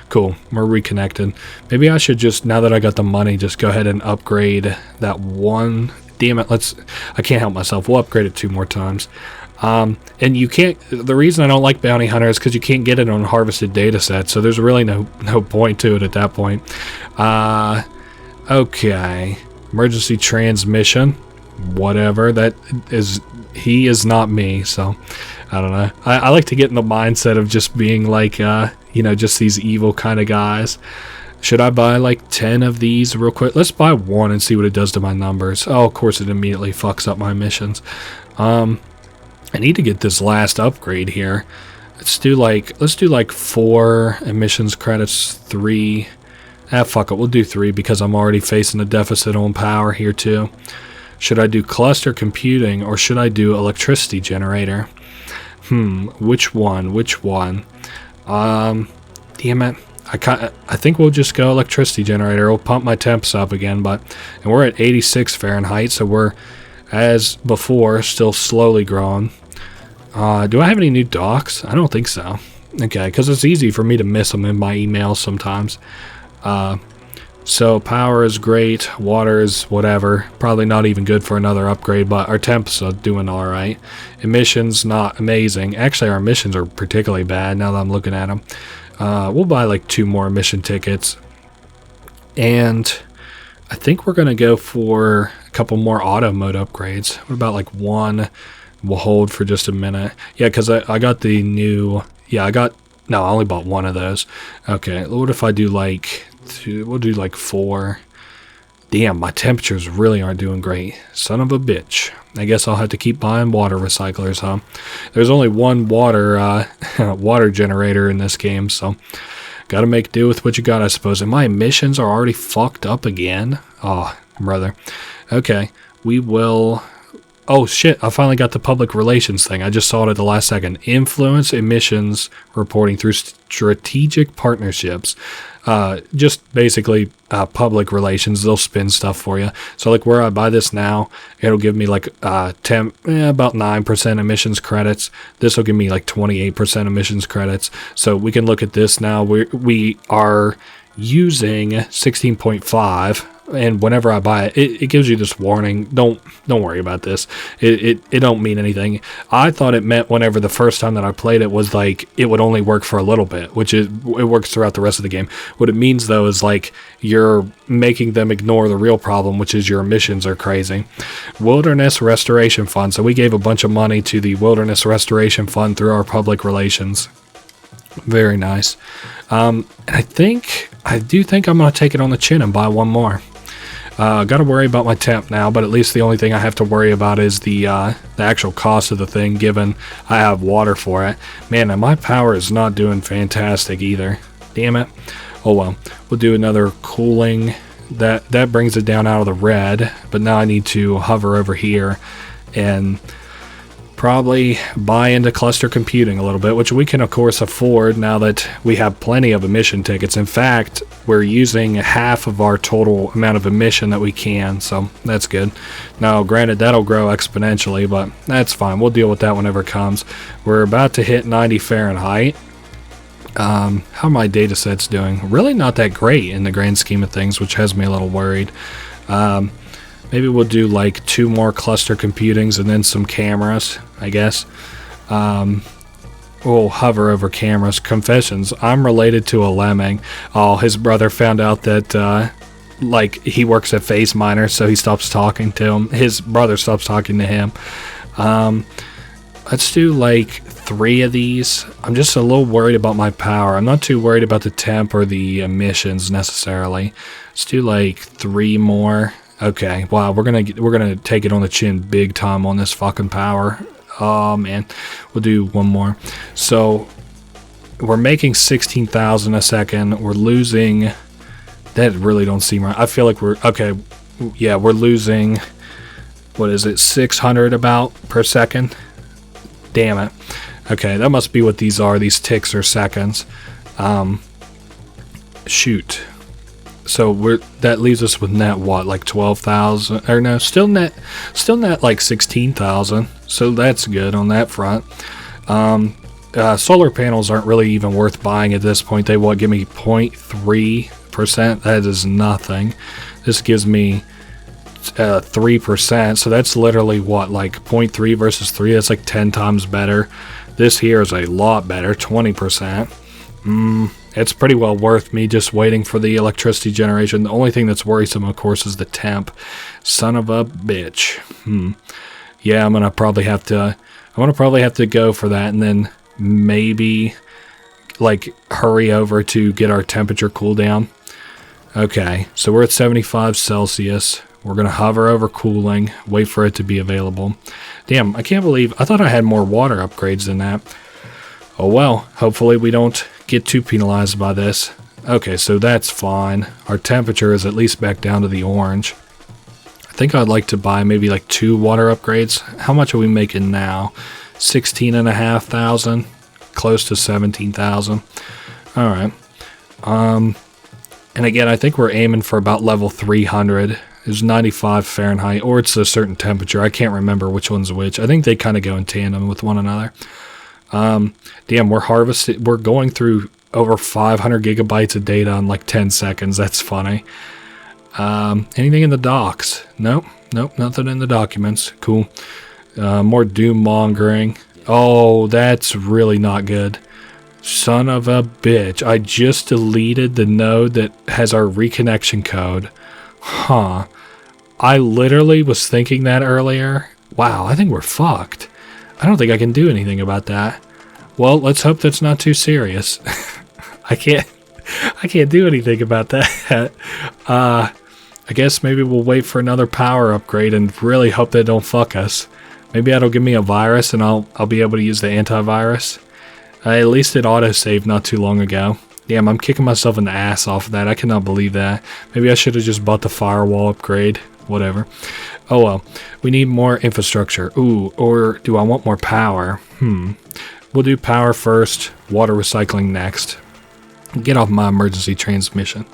Cool, we're reconnected. Maybe I should just, now that I got the money, just go ahead and upgrade that one. Damn it, I can't help myself. We'll upgrade it 2 more times. And you can't, the reason I don't like Bounty Hunter is because you can't get it on harvested data sets, so there's really no point to it at that point. Okay, emergency transmission. Whatever, he is not me, so I don't know. I like to get in the mindset of just being like, you know, just these evil kind of guys. Should I buy like 10 of these real quick? Let's buy 1 and see what it does to my numbers. Oh, of course it immediately fucks up my emissions. I need to get this last upgrade here. Let's do like 4 emissions credits, 3. Fuck it, we'll do 3 because I'm already facing a deficit on power here too. Should I do cluster computing or should I do electricity generator? Which one? Damn it. I think we'll just go electricity generator. It'll pump my temps up again, and we're at 86 Fahrenheit, so we're, as before, still slowly growing. Do I have any new docs? I don't think so. Okay, because it's easy for me to miss them in my emails sometimes. So power is great, water is whatever, probably not even good for another upgrade, but our temps are doing alright. Emissions, not amazing. Actually, our emissions are particularly bad now that I'm looking at them. We'll buy like 2 more emission tickets. And I think we're going to go for a couple more auto mode upgrades. What about like 1? We'll hold for just a minute. Yeah, because I got the new, no, I only bought 1 of those. Okay, what if I do like, we'll do like 4. Damn, my temperatures really aren't doing great. Son of a bitch. I guess I'll have to keep buying water recyclers, huh? There's only 1 water generator in this game, so Gotta make do with what you got, I suppose. And my emissions are already fucked up again. Oh, brother. Okay, we will... Oh, shit, I finally got the public relations thing. I just saw it at the last second. Influence emissions reporting through strategic partnerships. Just basically public relations. They'll spin stuff for you. So like where I buy this now, it'll give me like about 9% emissions credits. This will give me like 28% emissions credits. So we can look at this now. We are using 16.5. And whenever I buy it, it gives you this warning. Don't worry about this. It don't mean anything. I thought it meant whenever the first time that I played it was like it would only work for a little bit, which it works throughout the rest of the game. What it means though is like you're making them ignore the real problem, which is your emissions are crazy. Wilderness Restoration Fund. So we gave a bunch of money to the Wilderness Restoration Fund through our public relations. Very nice. And I do think I'm going to take it on the chin and buy one more. Got to worry about my temp now, but at least the only thing I have to worry about is the actual cost of the thing, given I have water for it. Man, and my power is not doing fantastic either. Damn it. Oh well. We'll do another cooling. That brings it down out of the red, but now I need to hover over here and probably buy into cluster computing a little bit, which we can of course afford now that we have plenty of emission tickets. In fact, we're using half of our total amount of emission that we can, so that's good. Now granted, that'll grow exponentially, but that's fine. We'll deal with that whenever it comes. We're about to hit 90 Fahrenheit. How are my data sets doing? Really not that great in the grand scheme of things, which has me a little worried. Maybe we'll do like 2 more cluster computings and then some cameras, I guess. We'll hover over cameras. Confessions. I'm related to a lemming. Oh, his brother found out that like he works at Faceminer, so he stops talking to him. His brother stops talking to him. Let's do like 3 of these. I'm just a little worried about my power. I'm not too worried about the temp or the emissions necessarily. Let's do like 3 more. Okay, wow, we're gonna take it on the chin big time on this fucking power. Oh man, we'll do 1 more. So we're making 16,000 a second. We're losing. That really don't seem right. I feel like we're okay. Yeah, we're losing. What is it? 600 about per second. Damn it. Okay, that must be what these are. These ticks are seconds. Shoot. So that leaves us with net what, like 12,000, or no, still net like 16,000. So that's good on that front. Solar panels aren't really even worth buying at this point. They will give me 0.3%. That is nothing. This gives me 3%. So that's literally what, like 0.3 versus 3. That's like 10 times better. This here is a lot better, 20%. It's pretty well worth me just waiting for the electricity generation. The only thing that's worrisome, of course, is the temp. Son of a bitch. Yeah, I'm gonna probably have to go for that, and then maybe like hurry over to get our temperature cool down. Okay, so we're at 75 Celsius. We're gonna hover over cooling, wait for it to be available. Damn, I can't believe I thought I had more water upgrades than that. Oh well, hopefully we don't get too penalized by this. Okay, so that's fine. Our temperature is at least back down to the orange. I think I'd like to buy maybe like 2 water upgrades. How much are we making now? 16,500, close to 17,000. All right. And again, I think we're aiming for about level 300. It's 95 Fahrenheit, or it's a certain temperature. I can't remember which one's which. I think they kind of go in tandem with one another. Damn, we're going through over 500 gigabytes of data in like 10 seconds. That's funny. Anything in the docs? Nope, nothing in the documents. Cool. More doom mongering. Oh, that's really not good. Son of a bitch. I just deleted the node that has our reconnection code. Huh. I literally was thinking that earlier. Wow, I think we're fucked. I don't think I can do anything about that. Well, let's hope that's not too serious. I can't do anything about that. I guess maybe we'll wait for another power upgrade and really hope they don't fuck us. Maybe that'll give me a virus and I'll be able to use the antivirus. At least it autosaved not too long ago. Damn, I'm kicking myself in the ass off of that. I cannot believe that. Maybe I should have just bought the firewall upgrade. Whatever. Oh well. We need more infrastructure. Ooh, or do I want more power? We'll do power first, water recycling next. Get off my emergency transmission.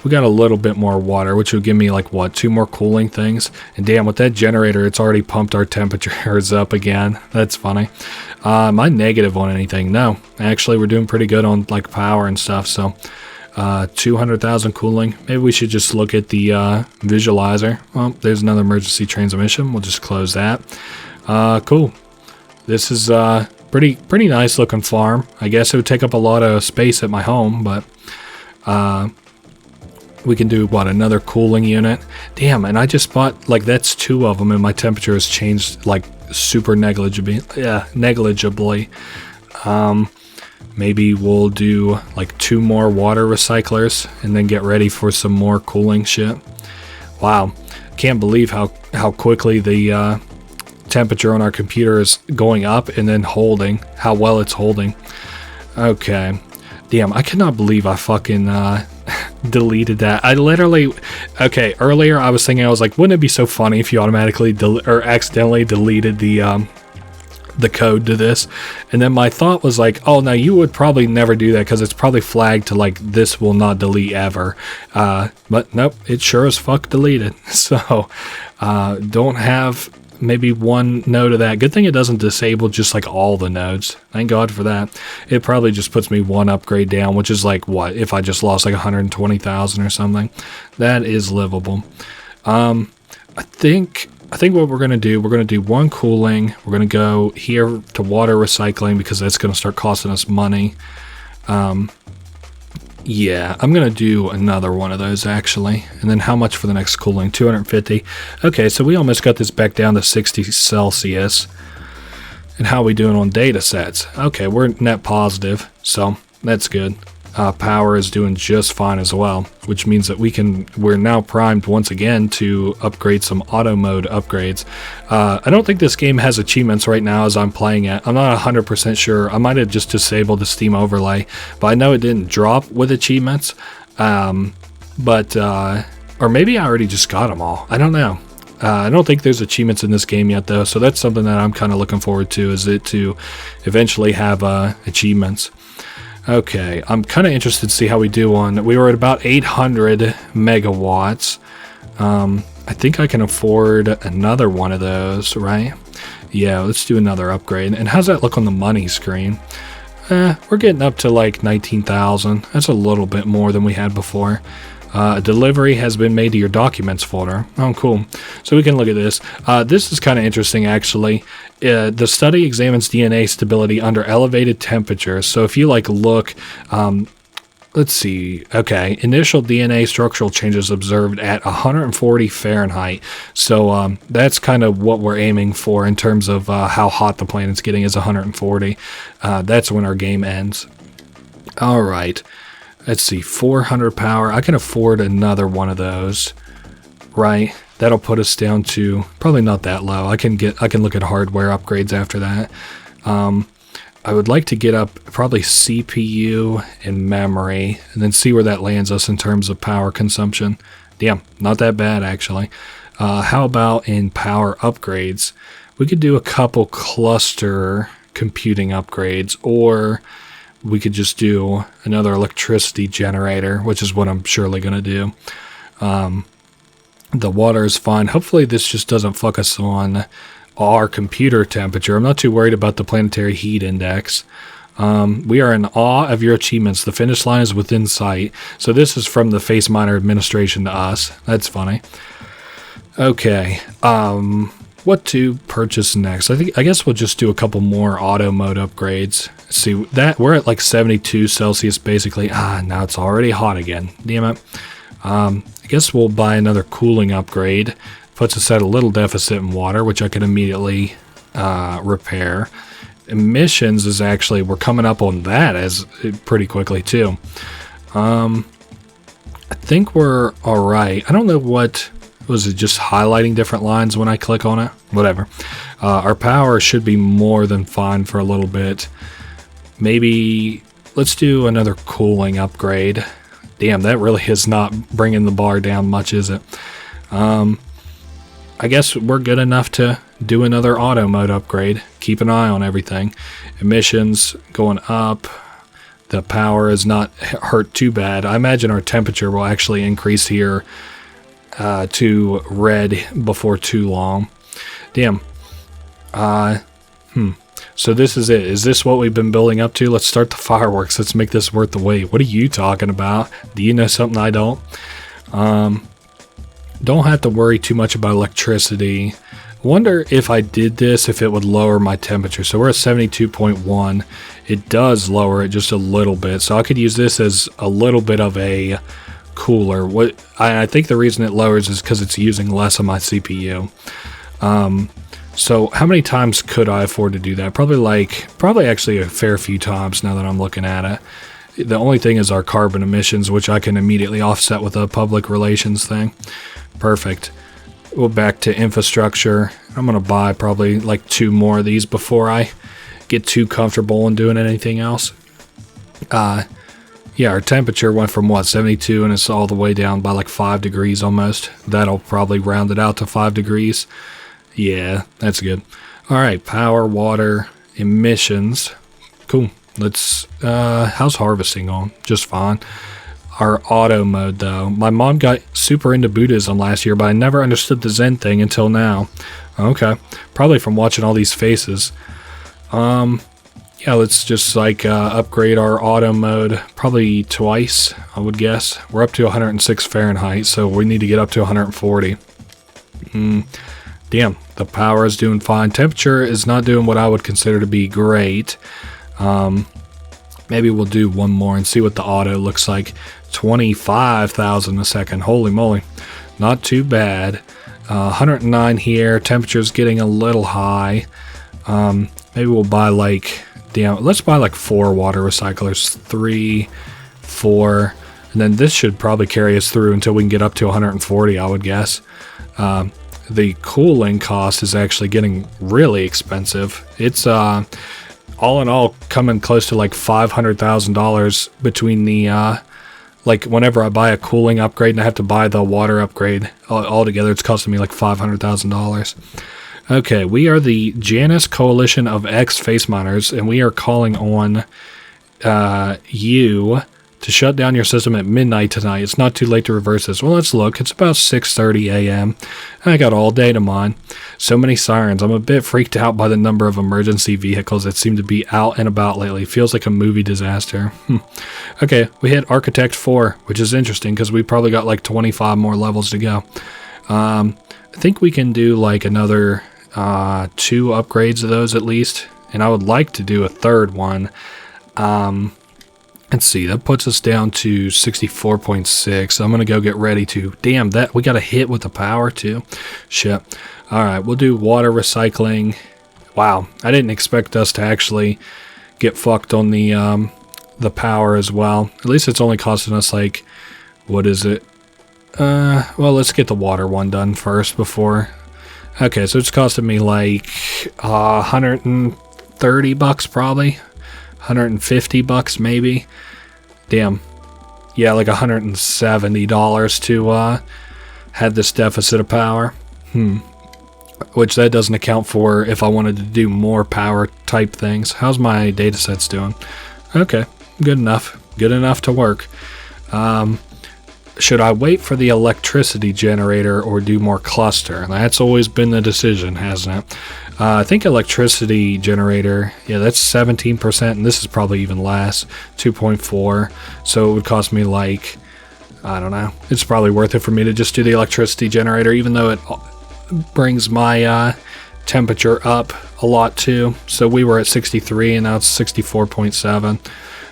We got a little bit more water, which will give me like, what, 2 more cooling things? And damn, with that generator, it's already pumped our temperatures up again. That's funny. Am I negative on anything? No. Actually, we're doing pretty good on like power and stuff, so 200,000 cooling. Maybe we should just look at the visualizer. Well, there's another emergency transmission. We'll just close that. Cool. This is pretty nice looking farm. I guess it would take up a lot of space at my home, but we can do, what, another cooling unit? Damn, and I just bought, like, that's 2 of them, and my temperature has changed, like, super negligibly. Yeah, negligibly. Maybe we'll do, like, 2 more water recyclers, and then get ready for some more cooling shit. Wow, can't believe how quickly the temperature on our computer is going up and then holding, how well it's holding. Okay. Damn, I cannot believe I fucking deleted that. I literally, okay, earlier I was thinking, I was like, wouldn't it be so funny if you automatically or accidentally deleted the code to this? And then my thought was like, oh no, you would probably never do that because it's probably flagged to like, this will not delete ever. But nope, it sure as fuck deleted. So don't have maybe 1 node of that. Good thing it doesn't disable just like all the nodes. Thank God for that. It probably just puts me 1 upgrade down, which is like, what, if I just lost like 120,000 or something. That is livable. I think what we're going to do 1 cooling. We're going to go here to water recycling because that's going to start costing us money. Yeah, I'm going to do another one of those actually. And then how much for the next cooling? 250. Okay, so we almost got this back down to 60 Celsius. And how are we doing on data sets? Okay, we're net positive, so that's good. Power is doing just fine as well, which means that we're now primed once again to upgrade some auto mode upgrades. I don't think this game has achievements right now as I'm playing it. I'm not 100% sure. I might have just disabled the Steam overlay, but I know it didn't drop with achievements. Or maybe I already just got them all. I don't know. I don't think there's achievements in this game yet though, so that's something that I'm kind of looking forward to, is it to eventually have achievements. Okay, I'm kind of interested to see how we do on. We were at about 800 megawatts. I think I can afford another one of those, right? Yeah, let's do another upgrade. And how's that look on the money screen? We're getting up to like 19,000. That's a little bit more than we had before. A delivery has been made to your documents folder. Oh, cool. So we can look at this. This is kind of interesting, actually. The study examines DNA stability under elevated temperatures. So if you like look, let's see. Okay, initial DNA structural changes observed at 140 Fahrenheit. So that's kind of what we're aiming for in terms of how hot the planet's getting, is 140. That's when our game ends. All right. Let's see, 400 power. I can afford another one of those, right? That'll put us down to probably not that low. I can look at hardware upgrades after that. I would like to get up probably CPU and memory, and then see where that lands us in terms of power consumption. Damn, not that bad actually. How about in power upgrades? We could do a couple cluster computing upgrades, or we could just do another electricity generator, which is what I'm surely going to do. The water is fine. Hopefully this just doesn't fuck us on our computer temperature. I'm not too worried about the planetary heat index. We are in awe of your achievements. The finish line is within sight. So this is from the Faceminer administration to us. That's funny. Okay. What to purchase next? I guess we'll just do a couple more auto mode upgrades. See that we're at like 72 Celsius basically. Now it's already hot again. Damn it. I guess we'll buy another cooling upgrade. Puts us at a little deficit in water, which I can immediately repair. Emissions is actually, we're coming up on that as pretty quickly too. I think we're all right. I don't know what. Was it just highlighting different lines when I click on it? Whatever. Our power should be more than fine for a little bit. Maybe let's do another cooling upgrade. Damn, that really is not bringing the bar down much, is it? I guess we're good enough to do another auto mode upgrade. Keep an eye on everything. Emissions going up. The power is not hurt too bad. I imagine our temperature will actually increase here to red before too long. Damn. So this is it. Is this what we've been building up to? Let's start the fireworks. Let's make this worth the wait. What are you talking about? Do you know something I don't? Don't have to worry too much about electricity. Wonder if I did this, if it would lower my temperature. So we're at 72.1. It does lower it just a little bit. So I could use this as a little bit of a cooler. What I think the reason it lowers is because it's using less of my CPU. So how many times could I afford to do that? Probably actually a fair few times now that I'm looking at it. The only thing is our carbon emissions, which I can immediately offset with a public relations thing. Perfect. We'll back to infrastructure. I'm going to buy probably like 2 more of these before I get too comfortable in doing anything else. Yeah, our temperature went from what, 72, and it's all the way down by like 5 degrees almost. That'll probably round it out to 5 degrees. Yeah, that's good. All right, power, water, emissions. Cool. Let's, how's harvesting on? Just fine. Our auto mode, though. My mom got super into Buddhism last year, but I never understood the Zen thing until now. Okay. Probably from watching all these faces. Yeah, let's just like upgrade our auto mode probably twice, I would guess. We're up to 106 Fahrenheit, so we need to get up to 140. Damn, the power is doing fine. Temperature is not doing what I would consider to be great. Maybe we'll do one more and see what the auto looks like. 25,000 a second. Holy moly. Not too bad. 109 here. Temperature's getting a little high. Maybe we'll buy like... Damn, let's buy like 4 water recyclers. 3, 4. And then this should probably carry us through until we can get up to 140, I would guess. The cooling cost is actually getting really expensive. It's... all in all, coming close to like $500,000 between the, like whenever I buy a cooling upgrade and I have to buy the water upgrade altogether, it's costing me like $500,000. Okay, we are the Janus Coalition of Faceminers, and we are calling on you to shut down your system at midnight tonight. It's not too late to reverse this. Well, let's look. It's about 6:30 a.m. I got all day to mine. So many sirens. I'm a bit freaked out by the number of emergency vehicles that seem to be out and about lately. Feels like a movie disaster. Okay, we hit Architect 4, which is interesting because we probably got like 25 more levels to go. I think we can do like another 2 upgrades of those at least. And I would like to do a 3rd one. Let's see, that puts us down to 64.6. I'm going to go get ready to... Damn, that we got a hit with the power too. Shit. Alright, we'll do water recycling. Wow, I didn't expect us to actually get fucked on the power as well. At least it's only costing us like... What is it? Well, let's get the water one done first before... Okay, so it's costing me like 130 bucks probably. 150 bucks maybe. Damn. Yeah, like $170 to have this deficit of power. Which that doesn't account for if I wanted to do more power type things. How's my datasets doing? Okay, good enough. Good enough to work. Should I wait for the electricity generator or do more cluster? That's always been the decision, hasn't it? I think electricity generator, yeah, that's 17%, and this is probably even less, 2.4. So it would cost me like, I don't know. It's probably worth it for me to just do the electricity generator, even though it brings my temperature up a lot too. So we were at 63, and now it's 64.7.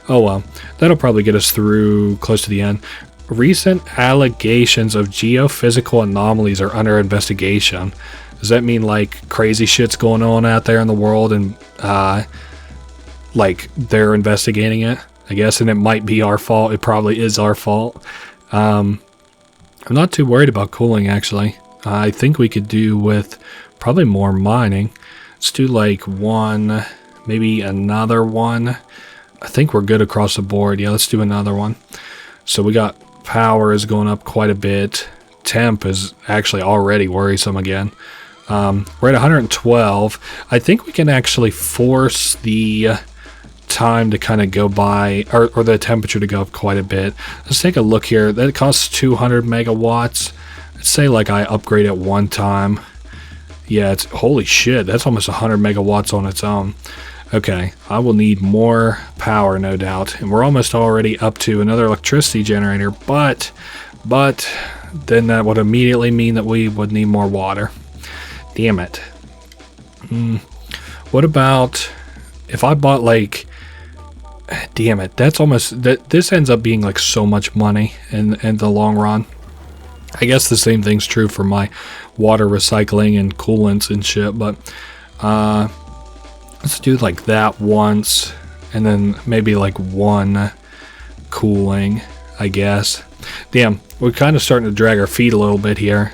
Oh well, that'll probably get us through close to the end. Recent allegations of geophysical anomalies are under investigation. Does that mean like crazy shit's going on out there in the world and like they're investigating it, I guess, and it might be our fault. It probably is our fault. I'm not too worried about cooling actually. I think we could do with probably more mining. Let's do like one, maybe another one. I think we're good across the board. Yeah, let's do another one. So we got power is going up quite a bit. Temp is actually already worrisome again. We're at 112. I think we can actually force the time to kind of go by, or the temperature to go up quite a bit. Let's take a look here. That costs 200 megawatts. Let's say like I upgrade at one time. Yeah, it's holy shit. That's almost 100 megawatts on its own. Okay, I will need more power, no doubt. And we're almost already up to another electricity generator, but then that would immediately mean that we would need more water. Damn it. What about if I bought like... Damn it, that's almost... This ends up being like so much money in the long run. I guess the same thing's true for my water recycling and coolants and shit, but... let's do like that once, and then maybe like one cooling, I guess. Damn, we're kind of starting to drag our feet a little bit here.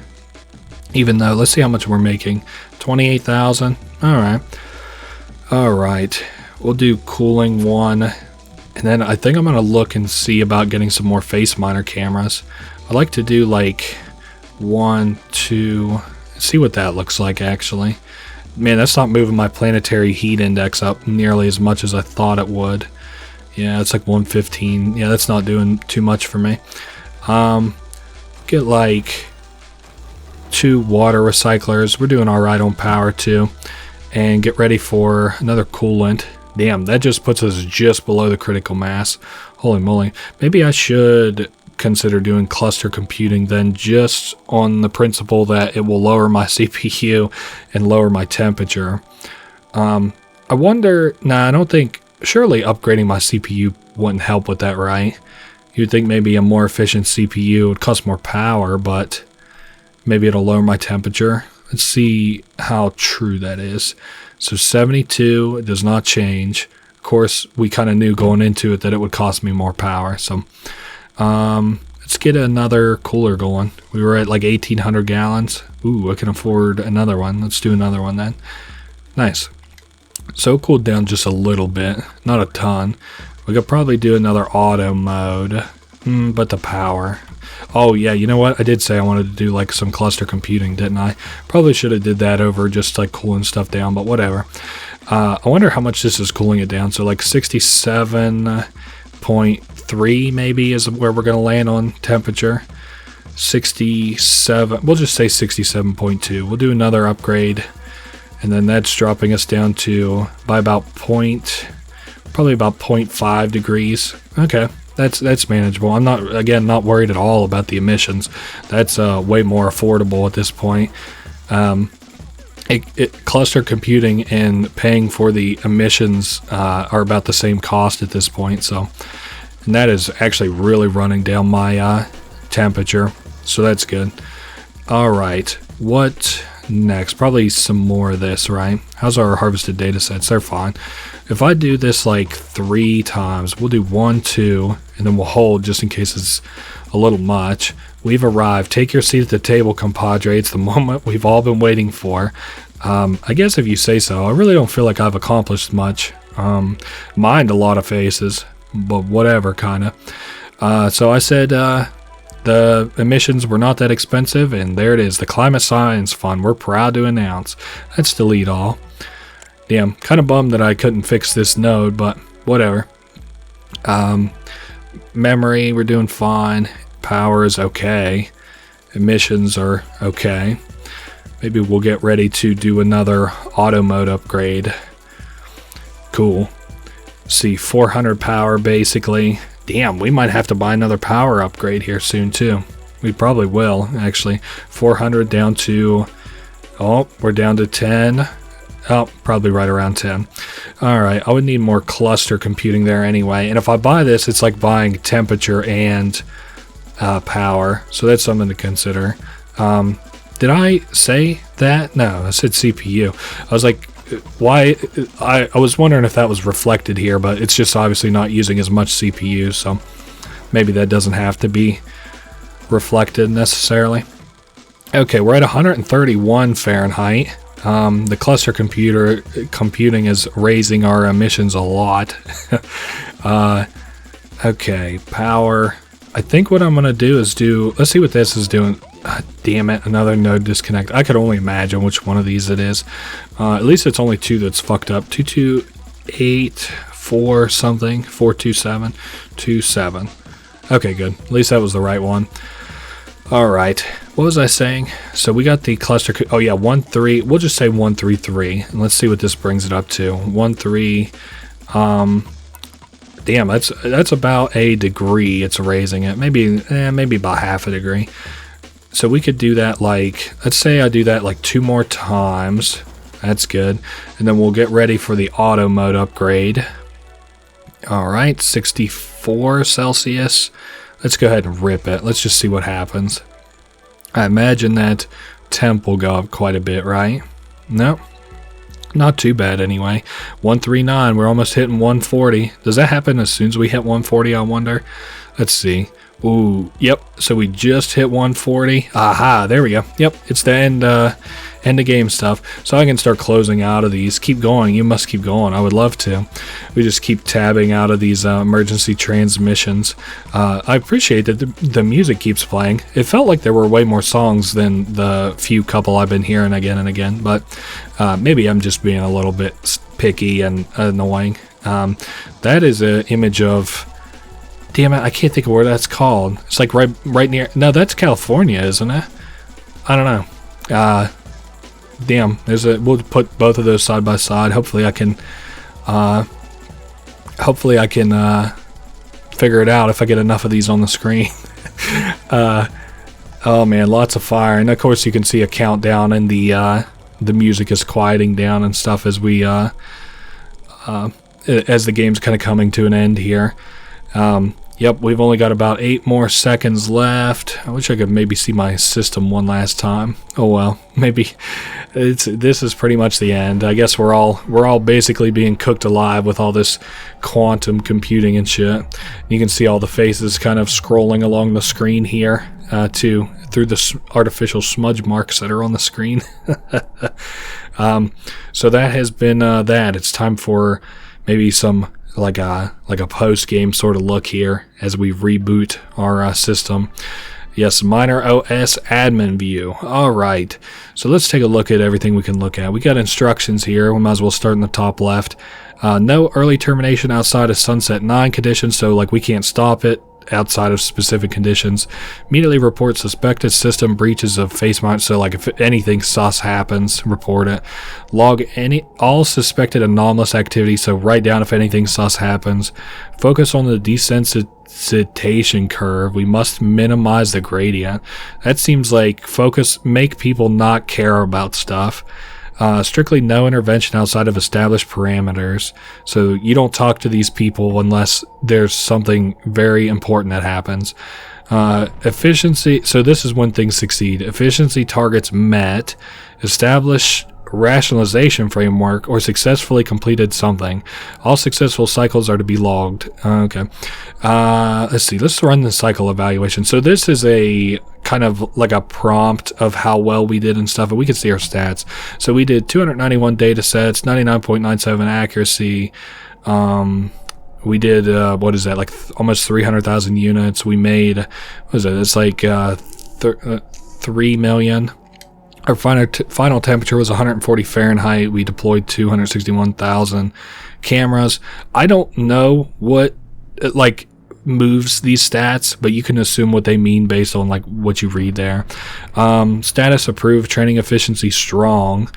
Even though, let's see how much we're making. 28,000. All right. We'll do cooling one, and then I think I'm gonna look and see about getting some more Faceminer cameras. I'd like to do like 1, 2. See what that looks like actually. Man, that's not moving my planetary heat index up nearly as much as I thought it would. Yeah, it's like 115. Yeah, that's not doing too much for me. Get like 2 water recyclers. We're doing alright on power too. And get ready for another coolant. Damn, that just puts us just below the critical mass. Holy moly. Maybe I should consider doing cluster computing then, just on the principle that it will lower my CPU and lower my temperature. I wonder, nah, I don't think, surely upgrading my CPU wouldn't help with that, right? You'd think maybe a more efficient CPU would cost more power, but maybe it'll lower my temperature. Let's see how true that is. So 72, it does not change. Of course, we kind of knew going into it that it would cost me more power, so let's get another cooler going. We were at like 1,800 gallons. Ooh, I can afford another one. Let's do another one then. Nice. So it cooled down just a little bit, not a ton. We could probably do another auto mode, but the power. Oh yeah, you know what? I did say I wanted to do like some cluster computing, didn't I? Probably should have did that over just like cooling stuff down, but whatever. I wonder how much this is cooling it down. So like 67.3 maybe is where we're going to land on temperature. 67, we'll just say 67.2. We'll do another upgrade, and then that's dropping us down to by about probably about 0.5 degrees. Okay, that's manageable. I'm not worried at all about the emissions. That's way more affordable at this point. Cluster computing and paying for the emissions are about the same cost at this point, so, and that is actually really running down my temperature, so that's good. Alright, what next? Probably some more of this, right? How's our harvested data sets? They're fine. If I do this like 3 times, we'll do 1, 2, and then we'll hold just in case it's a little much. We've arrived. Take your seat at the table, compadre. It's the moment we've all been waiting for. I guess if you say so. I really don't feel like I've accomplished much. Mind a lot of faces, but whatever, kind of. So I said the emissions were not that expensive, and there it is. The Climate Science Fund. We're proud to announce. Let's delete all. Damn, kind of bummed that I couldn't fix this node, but whatever. Memory, we're doing fine. Power is okay. Emissions are okay. Maybe we'll get ready to do another auto mode upgrade. Cool. See, 400 power basically. Damn, we might have to buy another power upgrade here soon too. We probably will, actually. 400 down to... Oh, we're down to 10. Oh, probably right around 10. Alright, I would need more cluster computing there anyway. And if I buy this, it's like buying temperature and power. So that's something to consider. Did I say that? No, I said CPU. I was like, why? I was wondering if that was reflected here, but it's just obviously not using as much CPU, so maybe that doesn't have to be reflected necessarily. Okay, we're at 131 Fahrenheit. The cluster computing is raising our emissions a lot. Okay, power. I think what I'm going to do is let's see what this is doing. Damn it, another node disconnect. I could only imagine which one of these it is. At least it's only two that's fucked up. 2284 something. 42727. Okay, good. At least that was the right one. Alright, what was I saying? So we got the cluster, oh yeah, 13, we'll just say 133, and let's see what this brings it up to. 13, damn, that's about a degree it's raising it, maybe about half a degree. So we could do that like, let's say I do that like 2 more times, that's good, and then we'll get ready for the auto mode upgrade. Alright, 64 Celsius. Let's go ahead and rip it. Let's just see what happens. I imagine that temp will go up quite a bit, right? Nope. Not too bad anyway. 139. We're almost hitting 140. Does that happen as soon as we hit 140, I wonder? Let's see. Ooh, yep. So we just hit 140. Aha, there we go. Yep, it's the end of game stuff. So I can start closing out of these. Keep going. You must keep going. I would love to. We just keep tabbing out of these emergency transmissions. I appreciate that the music keeps playing. It felt like there were way more songs than the few couple I've been hearing again and again, but maybe I'm just being a little bit picky and annoying. That is an image of... Damn it, I can't think of where that's called. It's like right near... No, that's California, isn't it? I don't know. Damn, we'll put both of those side by side. Hopefully I can figure it out if I get enough of these on the screen. Oh man, lots of fire. And of course you can see a countdown, and the music is quieting down and stuff as we as the game's kind of coming to an end here. Yep, we've only got about 8 more seconds left. I wish I could maybe see my system one last time. Oh well, maybe this is pretty much the end. I guess we're all basically being cooked alive with all this quantum computing and shit. You can see all the faces kind of scrolling along the screen here through the artificial smudge marks that are on the screen. So that has been that. It's time for maybe some like a post-game sort of look here as we reboot our system. Yes, Miner OS admin view. Alright, so let's take a look at everything we can look at. We got instructions here. We might as well start in the top left. No early termination outside of sunset 9 conditions, so like we can't stop it outside of specific conditions. Immediately report suspected system breaches of Faceminer, so like if anything sus happens, report it. Log all suspected anomalous activity, so write down if anything sus happens. Focus on the desensitization curve. We must minimize the gradient. That seems like make people not care about stuff. Strictly no intervention outside of established parameters. So you don't talk to these people unless there's something very important that happens. Efficiency. So this is when things succeed. Efficiency targets met. Establish rationalization framework or successfully completed something. All successful cycles are to be logged. Okay. Let's see. Let's run the cycle evaluation. So this is a kind of like a prompt of how well we did and stuff, and we can see our stats. So we did 291 data sets, 99.97 accuracy. We did what is that, like almost 300,000 units. We made, what is it? It's like 3 million. Our final temperature was 140 Fahrenheit. We deployed 261,000 cameras. I don't know what like moves these stats, but you can assume what they mean based on like what you read there. Status approved, training efficiency strong.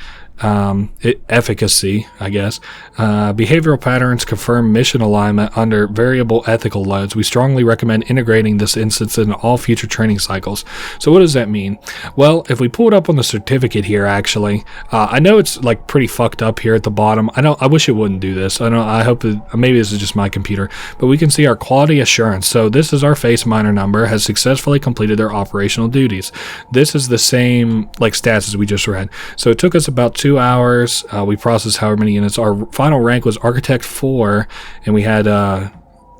Efficacy, I guess. Behavioral patterns confirm mission alignment under variable ethical loads. We strongly recommend integrating this instance in all future training cycles. So what does that mean? Well, if we pull it up on the certificate here, actually, I know it's like pretty fucked up here at the bottom. I wish it wouldn't do this. I hope maybe this is just my computer, but we can see our quality assurance. So this is our Faceminer number, has successfully completed their operational duties. This is the same like stats as we just read. So it took us about 2 hours. We processed however many units. Our final rank was Architect 4, and we had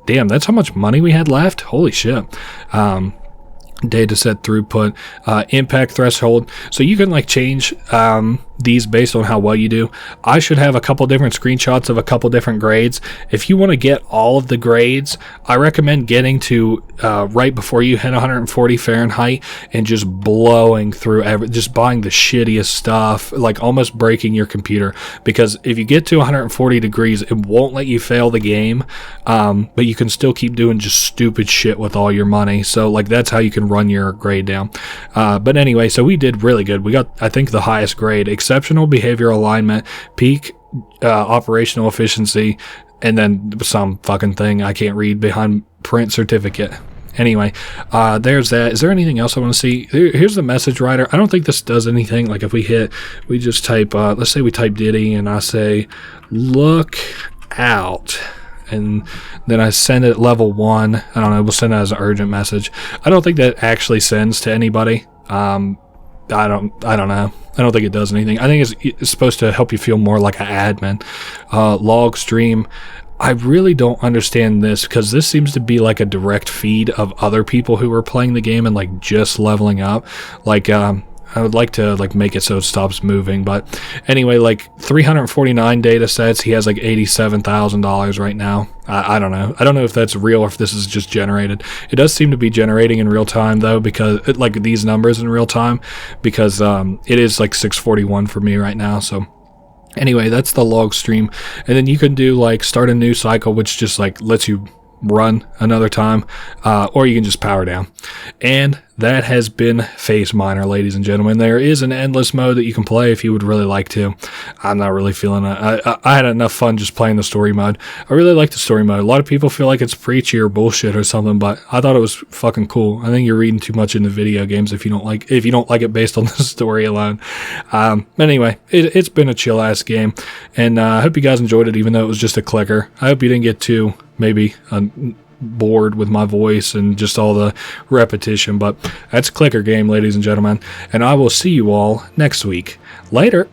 damn, that's how much money we had left. Holy shit. Data set throughput, impact threshold. So you can like change these based on how well you do. I should have a couple different screenshots of a couple different grades. If you want to get all of the grades, I recommend getting to right before you hit 140 Fahrenheit and just blowing through just buying the shittiest stuff, like almost breaking your computer, because if you get to 140 degrees, it won't let you fail the game, but you can still keep doing just stupid shit with all your money. So like that's how you can run your grade down. But anyway, so we did really good. We got, I think, the highest grade: exceptional behavioral alignment, peak operational efficiency, and then some fucking thing I can't read behind print certificate. Anyway, there's that. Is there anything else I want to see? Here's the message writer. I don't think this does anything. Like if we just type, let's say we type Diddy and I say, look out. And then I send it level 1. I don't know. We'll send it as an urgent message. I don't think that actually sends to anybody. I don't know. I don't think it does anything. I think it's supposed to help you feel more like an admin. Log stream. I really don't understand this, because this seems to be like a direct feed of other people who are playing the game and like just leveling up. Like, I would like to like make it so it stops moving, but anyway, like 349 data sets. He has like $87,000 right now. I don't know. I don't know if that's real or if this is just generated. It does seem to be generating in real time though, because like these numbers in real time, because it is like 6:41 for me right now. So anyway, that's the log stream. And then you can do like start a new cycle, which just like lets you run another time, or you can just power down. And that has been Faceminer, ladies and gentlemen. There is an endless mode that you can play if you would really like to. I'm not really feeling it. I had enough fun just playing the story mode. I really like the story mode. A lot of people feel like it's preachy or bullshit or something, but I thought it was fucking cool. I think you're reading too much into video games if you don't like it based on the story alone. Anyway, it's been a chill ass game, and I hope you guys enjoyed it, even though it was just a clicker. I hope you didn't get too bored with my voice and just all the repetition, but that's Clicker Game, ladies and gentlemen, and I will see you all next week. Later.